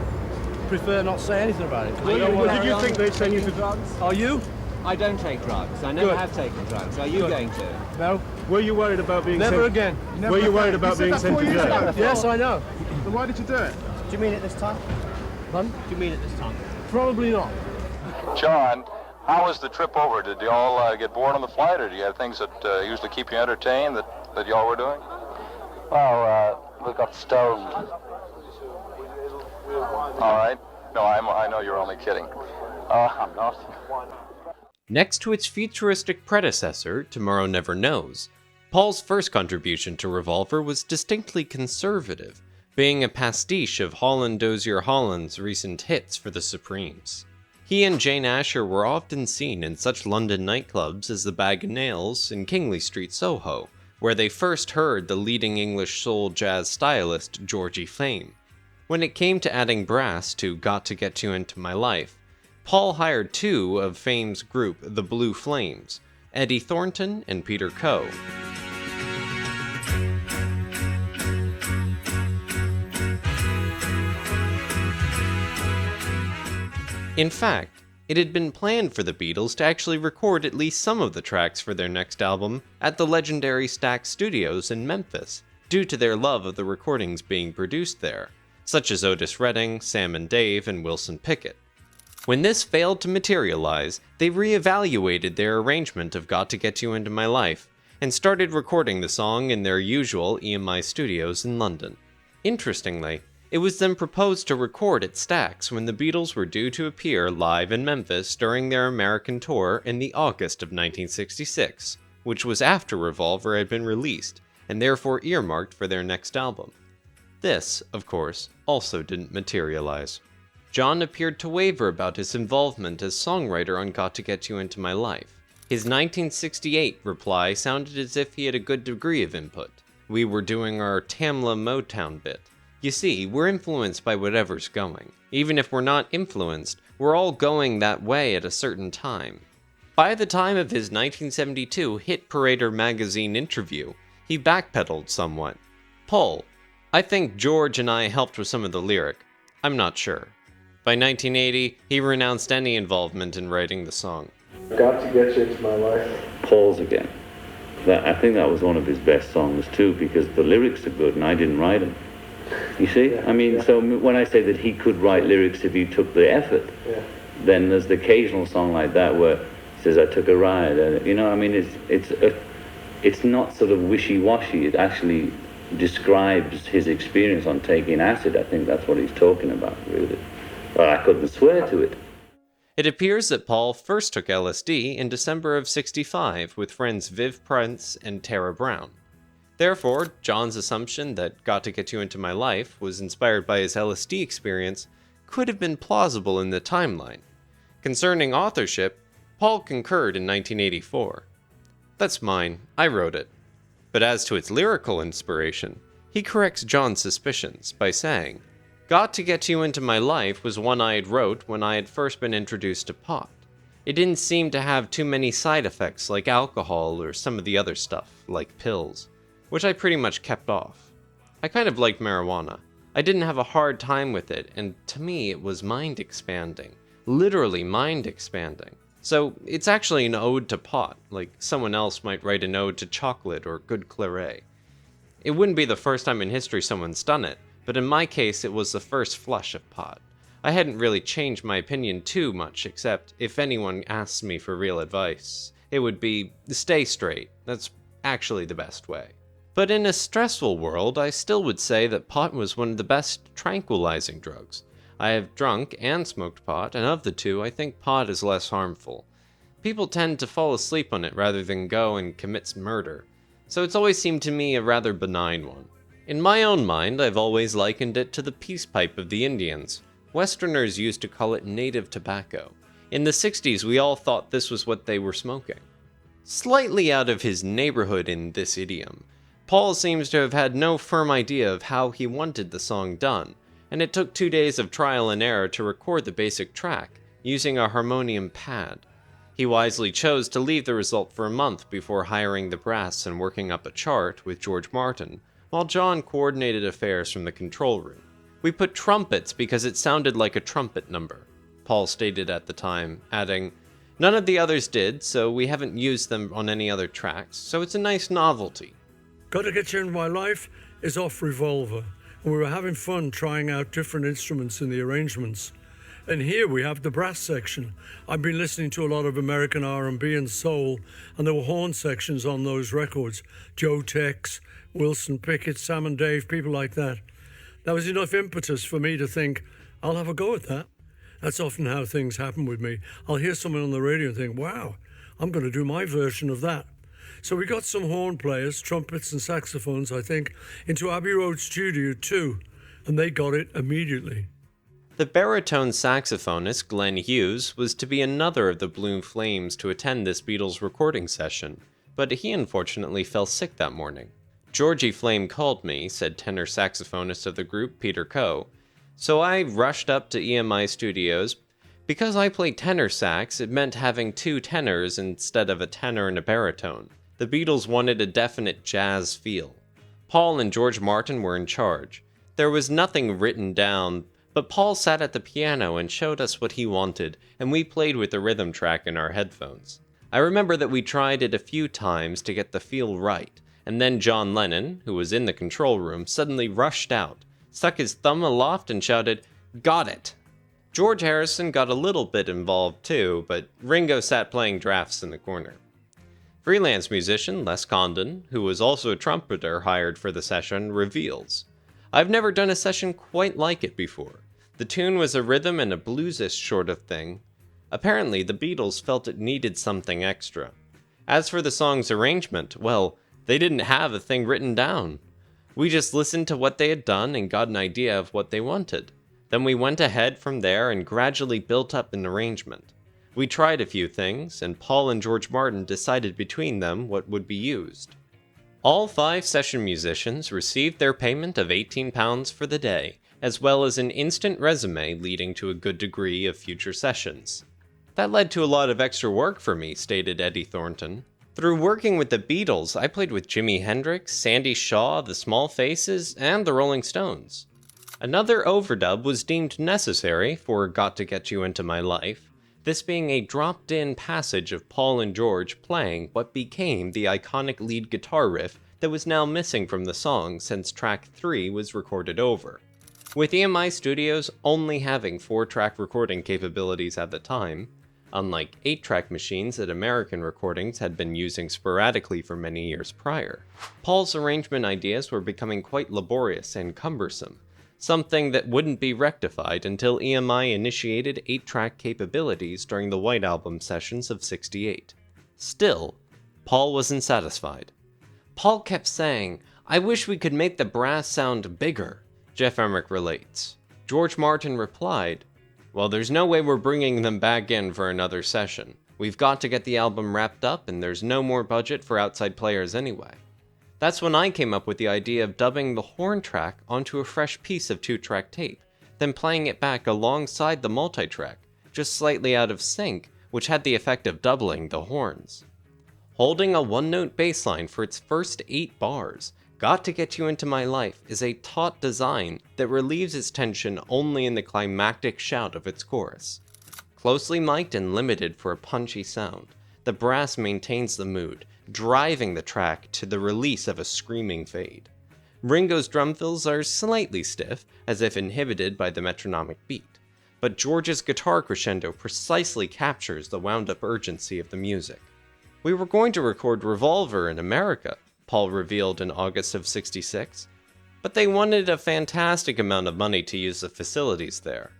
Speaker 20: prefer not say anything about it.
Speaker 7: Did you think they'd send you to drugs?
Speaker 20: Are you?
Speaker 7: I don't take drugs. I never have taken drugs. Are you going to?
Speaker 20: No.
Speaker 7: Were you worried about being
Speaker 20: Never
Speaker 7: sent?
Speaker 20: again.
Speaker 7: Were you worried about being sent to jail?
Speaker 20: Yes, I know.
Speaker 7: Then why did you do it?
Speaker 20: Do you mean it this time? Pardon? Do you mean it this time? Probably not.
Speaker 22: John, how was the trip over? Did you all get bored on the flight, or do you have things that usually keep you entertained that y'all were doing?
Speaker 6: Well, we got stoned.
Speaker 22: All right. No, I know you're only kidding.
Speaker 6: I'm not.
Speaker 1: Next to its futuristic predecessor, Tomorrow Never Knows, Paul's first contribution to Revolver was distinctly conservative, being a pastiche of Holland Dozier Holland's recent hits for the Supremes. He and Jane Asher were often seen in such London nightclubs as the Bag of Nails in Kingly Street, Soho, where they first heard the leading English soul jazz stylist Georgie Fame. When it came to adding brass to Got to Get You Into My Life, Paul hired two of Fame's group, the Blue Flames, Eddie Thornton and Peter Coe. In fact, it had been planned for the Beatles to actually record at least some of the tracks for their next album at the legendary Stax Studios in Memphis, due to their love of the recordings being produced there, such as Otis Redding, Sam and Dave, and Wilson Pickett. When this failed to materialize, they reevaluated their arrangement of Got to Get You Into My Life, and started recording the song in their usual EMI studios in London. Interestingly, it was then proposed to record at Stax when the Beatles were due to appear live in Memphis during their American tour in the August of 1966, which was after Revolver had been released, and therefore earmarked for their next album. This, of course, also didn't materialize. John appeared to waver about his involvement as songwriter on Got to Get You Into My Life. His 1968 reply sounded as if he had a good degree of input. We were doing our Tamla Motown bit. You see, we're influenced by whatever's going. Even if we're not influenced, we're all going that way at a certain time. By the time of his 1972 Hit Parader magazine interview, he backpedaled somewhat. Paul, I think George and I helped with some of the lyric. I'm not sure. By 1980, he renounced any involvement in writing the song.
Speaker 7: Got to Get You Into My Life.
Speaker 11: Paul's again. I think that was one of his best songs too, because the lyrics are good and I didn't write them. You see? I mean, so when I say that he could write lyrics if he took the effort, then there's the occasional song like that where he says, I took a ride. You know, I mean, it's not sort of wishy-washy. It actually describes his experience on taking acid. I think that's what he's talking about, really. But I couldn't swear to it.
Speaker 1: It appears that Paul first took LSD in December of '65 with friends Viv Prince and Tara Brown. Therefore, John's assumption that Got to Get You Into My Life was inspired by his LSD experience could have been plausible in the timeline. Concerning authorship, Paul concurred in 1984. That's mine, I wrote it. But as to its lyrical inspiration, he corrects John's suspicions by saying, Got to Get You Into My Life was one I had wrote when I had first been introduced to pot. It didn't seem to have too many side effects like alcohol or some of the other stuff, like pills, which I pretty much kept off. I kind of liked marijuana. I didn't have a hard time with it, and to me it was mind-expanding. Literally mind-expanding. So it's actually an ode to pot, like someone else might write an ode to chocolate or good claret. It wouldn't be the first time in history someone's done it, but in my case it was the first flush of pot. I hadn't really changed my opinion too much, except if anyone asks me for real advice, it would be, stay straight. That's actually the best way. But in a stressful world, I still would say that pot was one of the best tranquilizing drugs. I have drunk and smoked pot, and of the two, I think pot is less harmful. People tend to fall asleep on it rather than go and commit murder, so it's always seemed to me a rather benign one. In my own mind, I've always likened it to the peace pipe of the Indians. Westerners used to call it native tobacco. In the 60s, we all thought this was what they were smoking. Slightly out of his neighborhood in this idiom, Paul seems to have had no firm idea of how he wanted the song done, and it took 2 days of trial and error to record the basic track, using a harmonium pad. He wisely chose to leave the result for a month before hiring the brass and working up a chart with George Martin, while John coordinated affairs from the control room. We put trumpets because it sounded like a trumpet number, Paul stated at the time, adding, "None of the others did, so we haven't used them on any other tracks, so it's a nice novelty."
Speaker 10: Gotta Get You In My Life is off Revolver, and we were having fun trying out different instruments in the arrangements. And here we have the brass section. I've been listening to a lot of American R&B and soul, and there were horn sections on those records. Joe Tex, Wilson Pickett, Sam and Dave, people like that. That was enough impetus for me to think, I'll have a go at that. That's often how things happen with me. I'll hear someone on the radio and think, wow, I'm going to do my version of that. So we got some horn players, trumpets and saxophones, I think, into Abbey Road Studio too, and they got it immediately.
Speaker 1: The baritone saxophonist Glenn Hughes was to be another of the Blue Flames to attend this Beatles recording session, but he unfortunately fell sick that morning. Georgie Flame called me, said tenor saxophonist of the group Peter Coe, so I rushed up to EMI Studios. Because I played tenor sax, it meant having two tenors instead of a tenor and a baritone. The Beatles wanted a definite jazz feel. Paul and George Martin were in charge. There was nothing written down, but Paul sat at the piano and showed us what he wanted, and we played with the rhythm track in our headphones. I remember that we tried it a few times to get the feel right, and then John Lennon, who was in the control room, suddenly rushed out, stuck his thumb aloft and shouted, "Got it!" George Harrison got a little bit involved too, but Ringo sat playing drafts in the corner. Freelance musician Les Condon, who was also a trumpeter hired for the session, reveals, "I've never done a session quite like it before. The tune was a rhythm and a bluesish sort of thing. Apparently, the Beatles felt it needed something extra. As for the song's arrangement, well, they didn't have a thing written down. We just listened to what they had done and got an idea of what they wanted. Then we went ahead from there and gradually built up an arrangement. We tried a few things, and Paul and George Martin decided between them what would be used." All 5 session musicians received their payment of £18 for the day, as well as an instant resume leading to a good degree of future sessions. "That led to a lot of extra work for me," stated Eddie Thornton. "Through working with the Beatles, I played with Jimi Hendrix, Sandy Shaw, the Small Faces, and the Rolling Stones. Another overdub was deemed necessary for Got to Get You Into My Life, this being a dropped-in passage of Paul and George playing what became the iconic lead guitar riff that was now missing from the song since track 3 was recorded over. With EMI Studios only having 4-track recording capabilities at the time, unlike 8-track machines that American recordings had been using sporadically for many years prior, Paul's arrangement ideas were becoming quite laborious and cumbersome, something that wouldn't be rectified until EMI initiated 8-track capabilities during the White Album sessions of '68. Still, Paul wasn't satisfied. Paul kept saying, "I wish we could make the brass sound bigger," Jeff Emmerich relates. George Martin replied, "Well, there's no way we're bringing them back in for another session. We've got to get the album wrapped up, and there's no more budget for outside players anyway." That's when I came up with the idea of dubbing the horn track onto a fresh piece of 2-track tape, then playing it back alongside the multi-track, just slightly out of sync, which had the effect of doubling the horns. Holding a one-note bass line for its first 8 bars, Got to Get You Into My Life is a taut design that relieves its tension only in the climactic shout of its chorus. Closely mic'd and limited for a punchy sound, the brass maintains the mood, driving the track to the release of a screaming fade. Ringo's drum fills are slightly stiff, as if inhibited by the metronomic beat, but George's guitar crescendo precisely captures the wound-up urgency of the music. "We were going to record Revolver in America," Paul revealed in August of '66, "but they wanted a fantastic amount of money to use the facilities there.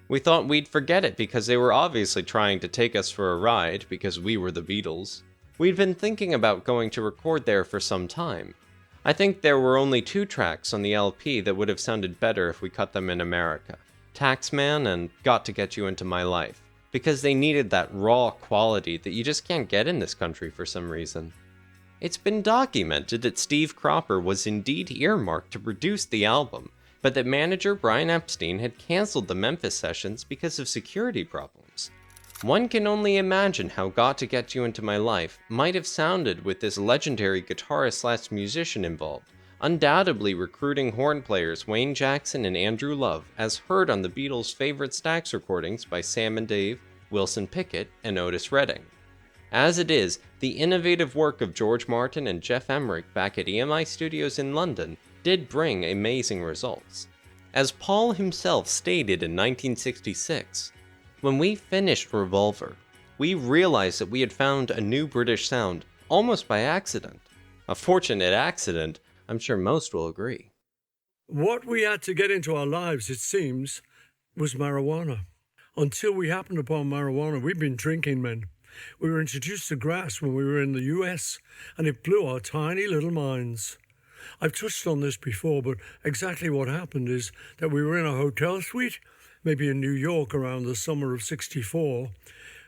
Speaker 1: We thought we'd forget it because they were obviously trying to take us for a ride because we were the Beatles. We'd been thinking about going to record there for some time. I think there were only 2 tracks on the LP that would have sounded better if we cut them in America. Taxman and Got to Get You Into My Life. Because they needed that raw quality that you just can't get in this country for some reason." It's been documented that Steve Cropper was indeed earmarked to produce the album, but that manager Brian Epstein had canceled the Memphis sessions because of security problems. One can only imagine how Got to Get You Into My Life might have sounded with this legendary guitarist/musician involved, undoubtedly recruiting horn players Wayne Jackson and Andrew Love, as heard on the Beatles' favorite Stax recordings by Sam and Dave, Wilson Pickett, and Otis Redding. As it is, the innovative work of George Martin and Geoff Emerick back at EMI Studios in London did bring amazing results. As Paul himself stated in 1966, "When we finished Revolver, we realized that we had found a new British sound, almost by accident. A fortunate accident, I'm sure most will agree."
Speaker 10: What we had to get into our lives, it seems, was marijuana. Until we happened upon marijuana, we'd been drinking men. We were introduced to grass when we were in the US, and it blew our tiny little minds. I've touched on this before, but exactly what happened is that we were in a hotel suite, maybe in New York around the summer of '64,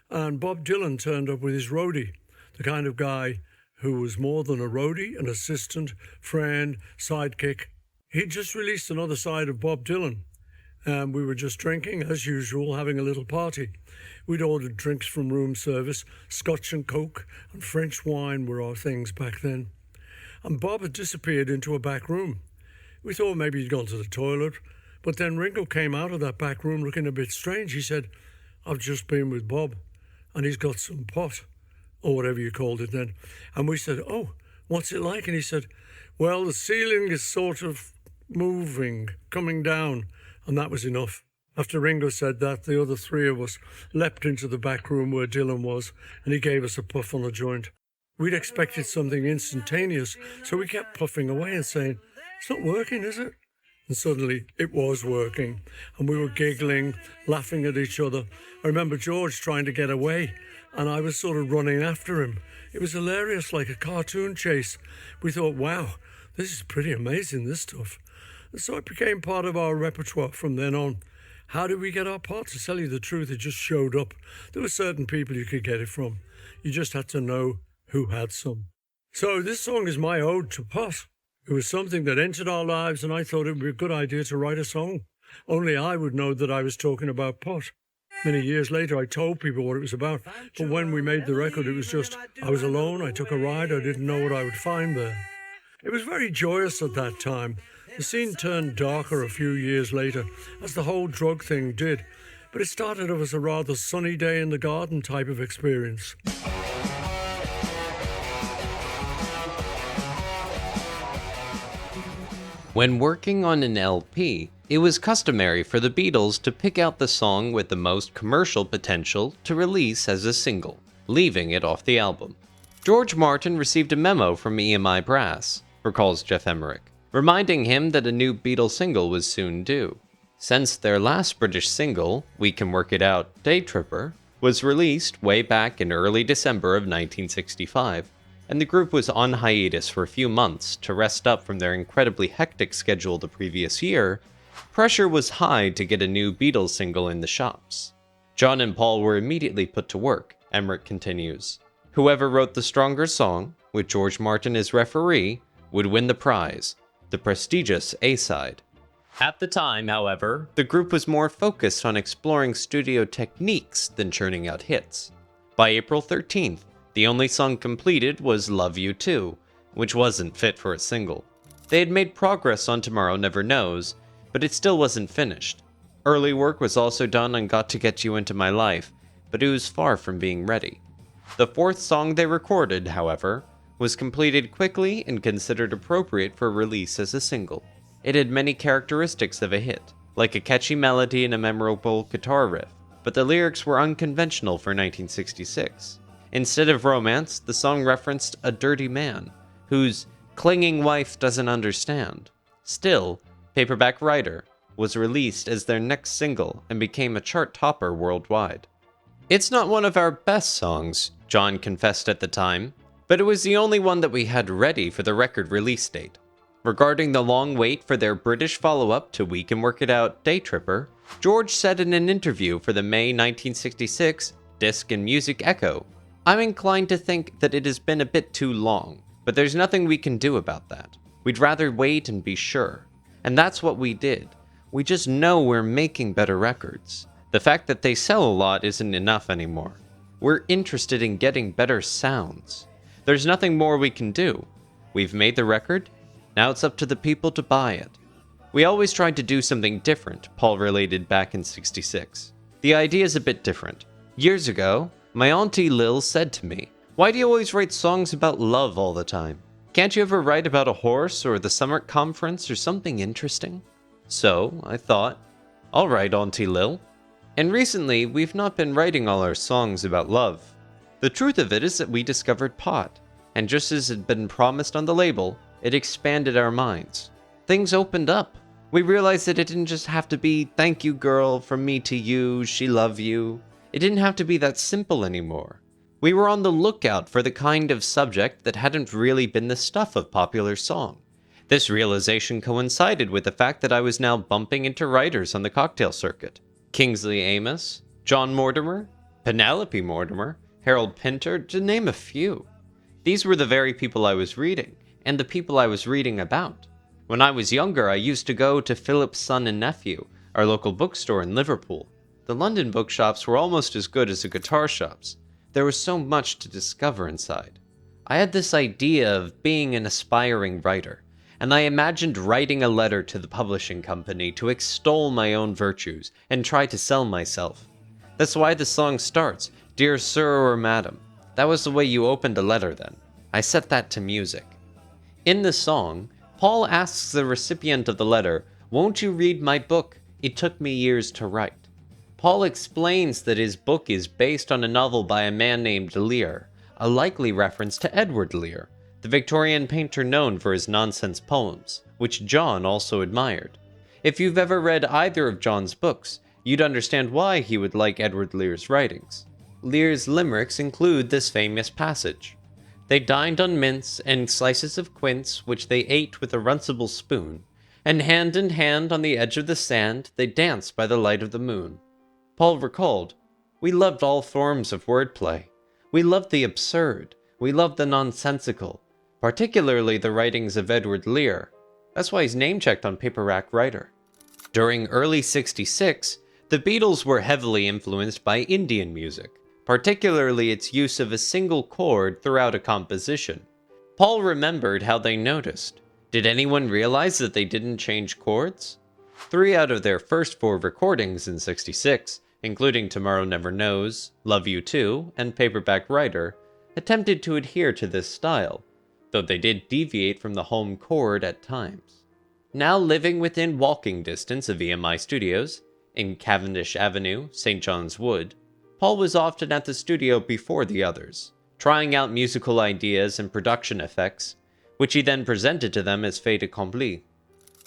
Speaker 10: and Bob Dylan turned up with his roadie, the kind of guy who was more than a roadie, an assistant, friend, sidekick. He'd just released another side of Bob Dylan, and we were just drinking, as usual, having a little party. We'd ordered drinks from room service, scotch and coke, and French wine were our things back then. And Bob had disappeared into a back room. We thought maybe he'd gone to the toilet, but then Ringo came out of that back room looking a bit strange. He said, "I've just been with Bob, and he's got some pot," or whatever you called it then. And we said, "Oh, what's it like?" And he said, "Well, the ceiling is sort of moving, coming down," and that was enough. After Ringo said that, the other three of us leapt into the back room where Dylan was, and he gave us a puff on a joint. We'd expected something instantaneous, so we kept puffing away and saying, "It's not working, is it?" And suddenly it was working, and we were giggling, laughing at each other. I remember George trying to get away, and I was sort of running after him. It was hilarious, like a cartoon chase. We thought, wow, this is pretty amazing, this stuff. And so it became part of our repertoire from then on. How did we get our pot? To tell you the truth, it just showed up. There were certain people you could get it from. You just had to know who had some. So this song is my ode to pot. It was something that entered our lives, and I thought it would be a good idea to write a song. Only I would know that I was talking about pot. Many years later, I told people what it was about, but when we made the record, it was just, I was alone, I took a ride, I didn't know what I would find there. It was very joyous at that time. The scene turned darker a few years later, as the whole drug thing did, but it started off as a rather sunny day in the garden type of experience.
Speaker 1: When working on an LP, it was customary for the Beatles to pick out the song with the most commercial potential to release as a single, leaving it off the album. George Martin received a memo from EMI Brass, recalls Geoff Emerick, reminding him that a new Beatles single was soon due. Since their last British single, We Can Work It Out, Day Tripper, was released way back in early December of 1965, and the group was on hiatus for a few months to rest up from their incredibly hectic schedule the previous year, pressure was high to get a new Beatles single in the shops. John and Paul were immediately put to work, Emerick continues. Whoever wrote the stronger song, with George Martin as referee, would win the prize, the prestigious A-side. At the time, however, the group was more focused on exploring studio techniques than churning out hits. By April 13th, the only song completed was Love You Too, which wasn't fit for a single. They had made progress on Tomorrow Never Knows, but it still wasn't finished. Early work was also done on Got to Get You Into My Life, but it was far from being ready. The fourth song they recorded, however, was completed quickly and considered appropriate for release as a single. It had many characteristics of a hit, like a catchy melody and a memorable guitar riff, but the lyrics were unconventional for 1966. Instead of romance, the song referenced a dirty man, whose clinging wife doesn't understand. Still, Paperback Writer was released as their next single and became a chart topper worldwide. It's not one of our best songs, John confessed at the time, but it was the only one that we had ready for the record release date. Regarding the long wait for their British follow-up to We Can Work It Out, Day Tripper, George said in an interview for the May 1966 Disc and Music Echo, "I'm inclined to think that it has been a bit too long, but there's nothing we can do about that. We'd rather wait and be sure. And that's what we did. We just know we're making better records. The fact that they sell a lot isn't enough anymore. We're interested in getting better sounds. There's nothing more we can do. We've made the record, now it's up to the people to buy it. We always tried to do something different, Paul related back in '66. The idea is a bit different. Years ago, my auntie Lil said to me, "Why do you always write songs about love all the time? Can't you ever write about a horse or the summer conference or something interesting?" So, I thought, all right, Auntie Lil. And recently, we've not been writing all our songs about love. The truth of it is that we discovered pot, and just as had been promised on the label, it expanded our minds. Things opened up. We realized that it didn't just have to be, "Thank you, girl, from me to you, she love you." It didn't have to be that simple anymore. We were on the lookout for the kind of subject that hadn't really been the stuff of popular song. This realization coincided with the fact that I was now bumping into writers on the cocktail circuit. Kingsley Amis, John Mortimer, Penelope Mortimer, Harold Pinter, to name a few. These were the very people I was reading, and the people I was reading about. When I was younger, I used to go to Philip's Son and Nephew, our local bookstore in Liverpool. The London bookshops were almost as good as the guitar shops. There was so much to discover inside. I had this idea of being an aspiring writer, and I imagined writing a letter to the publishing company to extol my own virtues and try to sell myself. That's why the song starts, "Dear Sir or Madam." That was the way you opened a letter then. I set that to music. In the song, Paul asks the recipient of the letter, "Won't you read my book? It took me years to write." Paul explains that his book is based on a novel by a man named Lear, a likely reference to Edward Lear, the Victorian painter known for his nonsense poems, which John also admired. If you've ever read either of John's books, you'd understand why he would like Edward Lear's writings. Lear's limericks include this famous passage. "They dined on mince and slices of quince, which they ate with a runcible spoon, and hand in hand on the edge of the sand, they danced by the light of the moon." Paul recalled, "We loved all forms of wordplay. We loved the absurd. We loved the nonsensical, particularly the writings of Edward Lear. That's why he's name-checked on Paperback Writer." During early '66, the Beatles were heavily influenced by Indian music, particularly its use of a single chord throughout a composition. Paul remembered how they noticed. Did anyone realize that they didn't change chords? 3 out of their first 4 recordings in '66, including Tomorrow Never Knows, Love You Too, and Paperback Writer, attempted to adhere to this style, though they did deviate from the home chord at times. Now living within walking distance of EMI Studios, in Cavendish Avenue, St. John's Wood, Paul was often at the studio before the others, trying out musical ideas and production effects, which he then presented to them as fait accompli.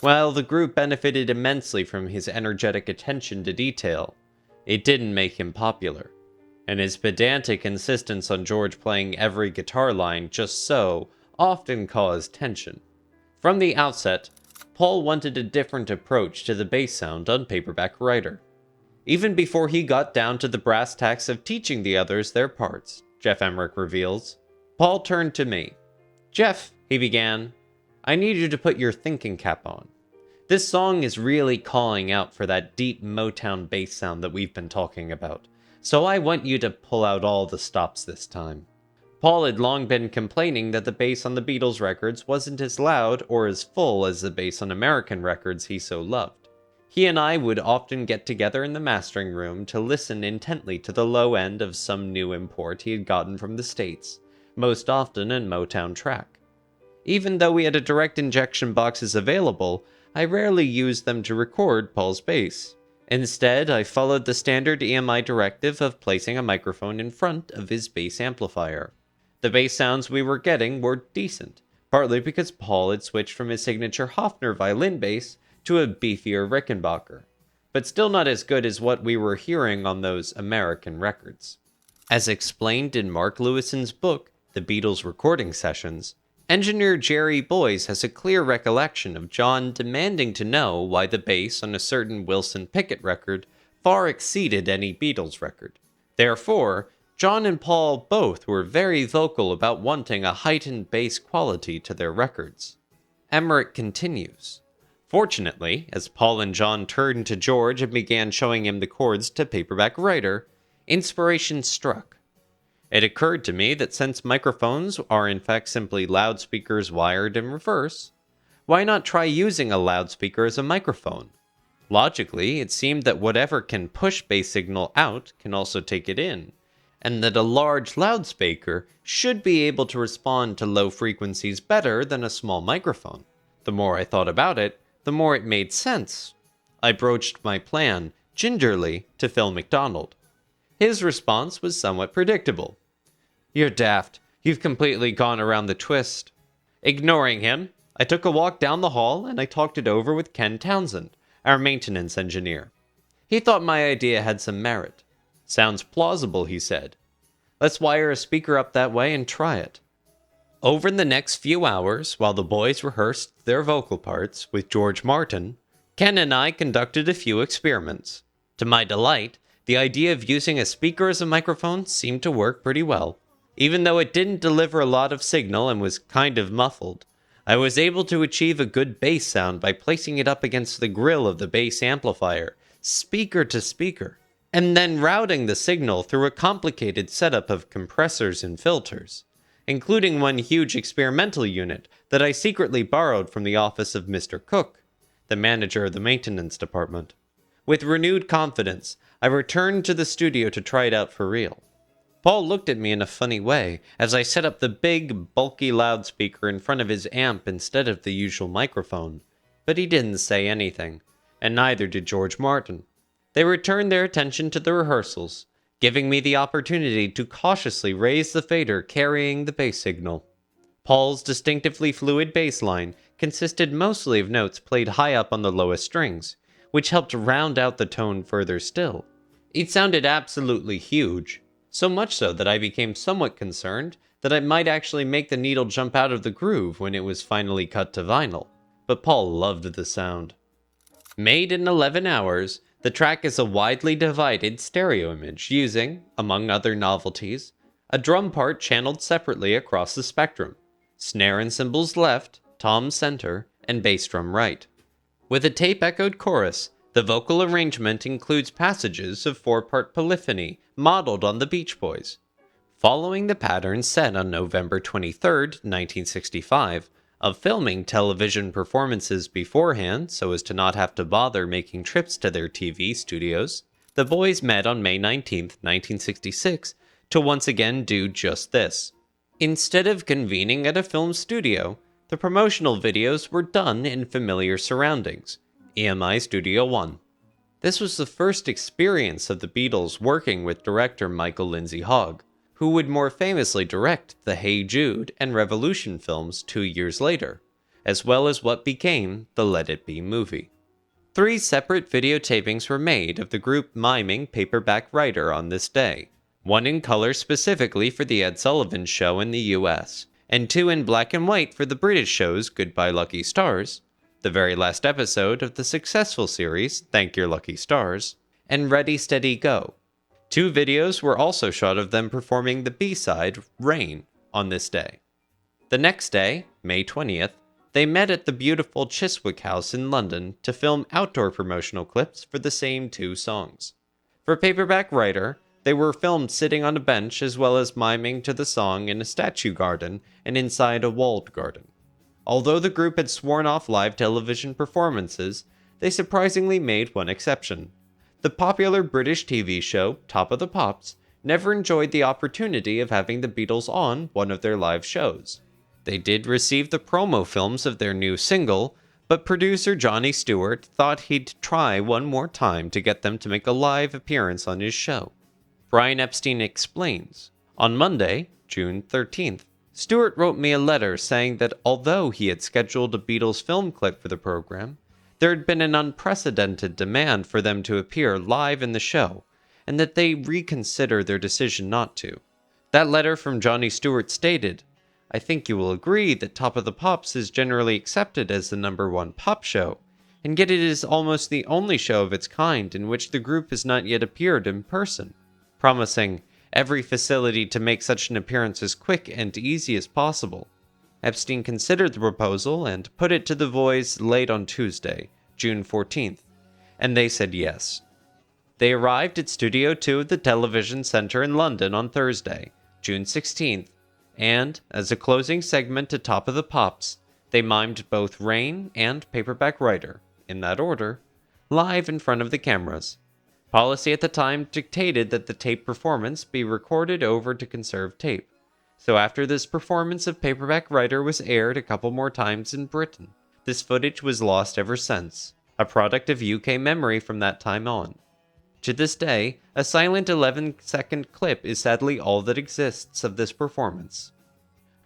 Speaker 1: While the group benefited immensely from his energetic attention to detail, it didn't make him popular, and his pedantic insistence on George playing every guitar line just so often caused tension. From the outset, Paul wanted a different approach to the bass sound on Paperback Writer. Even before he got down to the brass tacks of teaching the others their parts, Jeff Emmerich reveals, Paul turned to me. "Jeff," he began, "I need you to put your thinking cap on. This song is really calling out for that deep Motown bass sound that we've been talking about, so I want you to pull out all the stops this time." Paul had long been complaining that the bass on the Beatles records wasn't as loud or as full as the bass on American records he so loved. He and I would often get together in the mastering room to listen intently to the low end of some new import he had gotten from the States, most often a Motown track. Even though we had a direct injection boxes available, I rarely used them to record Paul's bass. Instead, I followed the standard EMI directive of placing a microphone in front of his bass amplifier. The bass sounds we were getting were decent, partly because Paul had switched from his signature Hofner violin bass to a beefier Rickenbacker, but still not as good as what we were hearing on those American records. As explained in Mark Lewison's book, The Beatles Recording Sessions, engineer Jerry Boyce has a clear recollection of John demanding to know why the bass on a certain Wilson Pickett record far exceeded any Beatles record. Therefore, John and Paul both were very vocal about wanting a heightened bass quality to their records. Emmerich continues, Fortunately, as Paul and John turned to George and began showing him the chords to Paperback Writer, inspiration struck. It occurred to me that since microphones are in fact simply loudspeakers wired in reverse, why not try using a loudspeaker as a microphone? Logically, it seemed that whatever can push bass signal out can also take it in, and that a large loudspeaker should be able to respond to low frequencies better than a small microphone. The more I thought about it, the more it made sense. I broached my plan, gingerly, to Phil McDonald. His response was somewhat predictable. "You're daft. You've completely gone around the twist." Ignoring him, I took a walk down the hall and I talked it over with Ken Townsend, our maintenance engineer. He thought my idea had some merit. "Sounds plausible," he said. "Let's wire a speaker up that way and try it." Over the next few hours, while the boys rehearsed their vocal parts with George Martin, Ken and I conducted a few experiments. To my delight, the idea of using a speaker as a microphone seemed to work pretty well. Even though it didn't deliver a lot of signal and was kind of muffled, I was able to achieve a good bass sound by placing it up against the grill of the bass amplifier, speaker to speaker, and then routing the signal through a complicated setup of compressors and filters, including one huge experimental unit that I secretly borrowed from the office of Mr. Cook, the manager of the maintenance department. With renewed confidence, I returned to the studio to try it out for real. Paul looked at me in a funny way as I set up the big, bulky loudspeaker in front of his amp instead of the usual microphone, but he didn't say anything, and neither did George Martin. They returned their attention to the rehearsals, giving me the opportunity to cautiously raise the fader carrying the bass signal. Paul's distinctively fluid bass line consisted mostly of notes played high up on the lowest strings, which helped round out the tone further still. It sounded absolutely huge, so much so that I became somewhat concerned that I might actually make the needle jump out of the groove when it was finally cut to vinyl, but Paul loved the sound. Made in 11 hours, the track is a widely divided stereo image using, among other novelties, a drum part channeled separately across the spectrum, snare and cymbals left, tom center, and bass drum right. With a tape-echoed chorus, the vocal arrangement includes passages of four-part polyphony modeled on the Beach Boys. Following the pattern set on November 23, 1965, of filming television performances beforehand so as to not have to bother making trips to their TV studios, the boys met on May 19, 1966, to once again do just this. Instead of convening at a film studio, the promotional videos were done in familiar surroundings, EMI Studio One. This was the first experience of the Beatles working with director Michael Lindsay Hogg, who would more famously direct the Hey Jude and Revolution films 2 years later, as well as what became the Let It Be movie. 3 separate videotapings were made of the group miming Paperback Writer on this day, one in color specifically for the Ed Sullivan Show in the US, and 2 in black and white for the British shows Goodbye Lucky Stars, the very last episode of the successful series Thank Your Lucky Stars, and Ready Steady Go. 2 videos were also shot of them performing the B-side, Rain, on this day. The next day, May 20th, they met at the beautiful Chiswick House in London to film outdoor promotional clips for the same 2 songs. For Paperback Writer, they were filmed sitting on a bench as well as miming to the song in a statue garden and inside a walled garden. Although the group had sworn off live television performances, they surprisingly made one exception. The popular British TV show, Top of the Pops, never enjoyed the opportunity of having the Beatles on one of their live shows. They did receive the promo films of their new single, but producer Johnny Stewart thought he'd try one more time to get them to make a live appearance on his show. Brian Epstein explains, "On Monday, June 13th, Stewart wrote me a letter saying that although he had scheduled a Beatles film clip for the program, there had been an unprecedented demand for them to appear live in the show, and that they reconsider their decision not to. That letter from Johnny Stewart stated, 'I think you will agree that Top of the Pops is generally accepted as the #1 pop show, and yet it is almost the only show of its kind in which the group has not yet appeared in person, promising every facility to make such an appearance as quick and easy as possible. Epstein considered the proposal and put it to the boys late on Tuesday, June 14th, and they said yes. They arrived at Studio 2 of the Television Centre in London on Thursday, June 16th, and, as a closing segment to Top of the Pops, they mimed both Rain and Paperback Writer, in that order, live in front of the cameras. Policy at the time dictated that the tape performance be recorded over to conserve tape. So after this performance of Paperback Writer was aired a couple more times in Britain, this footage was lost ever since, a product of UK memory from that time on. To this day, a silent 11-second clip is sadly all that exists of this performance.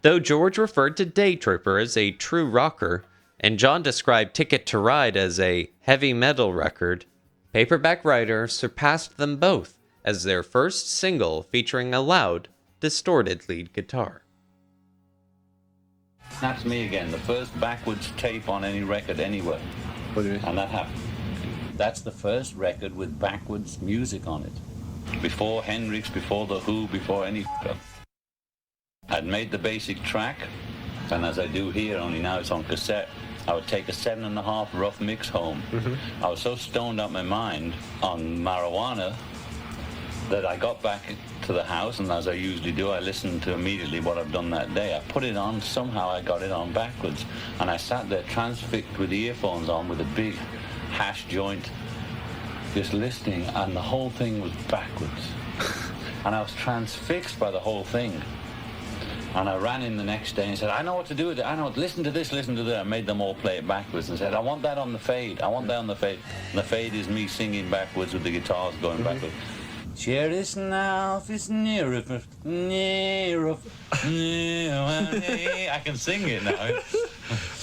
Speaker 1: Though George referred to Day Tripper as a true rocker, and John described Ticket to Ride as a heavy metal record, Paperback Writer surpassed them both as their first single featuring a loud, distorted lead guitar.
Speaker 11: That's me again, the first backwards tape on any record anywhere. And that happened. That's the first record with backwards music on it. Before Hendrix, before The Who, before any stuff. I'd made the basic track, and as I do here, only now it's on cassette, I would take a 7.5 rough mix home. I was so stoned out my mind on marijuana that I got back to the house, and as I usually do, I listened to immediately what I've done that day. I put it on, somehow I got it on backwards, and I sat there transfixed with the earphones on with a big hash joint, just listening, and the whole thing was backwards. And I was transfixed by the whole thing. And I ran in the next day and said, I know what to do with it. I know, listen to this, listen to that. I made them all play it backwards and said, I want that on the fade. I want that on the fade. And the fade is me singing backwards with the guitars going backwards. Share this now, if it's near, I can sing it now.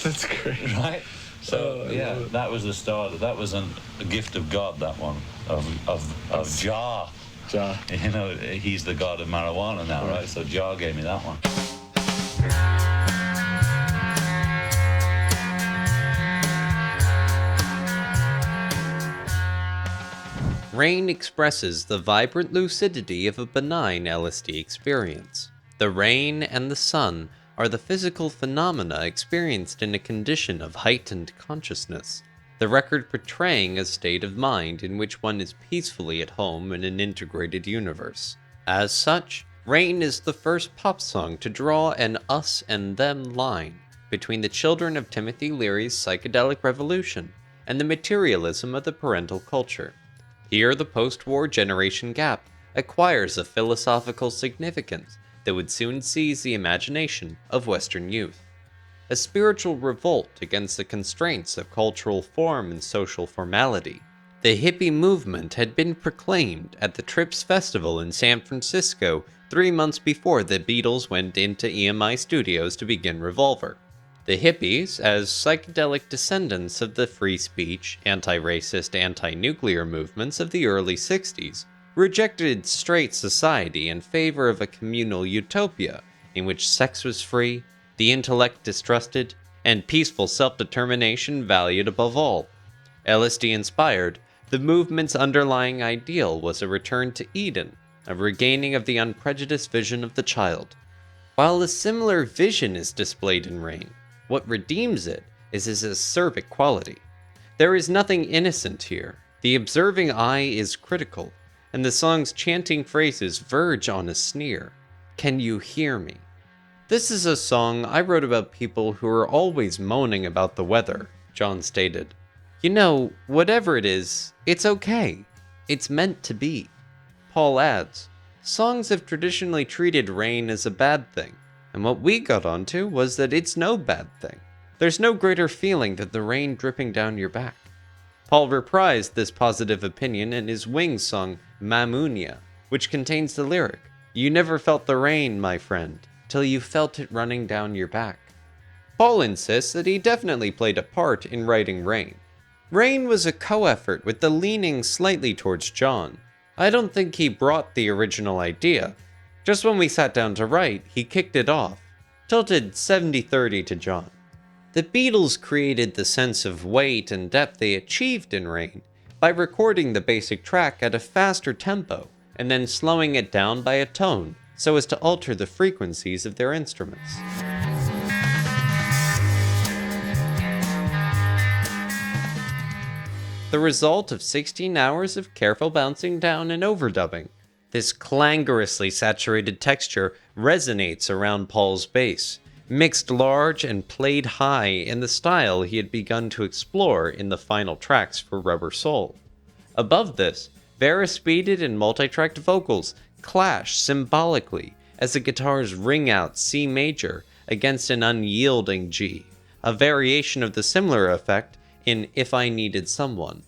Speaker 13: That's great.
Speaker 11: Right? So, yeah, that was the start. That was a gift of God, that one, of Jah.
Speaker 13: Jah.
Speaker 11: You know, he's the god of marijuana now, right? So Jah gave me that one.
Speaker 1: Rain expresses the vibrant lucidity of a benign LSD experience. The rain and the sun are the physical phenomena experienced in a condition of heightened consciousness, the record portraying a state of mind in which one is peacefully at home in an integrated universe. As such, Rain is the first pop song to draw an us and them line between the children of Timothy Leary's psychedelic revolution and the materialism of the parental culture. Here, the post-war generation gap acquires a philosophical significance that would soon seize the imagination of Western youth. A spiritual revolt against the constraints of cultural form and social formality. The hippie movement had been proclaimed at the Trips Festival in San Francisco 3 months before the Beatles went into EMI Studios to begin Revolver. The hippies, as psychedelic descendants of the free speech, anti-racist, anti-nuclear movements of the early 60s, rejected straight society in favor of a communal utopia in which sex was free, the intellect distrusted, and peaceful self-determination valued above all. LSD-inspired, the movement's underlying ideal was a return to Eden, a regaining of the unprejudiced vision of the child. While a similar vision is displayed in Rain, what redeems it is its acerbic quality. There is nothing innocent here. The observing eye is critical, and the song's chanting phrases verge on a sneer. Can you hear me? This is a song I wrote about people who are always moaning about the weather, John stated. You know, whatever it is, it's okay. It's meant to be. Paul adds, songs have traditionally treated rain as a bad thing, and what we got onto was that it's no bad thing. There's no greater feeling than the rain dripping down your back. Paul reprised this positive opinion in his Wings song, Mamunia, which contains the lyric, "You never felt the rain, my friend, till you felt it running down your back." Paul insists that he definitely played a part in writing Rain. Rain was a co-effort with the leaning slightly towards John. I don't think he brought the original idea. Just when we sat down to write, he kicked it off, tilted 70-30 to John. The Beatles created the sense of weight and depth they achieved in Rain by recording the basic track at a faster tempo and then slowing it down by a tone so as to alter the frequencies of their instruments. the result of 16 hours of careful bouncing down and overdubbing. This clangorously saturated texture resonates around Paul's bass, mixed large and played high in the style he had begun to explore in the final tracks for Rubber Soul. Above this, variegated and multi-tracked vocals clash symbolically as the guitars ring out C major against an unyielding G, a variation of the similar effect in If I Needed Someone.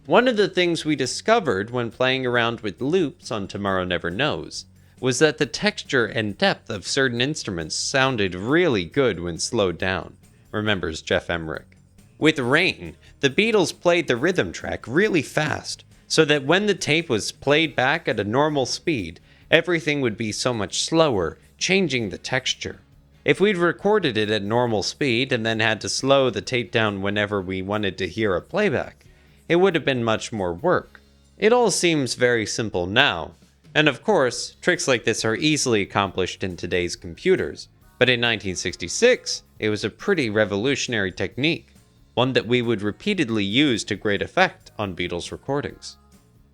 Speaker 1: One of the things we discovered when playing around with loops on Tomorrow Never Knows was that the texture and depth of certain instruments sounded really good when slowed down, remembers Jeff Emmerich. With Rain, the Beatles played the rhythm track really fast, so that when the tape was played back at a normal speed, everything would be so much slower, changing the texture. If we'd recorded it at normal speed and then had to slow the tape down whenever we wanted to hear a playback, it would have been much more work. It all seems very simple now, and of course, tricks like this are easily accomplished in today's computers, but in 1966, it was a pretty revolutionary technique, one that we would repeatedly use to great effect on Beatles recordings.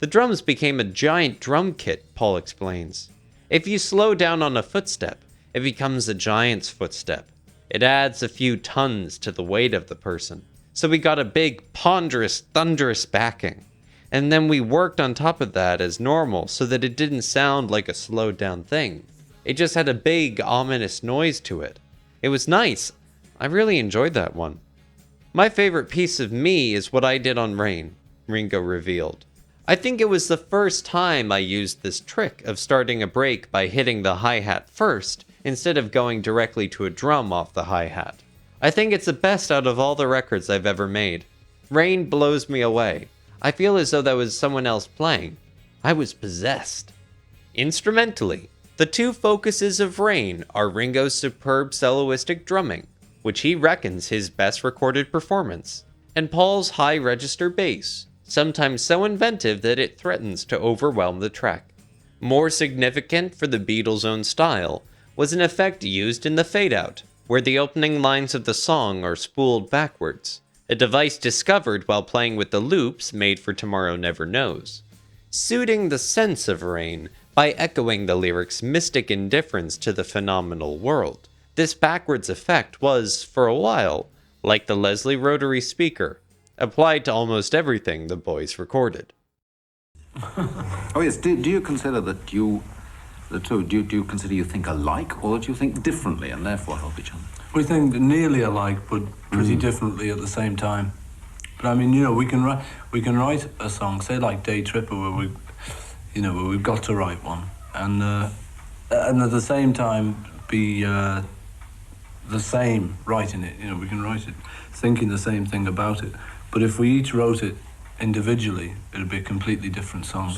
Speaker 1: The drums became a giant drum kit, Paul explains. If you slow down on a footstep, it becomes a giant's footstep. It adds a few tons to the weight of the person. So we got a big, ponderous, thunderous backing. And then we worked on top of that as normal so that it didn't sound like a slowed down thing. It just had a big, ominous noise to it. It was nice. I really enjoyed that one. My favorite piece of Me is what I did on Rain, Ringo revealed. I think it was the first time I used this trick of starting a break by hitting the hi-hat first, instead of going directly to a drum off the hi-hat. I think it's the best out of all the records I've ever made. Rain blows me away. I feel as though that was someone else playing. I was possessed. Instrumentally, the two focuses of Rain are Ringo's superb soloistic drumming, which he reckons his best recorded performance, and Paul's high register bass, sometimes so inventive that it threatens to overwhelm the track. More significant for the Beatles' own style was an effect used in the fade-out, where the opening lines of the song are spooled backwards, a device discovered while playing with the loops made for Tomorrow Never Knows, suiting the sense of Rain by echoing the lyrics' mystic indifference to the phenomenal world. This backwards effect was, for a while, like the Leslie rotary speaker, applied to almost everything the boys recorded.
Speaker 15: Oh yes, do you consider that do you consider you think alike, or do you think differently and therefore help each other?
Speaker 14: We think nearly alike, but pretty differently at the same time. But I mean, we can write a song, say like Day Tripper, where we've got to write one, and at the same time be the same writing it. We can write it thinking the same thing about it. But if we each wrote it individually, it'd be a completely different song.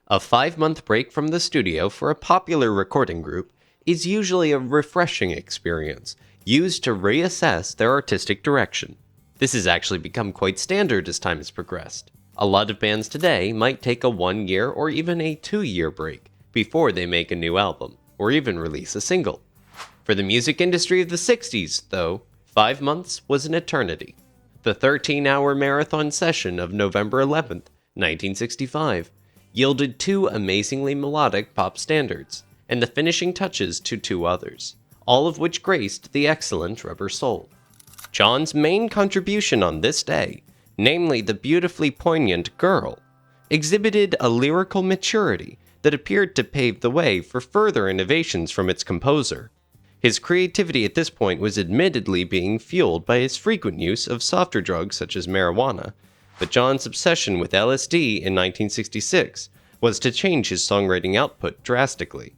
Speaker 1: A 5-month break from the studio for a popular recording group is usually a refreshing experience, used to reassess their artistic direction. This has actually become quite standard as time has progressed. A lot of bands today might take a 1-year or even a 2-year break before they make a new album, or even release a single. For the music industry of the 60s, though, 5 months was an eternity. The 13-hour marathon session of November 11th, 1965, yielded 2 amazingly melodic pop standards, and the finishing touches to 2 others, all of which graced the excellent Rubber Soul. John's main contribution on this day, namely the beautifully poignant Girl, exhibited a lyrical maturity that appeared to pave the way for further innovations from its composer. His creativity at this point was admittedly being fueled by his frequent use of softer drugs such as marijuana, but John's obsession with LSD in 1966 was to change his songwriting output drastically.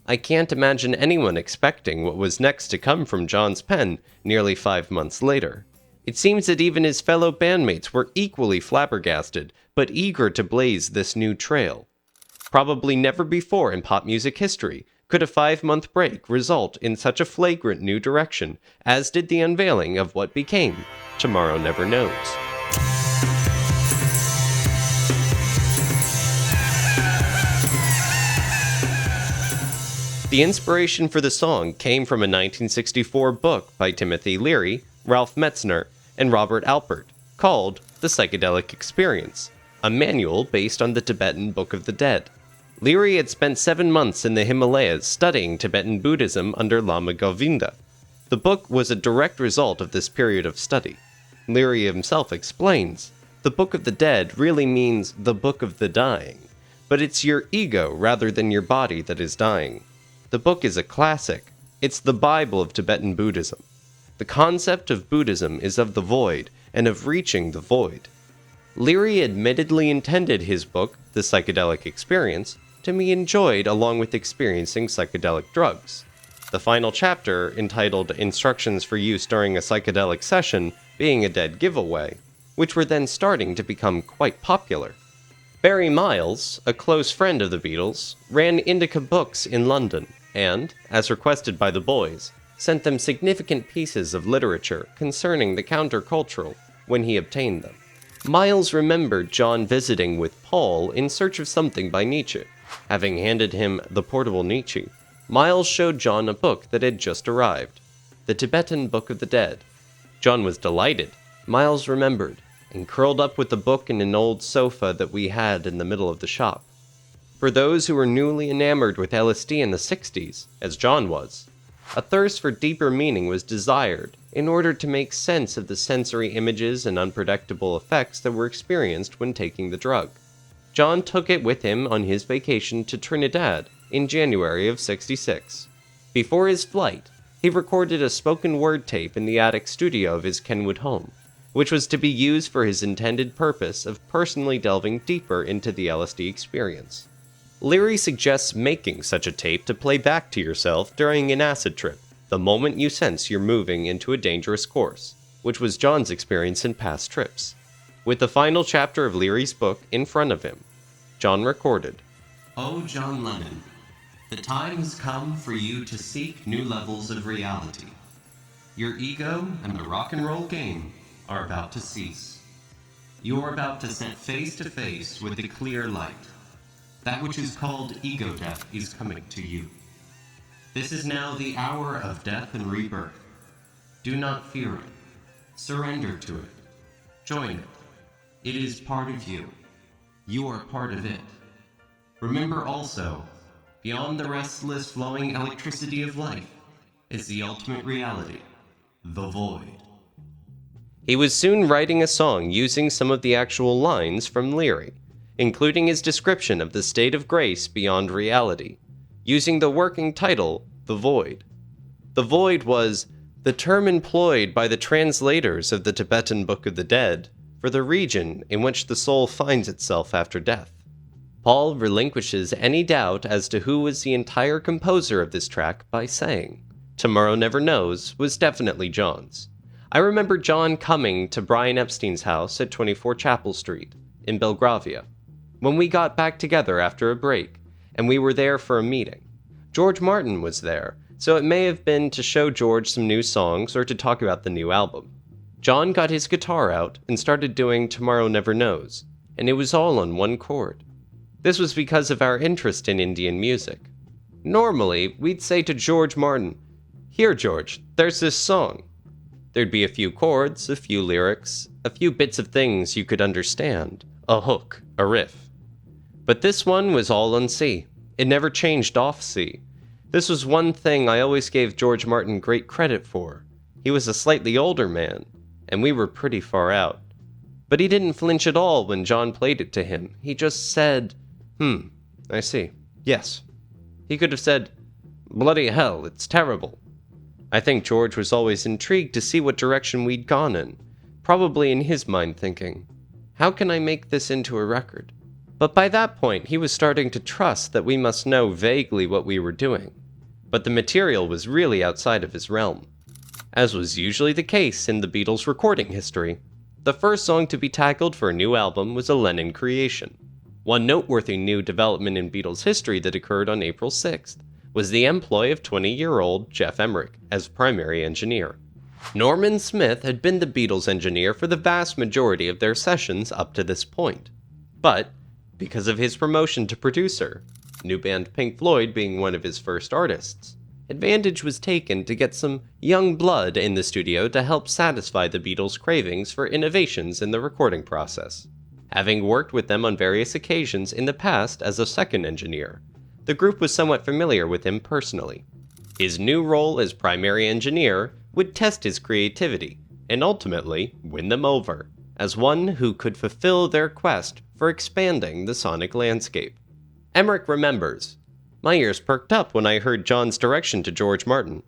Speaker 1: I can't imagine anyone expecting what was next to come from John's pen nearly 5 months later. It seems that even his fellow bandmates were equally flabbergasted, but eager to blaze this new trail. Probably never before in pop music history could a 5-month break result in such a flagrant new direction as did the unveiling of what became Tomorrow Never Knows. The inspiration for the song came from a 1964 book by Timothy Leary, Ralph Metzner, and Robert Alpert, called The Psychedelic Experience, a manual based on the Tibetan Book of the Dead. Leary had spent 7 months in the Himalayas studying Tibetan Buddhism under Lama Govinda. The book was a direct result of this period of study. Leary himself explains, "The Book of the Dead really means the Book of the Dying, but it's your ego rather than your body that is dying. The book is a classic. It's the Bible of Tibetan Buddhism. The concept of Buddhism is of the void and of reaching the void." Leary admittedly intended his book, The Psychedelic Experience, to be enjoyed along with experiencing psychedelic drugs. The final chapter, entitled Instructions for Use During a Psychedelic Session, being a dead giveaway, which were then starting to become quite popular. Barry Miles, a close friend of the Beatles, ran Indica Books in London and, as requested by the boys, sent them significant pieces of literature concerning the countercultural when he obtained them. Miles remembered John visiting with Paul in search of something by Nietzsche. Having handed him the portable Nietzsche, Miles showed John a book that had just arrived, the Tibetan Book of the Dead. John was delighted, Miles remembered, and curled up with the book in an old sofa that we had in the middle of the shop. For those who were newly enamored with LSD in the 60s, as John was, a thirst for deeper meaning was desired in order to make sense of the sensory images and unpredictable effects that were experienced when taking the drug. John took it with him on his vacation to Trinidad in January of '66. Before his flight, he recorded a spoken word tape in the attic studio of his Kenwood home, which was to be used for his intended purpose of personally delving deeper into the LSD experience. Leary suggests making such a tape to play back to yourself during an acid trip, the moment you sense you're moving into a dangerous course, which was John's experience in past trips. With the final chapter of Leary's book in front of him, John recorded, "Oh, John Lennon, the time has come for you to seek new levels of reality. Your ego and the rock and roll game are about to cease. You are about to stand face to face with the clear light. That which is called ego death is coming to you. This is now the hour of death and rebirth. Do not fear it. Surrender to it. Join it. It is part of you. You are part of it. Remember also, beyond the restless flowing electricity of life is the ultimate reality, the void." He was soon writing a song using some of the actual lines from Leary, including his description of the state of grace beyond reality, using the working title, The Void. The Void was the term employed by the translators of the Tibetan Book of the Dead for the region in which the soul finds itself after death. Paul relinquishes any doubt as to who was the entire composer of this track by saying, "Tomorrow Never Knows" was definitely John's. I remember John coming to Brian Epstein's house at 24 Chapel Street in Belgravia when we got back together after a break, and we were there for a meeting. George Martin was there, so it may have been to show George some new songs or to talk about the new album. John got his guitar out and started doing Tomorrow Never Knows, and it was all on one chord. This was because of our interest in Indian music. Normally, we'd say to George Martin, "Here, George, there's this song." There'd be a few chords, a few lyrics, a few bits of things you could understand, a hook, a riff. But this one was all on C. It never changed off C. This was one thing I always gave George Martin great credit for. He was a slightly older man, and we were pretty far out. But he didn't flinch at all when John played it to him. He just said, I see. Yes." He could have said, "Bloody hell, it's terrible." I think George was always intrigued to see what direction we'd gone in, probably in his mind thinking, "How can I make this into a record?" But by that point, he was starting to trust that we must know vaguely what we were doing. But the material was really outside of his realm. As was usually the case in the Beatles' recording history, the first song to be tackled for a new album was a Lennon creation. One noteworthy new development in Beatles history that occurred on April 6th was the employ of 20-year-old Jeff Emerick as primary engineer. Norman Smith had been the Beatles' engineer for the vast majority of their sessions up to this point. But, because of his promotion to producer, new band Pink Floyd being one of his first artists, advantage was taken to get some young blood in the studio to help satisfy the Beatles' cravings for innovations in the recording process. Having worked with them on various occasions in the past as a second engineer, the group was somewhat familiar with him personally. His new role as primary engineer would test his creativity and ultimately win them over as one who could fulfill their quest for expanding the sonic landscape. Emmerich remembers, "My ears perked up when I heard John's direction to George Martin.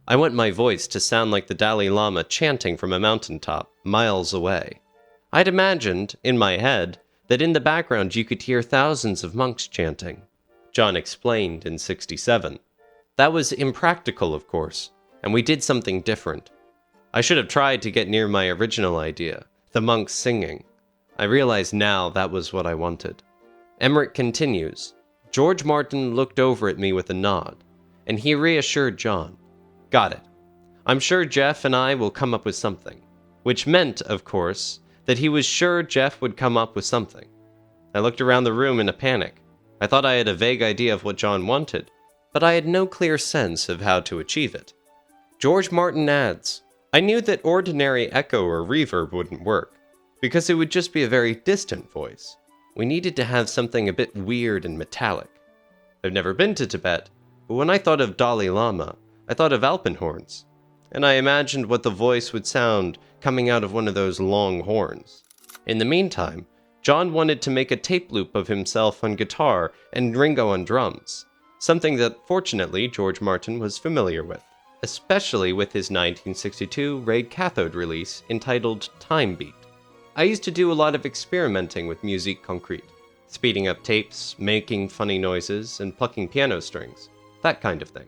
Speaker 1: I want my voice to sound like the Dalai Lama chanting from a mountaintop miles away. I'd imagined, in my head, that in the background you could hear thousands of monks chanting." John explained in '67. "That was impractical, of course, and we did something different. I should have tried to get near my original idea, the monks singing. I realize now that was what I wanted." Emmerich continues, "George Martin looked over at me with a nod, and he reassured John. Got it. I'm sure Jeff and I will come up with something." Which meant, of course, that he was sure Jeff would come up with something. I looked around the room in a panic. I thought I had a vague idea of what John wanted, but I had no clear sense of how to achieve it. George Martin adds, "I knew that ordinary echo or reverb wouldn't work, because it would just be a very distant voice. We needed to have something a bit weird and metallic. I've never been to Tibet, but when I thought of Dalai Lama, I thought of alpenhorns, and I imagined what the voice would sound coming out of one of those long horns. In the meantime, John wanted to make a tape loop of himself on guitar and Ringo on drums, something that fortunately George Martin was familiar with, especially with his 1962 Raid Cathode release entitled Time Beat. I used to do a lot of experimenting with musique concrete, speeding up tapes, making funny noises, and plucking piano strings, that kind of thing."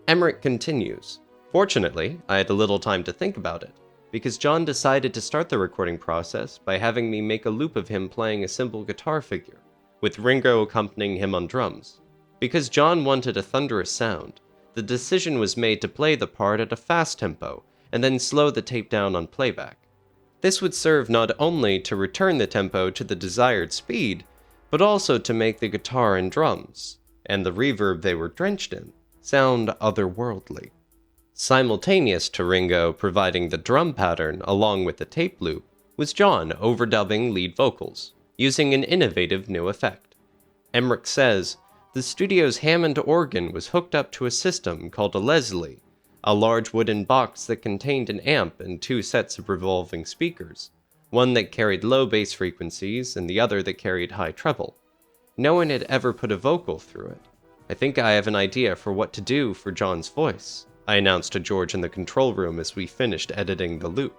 Speaker 1: Emmerich continues, "Fortunately, I had a little time to think about it, because John decided to start the recording process by having me make a loop of him playing a simple guitar figure, with Ringo accompanying him on drums. Because John wanted a thunderous sound, the decision was made to play the part at a fast tempo and then slow the tape down on playback. This would serve not only to return the tempo to the desired speed, but also to make the guitar and drums, and the reverb they were drenched in, sound otherworldly. Simultaneous to Ringo providing the drum pattern along with the tape loop was John overdubbing lead vocals, using an innovative new effect. Emmerich says, "The studio's Hammond organ was hooked up to a system called a Leslie, a large wooden box that contained an amp and two sets of revolving speakers, one that carried low bass frequencies and the other that carried high treble. No one had ever put a vocal through it. I think I have an idea for what to do for John's voice," I announced to George in the control room as we finished editing the loop.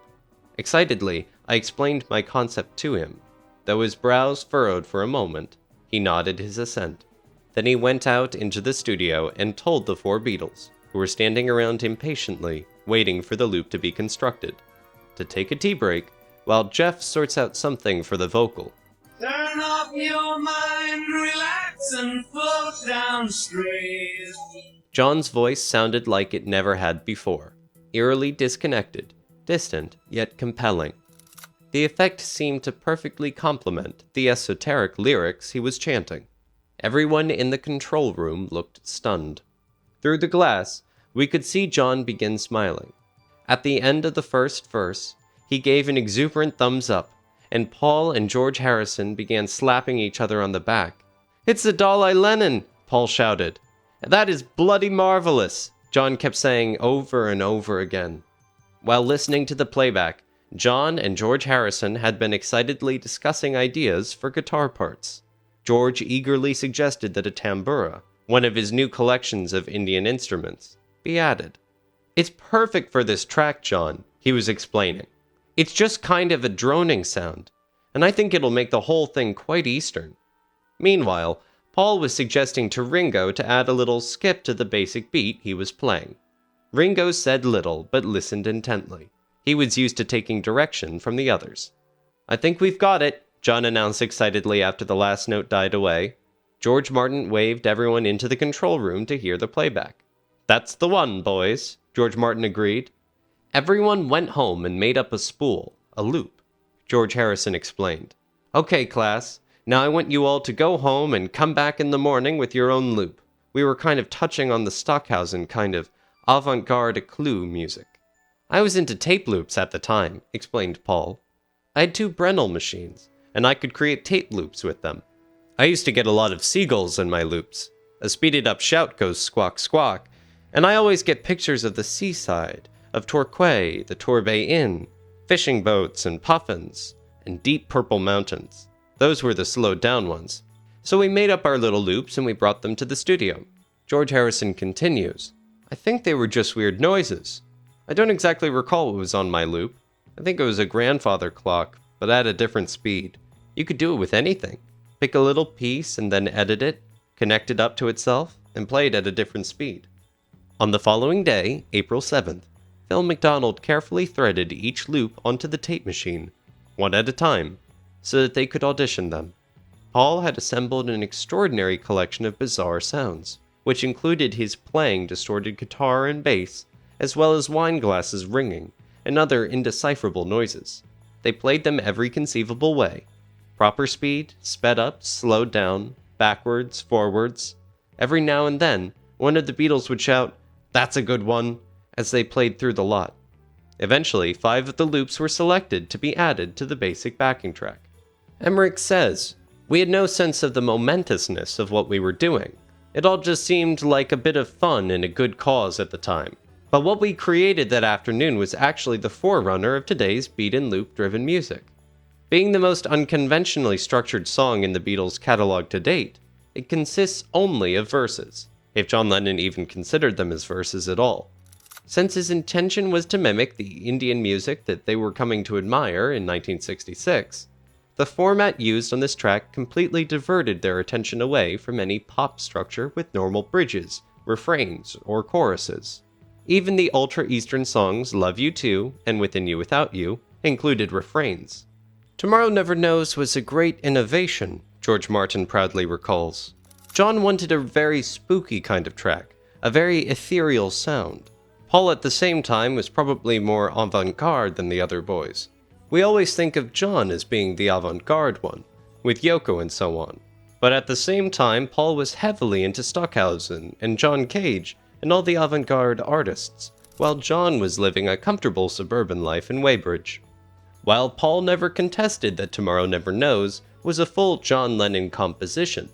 Speaker 1: Excitedly, I explained my concept to him. Though his brows furrowed for a moment, he nodded his assent. Then he went out into the studio and told the four Beatles, who were standing around impatiently, waiting for the loop to be constructed, to take a tea break while Jeff sorts out something for the vocal.
Speaker 8: Turn off your mind, relax and float downstream.
Speaker 1: John's voice sounded like it never had before, eerily disconnected, distant yet compelling. The effect seemed to perfectly complement the esoteric lyrics he was chanting. Everyone in the control room looked stunned. Through the glass, we could see John begin smiling. At the end of the first verse, he gave an exuberant thumbs up, and Paul and George Harrison began slapping each other on the back. "It's the Dalai Lenin!" Paul shouted. "That is bloody marvelous!" John kept saying over and over again. While listening to the playback, John and George Harrison had been excitedly discussing ideas for guitar parts. George eagerly suggested that a tambura, one of his new collections of Indian instruments, be added. "It's perfect for this track, John," he was explaining. "It's just kind of a droning sound, and I think it'll make the whole thing quite Eastern." Meanwhile, Paul was suggesting to Ringo to add a little skip to the basic beat he was playing. Ringo said little, but listened intently. He was used to taking direction from the others. "I think we've got it," John announced excitedly after the last note died away. George Martin waved everyone into the control room to hear the playback. "That's the one, boys," George Martin agreed. Everyone went home and made up a spool, a loop. George Harrison explained. "Okay, class, now I want you all to go home and come back in the morning with your own loop. We were kind of touching on the Stockhausen kind of avant-garde clue music. I was into tape loops at the time, explained Paul. I had 2 Brennell machines, and I could create tape loops with them. I used to get a lot of seagulls in my loops. A speeded up shout goes squawk squawk, and I always get pictures of the seaside, of Torquay, the Torbay Inn, fishing boats and puffins, and deep purple mountains. Those were the slowed down ones. So we made up our little loops and we brought them to the studio. George Harrison continues, I think they were just weird noises. I don't exactly recall what was on my loop. I think it was a grandfather clock, but at a different speed. You could do it with anything. Pick a little piece and then edit it, connect it up to itself, and play it at a different speed. On the following day, April 7th, Phil McDonald carefully threaded each loop onto the tape machine, one at a time, so that they could audition them. Paul had assembled an extraordinary collection of bizarre sounds, which included his playing distorted guitar and bass, as well as wine glasses ringing, and other indecipherable noises. They played them every conceivable way. Proper speed, sped up, slowed down, backwards, forwards. Every now and then, one of the Beatles would shout, "That's a good one," as they played through the lot. Eventually, 5 of the loops were selected to be added to the basic backing track. Emmerich says, we had no sense of the momentousness of what we were doing. It all just seemed like a bit of fun and a good cause at the time. But what we created that afternoon was actually the forerunner of today's beat and loop driven music. Being the most unconventionally structured song in the Beatles' catalog to date, it consists only of verses, if John Lennon even considered them as verses at all. Since his intention was to mimic the Indian music that they were coming to admire in 1966, the format used on this track completely diverted their attention away from any pop structure with normal bridges, refrains, or choruses. Even the ultra-Eastern songs Love You Too and Within You Without You included refrains. Tomorrow Never Knows was a great innovation, George Martin proudly recalls. John wanted a very spooky kind of track, a very ethereal sound. Paul at the same time was probably more avant-garde than the other boys. We always think of John as being the avant-garde one, with Yoko and so on. But at the same time, Paul was heavily into Stockhausen and John Cage and all the avant-garde artists, while John was living a comfortable suburban life in Weybridge. While Paul never contested that Tomorrow Never Knows was a full John Lennon composition,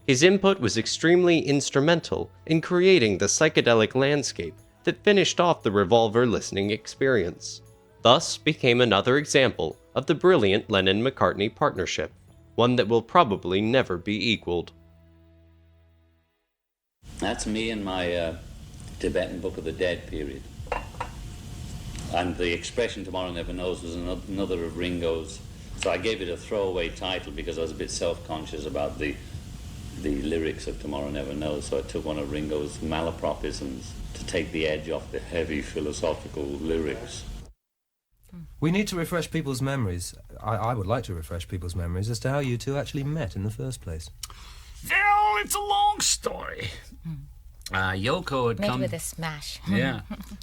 Speaker 1: his input was extremely instrumental in creating the psychedelic landscape that finished off the Revolver listening experience. Thus became another example of the brilliant Lennon-McCartney partnership, one that will probably never be equaled.
Speaker 11: That's me in my Tibetan Book of the Dead period. And the expression Tomorrow Never Knows was another of Ringo's. So I gave it a throwaway title because I was a bit self-conscious about the lyrics of Tomorrow Never Knows. So I took one of Ringo's malapropisms to take the edge off the heavy philosophical lyrics.
Speaker 12: We need to refresh people's memories. I would like to refresh people's memories as to how you two actually met in the first place.
Speaker 16: Well, it's a long story. Yoko had
Speaker 23: Met
Speaker 16: come...
Speaker 23: with a smash.
Speaker 16: Yeah.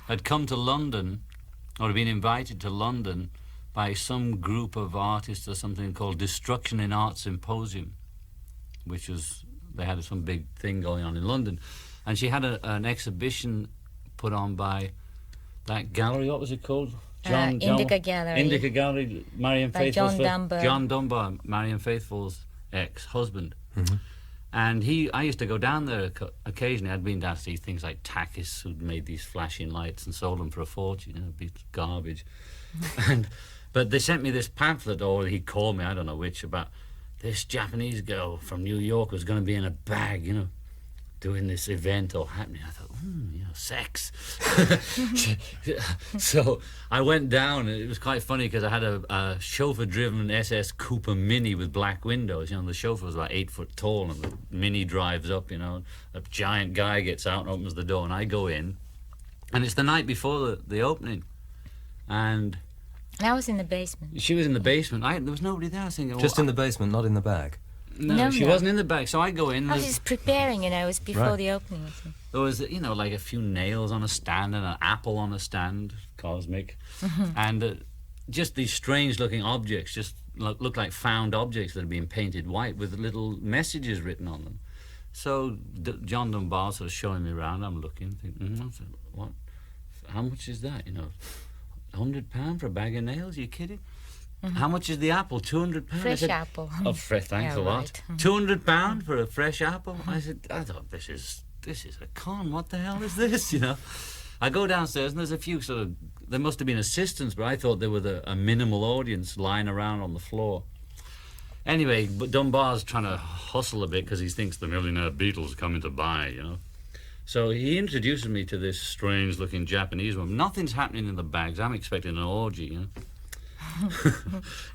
Speaker 16: Had come to London, or had been invited to London by some group of artists or something called Destruction in Art Symposium, which was... They had some big thing going on in London. And she had an exhibition put on by that gallery, what was it called?
Speaker 23: Indica Gallery.
Speaker 16: Indica Gallery, Marion
Speaker 23: by
Speaker 16: Faithfull's...
Speaker 23: John Dunbar.
Speaker 16: John Dunbar, Marion Faithfull's ex-husband. Mm-hmm. And I used to go down there occasionally. I'd been down to see things like Takis, who'd made these flashing lights and sold them for a fortune, it'd be garbage. But they sent me this pamphlet, or he called me, I don't know which, about this Japanese girl from New York was going to be in a bag, doing this event or happening. I thought, sex. So I went down, and it was quite funny because I had a chauffeur-driven SS Cooper Mini with black windows. The chauffeur was about 8 foot tall, and the Mini drives up, a giant guy gets out and opens the door, and I go in, and it's the night before the opening, and...
Speaker 23: I was in the basement.
Speaker 16: She was in the basement. There was nobody there. I was thinking...
Speaker 12: Just in the basement, not in the bag?
Speaker 16: No, she wasn't in the bag, so I go in...
Speaker 23: I was just preparing, it was before the opening.
Speaker 16: There was, like a few nails on a stand and an apple on a stand, cosmic, and just these strange-looking objects, just look like found objects that had been painted white with little messages written on them. So John Dunbar's sort of showing me around. I'm looking, thinking, what? How much is that? You know, £100 for a bag of nails? Are you kidding? Mm-hmm. How much is the apple? £200.
Speaker 23: Fresh apple.
Speaker 16: Oh, fresh. Thanks a lot. Right. £200 for a fresh apple. I thought this is a con. What the hell is this? You know. I go downstairs and there's a few sort of. There must have been assistants, but I thought there were a minimal audience lying around on the floor. Anyway, but Dunbar's trying to hustle a bit because he thinks the millionaire Beatles are coming to buy, you know. So he introduces me to this strange-looking Japanese woman. Nothing's happening in the bags. I'm expecting an orgy, you know.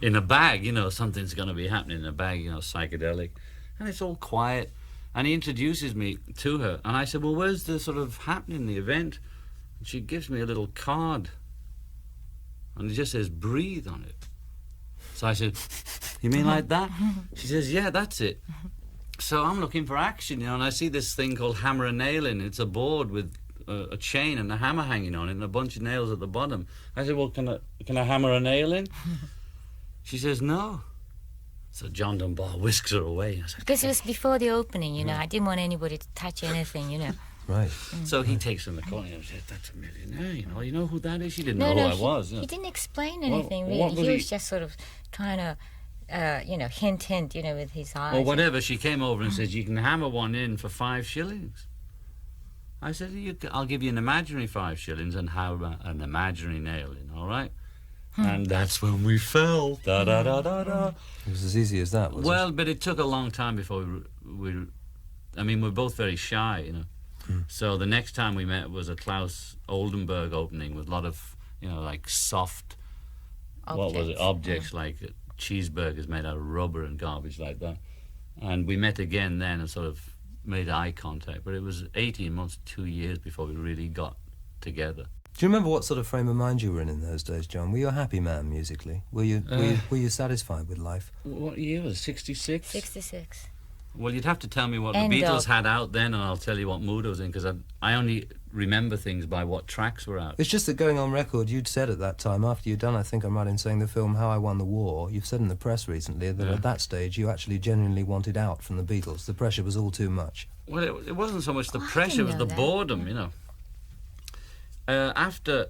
Speaker 16: In a bag, you know, something's going to be happening in a bag, you know, psychedelic. And it's all quiet. And he introduces me to her. And I said, well, where's the sort of happening, the event? And she gives me a little card. And it just says, breathe on it. So I said, you mean like that? She says, yeah, that's it. So I'm looking for action, you know, and I see this thing called hammer and nailing. It's a board with a chain and a hammer hanging on it and a bunch of nails at the bottom. I said, well, can I hammer a nail in? She says, no. So John Dunbar whisks her away. I said,
Speaker 23: because it was before the opening, you know. I didn't want anybody to touch anything, you know.
Speaker 12: Right.
Speaker 16: So he takes her in the corner and says, that's a millionaire, you know who that is? She didn't know who I was.
Speaker 23: He didn't explain anything, really. He was just sort of trying to, hint, you know, with his eyes.
Speaker 16: Or whatever. She came over and said, you can hammer one in for 5 shillings. I said, I'll give you an imaginary 5 shillings and hammer an imaginary nail in, all right? And that's when we fell. Da-da-da-da-da.
Speaker 12: It was as easy as that, was it?
Speaker 16: Well, but it took a long time before we're both very shy, you know. So the next time we met was a Klaus Oldenburg opening with a lot of, you know, like soft, objects like cheeseburgers made out of rubber and garbage like that. And we met again then and sort of made eye contact. But it was 18 months, 2 years before we really got together.
Speaker 12: Do you remember what sort of frame of mind you were in those days, John? Were you a happy man musically? Were you satisfied with life?
Speaker 16: What year was it? 66?
Speaker 23: 66.
Speaker 16: Well, you'd have to tell me what the Beatles had out then, and I'll tell you what mood I was in, because I only remember things by what tracks were out.
Speaker 12: It's just that going on record, you'd said at that time, after you'd done, I think I'm right in saying, the film How I Won the War, you've said in the press recently that at that stage you actually genuinely wanted out from the Beatles. The pressure was all too much.
Speaker 16: Well, it wasn't so much the pressure, it was the boredom, you know. After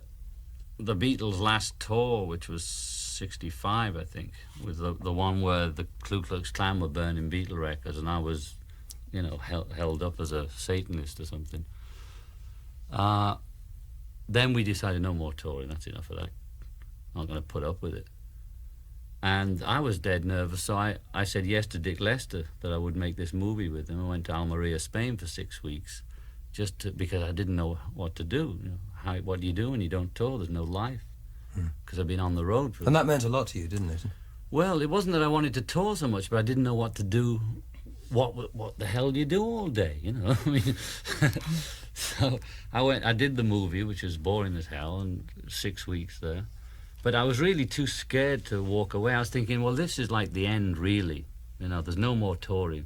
Speaker 16: the Beatles' last tour, which was 65, I think, was the one where the Ku Klux Klan were burning Beatle records, and I was, you know, held up as a Satanist or something. Then we decided no more touring. That's enough of that. I'm not going to put up with it. And I was dead nervous, so I said yes to Dick Lester that I would make this movie with him. I went to Almeria, Spain for 6 weeks, because I didn't know what to do. You know, what do you do when you don't tour? There's no life. Because I've been on the road for...
Speaker 12: And that meant a lot to you, didn't it?
Speaker 16: Well, it wasn't that I wanted to tour so much, but I didn't know what to do. What the hell do you do all day, you know? I mean, so I did the movie, which was boring as hell, and 6 weeks there. But I was really too scared to walk away. I was thinking, well, this is like the end, really. You know, there's no more touring.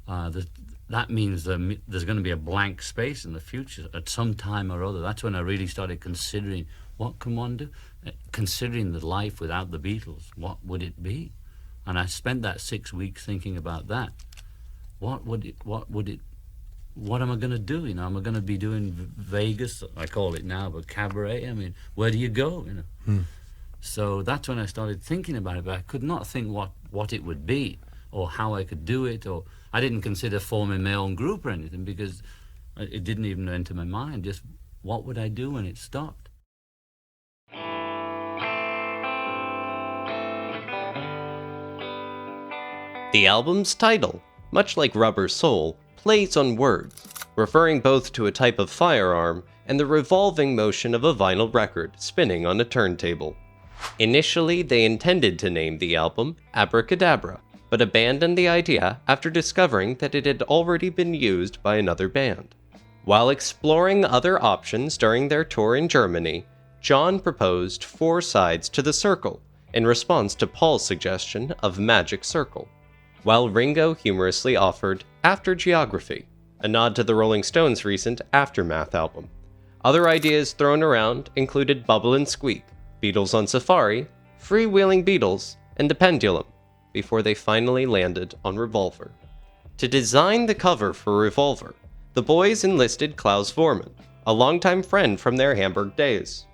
Speaker 16: That means there's going to be a blank space in the future at some time or other. That's when I really started considering, what can one do? Considering the life without the Beatles, what would it be? And I spent that 6 weeks thinking about that. What am I going to do? You know, am I going to be doing Vegas? I call it now, but cabaret. I mean, where do you go? You know. So that's when I started thinking about it, but I could not think what it would be or how I could do it, or I didn't consider forming my own group or anything because it didn't even enter my mind. Just what would I do when it stopped?
Speaker 1: The album's title, much like Rubber Soul, plays on words, referring both to a type of firearm and the revolving motion of a vinyl record spinning on a turntable. Initially, they intended to name the album Abracadabra, but abandoned the idea after discovering that it had already been used by another band. While exploring other options during their tour in Germany, John proposed 4 sides to the circle in response to Paul's suggestion of Magic Circle, while Ringo humorously offered After Geography, a nod to the Rolling Stones' recent Aftermath album. Other ideas thrown around included Bubble and Squeak, Beatles on Safari, Freewheeling Beatles, and The Pendulum, before they finally landed on Revolver. To design the cover for Revolver, the boys enlisted Klaus Vormann, a longtime friend from their Hamburg days.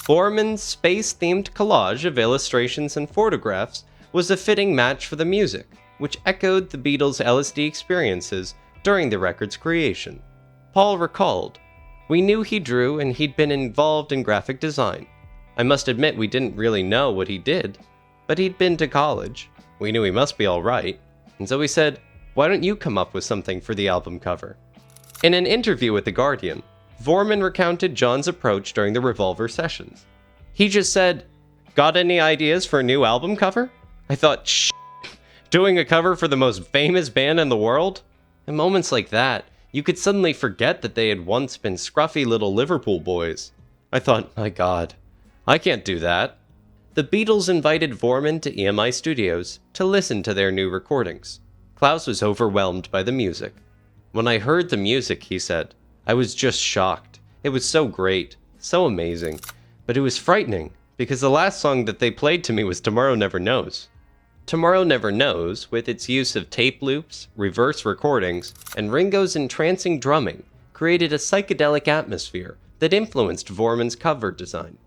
Speaker 1: Vormann's space-themed collage of illustrations and photographs was a fitting match for the music, which echoed the Beatles' LSD experiences during the record's creation. Paul recalled, "We knew he drew and he'd been involved in graphic design. I must admit we didn't really know what he did, but he'd been to college. We knew he must be all right, and so we said, why don't you come up with something for the album cover?" In an interview with The Guardian, Vormann recounted John's approach during the Revolver sessions. He just said, "Got any ideas for a new album cover?" I thought, shh, doing a cover for the most famous band in the world? In moments like that, you could suddenly forget that they had once been scruffy little Liverpool boys. I thought, my God, I can't do that. The Beatles invited Vormann to EMI Studios to listen to their new recordings. Klaus was overwhelmed by the music. "When I heard the music," he said, "I was just shocked. It was so great, so amazing. But it was frightening, because the last song that they played to me was Tomorrow Never Knows." Tomorrow Never Knows, with its use of tape loops, reverse recordings, and Ringo's entrancing drumming, created a psychedelic atmosphere that influenced Vormann's cover design.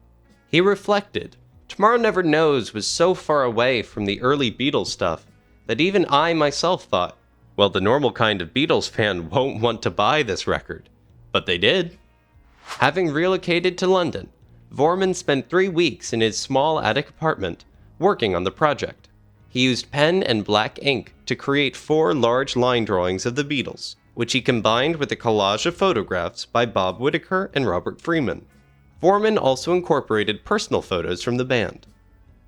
Speaker 1: He reflected, "Tomorrow Never Knows was so far away from the early Beatles stuff that even I myself thought, well, the normal kind of Beatles fan won't want to buy this record." But they did. Having relocated to London, Vormann spent 3 weeks in his small attic apartment working on the project. He used pen and black ink to create 4 large line drawings of the Beatles, which he combined with a collage of photographs by Bob Whittaker and Robert Freeman. Vormann also incorporated personal photos from the band.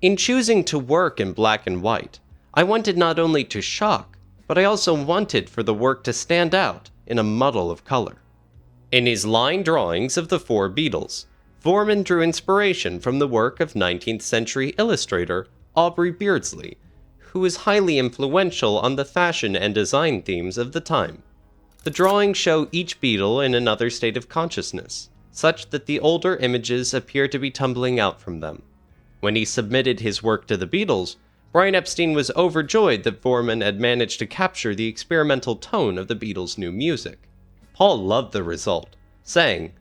Speaker 1: In choosing to work in black and white, I wanted not only to shock, but I also wanted for the work to stand out in a muddle of color. In his line drawings of the 4 Beatles, Vormann drew inspiration from the work of 19th century illustrator Aubrey Beardsley, who was highly influential on the fashion and design themes of the time. The drawings show each Beatle in another state of consciousness, such that the older images appear to be tumbling out from them. When he submitted his work to the Beatles, Brian Epstein was overjoyed that Vormann had managed to capture the experimental tone of the Beatles' new music. Paul loved the result, saying,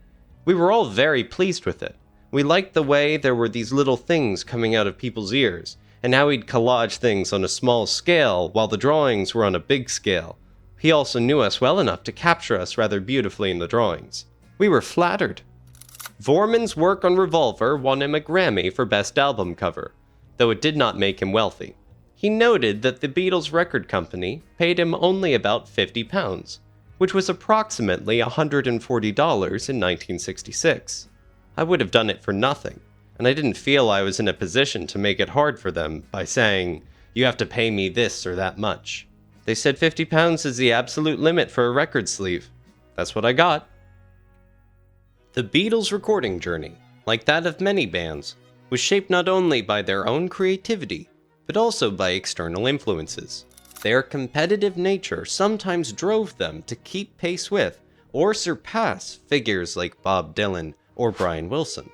Speaker 1: "We were all very pleased with it. We liked the way there were these little things coming out of people's ears, and how he'd collage things on a small scale while the drawings were on a big scale. He also knew us well enough to capture us rather beautifully in the drawings. We were flattered." Vormann's work on Revolver won him a Grammy for Best Album Cover, though it did not make him wealthy. He noted that the Beatles record company paid him only about £50, which was approximately $140 in 1966. I would have done it for nothing, and I didn't feel I was in a position to make it hard for them by saying, "You have to pay me this or that much." They said £50 is the absolute limit for a record sleeve. That's what I got. The Beatles' recording journey, like that of many bands, was shaped not only by their own creativity, but also by external influences. Their competitive nature sometimes drove them to keep pace with or surpass figures like Bob Dylan or Brian Wilson.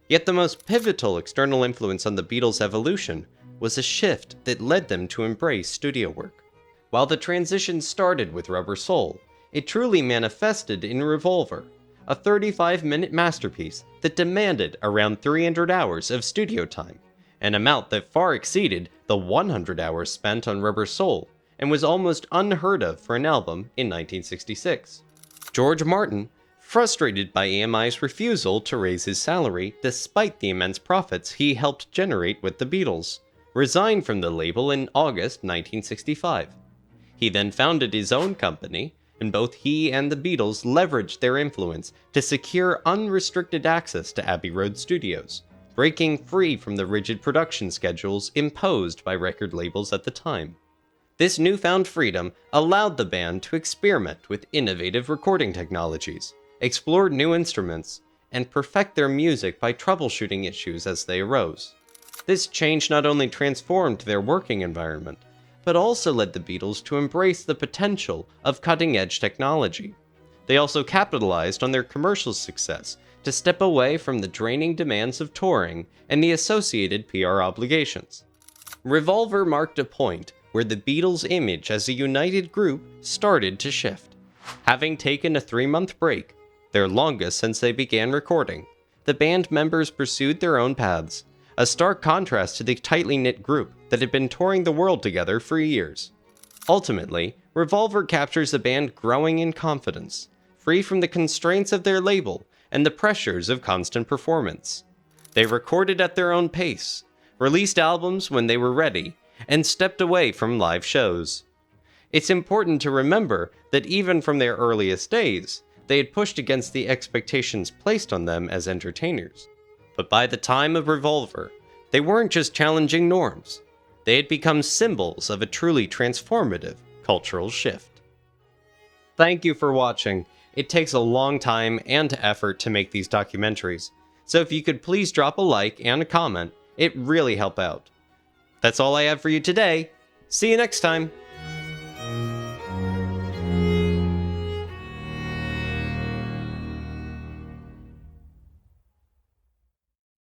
Speaker 1: Yet the most pivotal external influence on the Beatles' evolution was a shift that led them to embrace studio work. While the transition started with Rubber Soul, it truly manifested in Revolver, a 35-minute masterpiece that demanded around 300 hours of studio time, an amount that far exceeded the 100 hours spent on Rubber Soul, and was almost unheard of for an album in 1966. George Martin, frustrated by EMI's refusal to raise his salary despite the immense profits he helped generate with the Beatles, resigned from the label in August 1965. He then founded his own company, and both he and the Beatles leveraged their influence to secure unrestricted access to Abbey Road Studios, breaking free from the rigid production schedules imposed by record labels at the time. This newfound freedom allowed the band to experiment with innovative recording technologies, explore new instruments, and perfect their music by troubleshooting issues as they arose. This change not only transformed their working environment, but also led the Beatles to embrace the potential of cutting-edge technology. They also capitalized on their commercial success to step away from the draining demands of touring and the associated PR obligations. Revolver marked a point where the Beatles' image as a united group started to shift. Having taken a 3-month break, their longest since they began recording, the band members pursued their own paths, a stark contrast to the tightly knit group that had been touring the world together for years. Ultimately, Revolver captures the band growing in confidence, free from the constraints of their label and the pressures of constant performance. They recorded at their own pace, released albums when they were ready, and stepped away from live shows. It's important to remember that even from their earliest days, they had pushed against the expectations placed on them as entertainers. But by the time of Revolver, they weren't just challenging norms. They had become symbols of a truly transformative cultural shift. Thank you for watching. It takes a long time and effort to make these documentaries, so if you could please drop a like and a comment, it really helps out. That's all I have for you today. See you next time.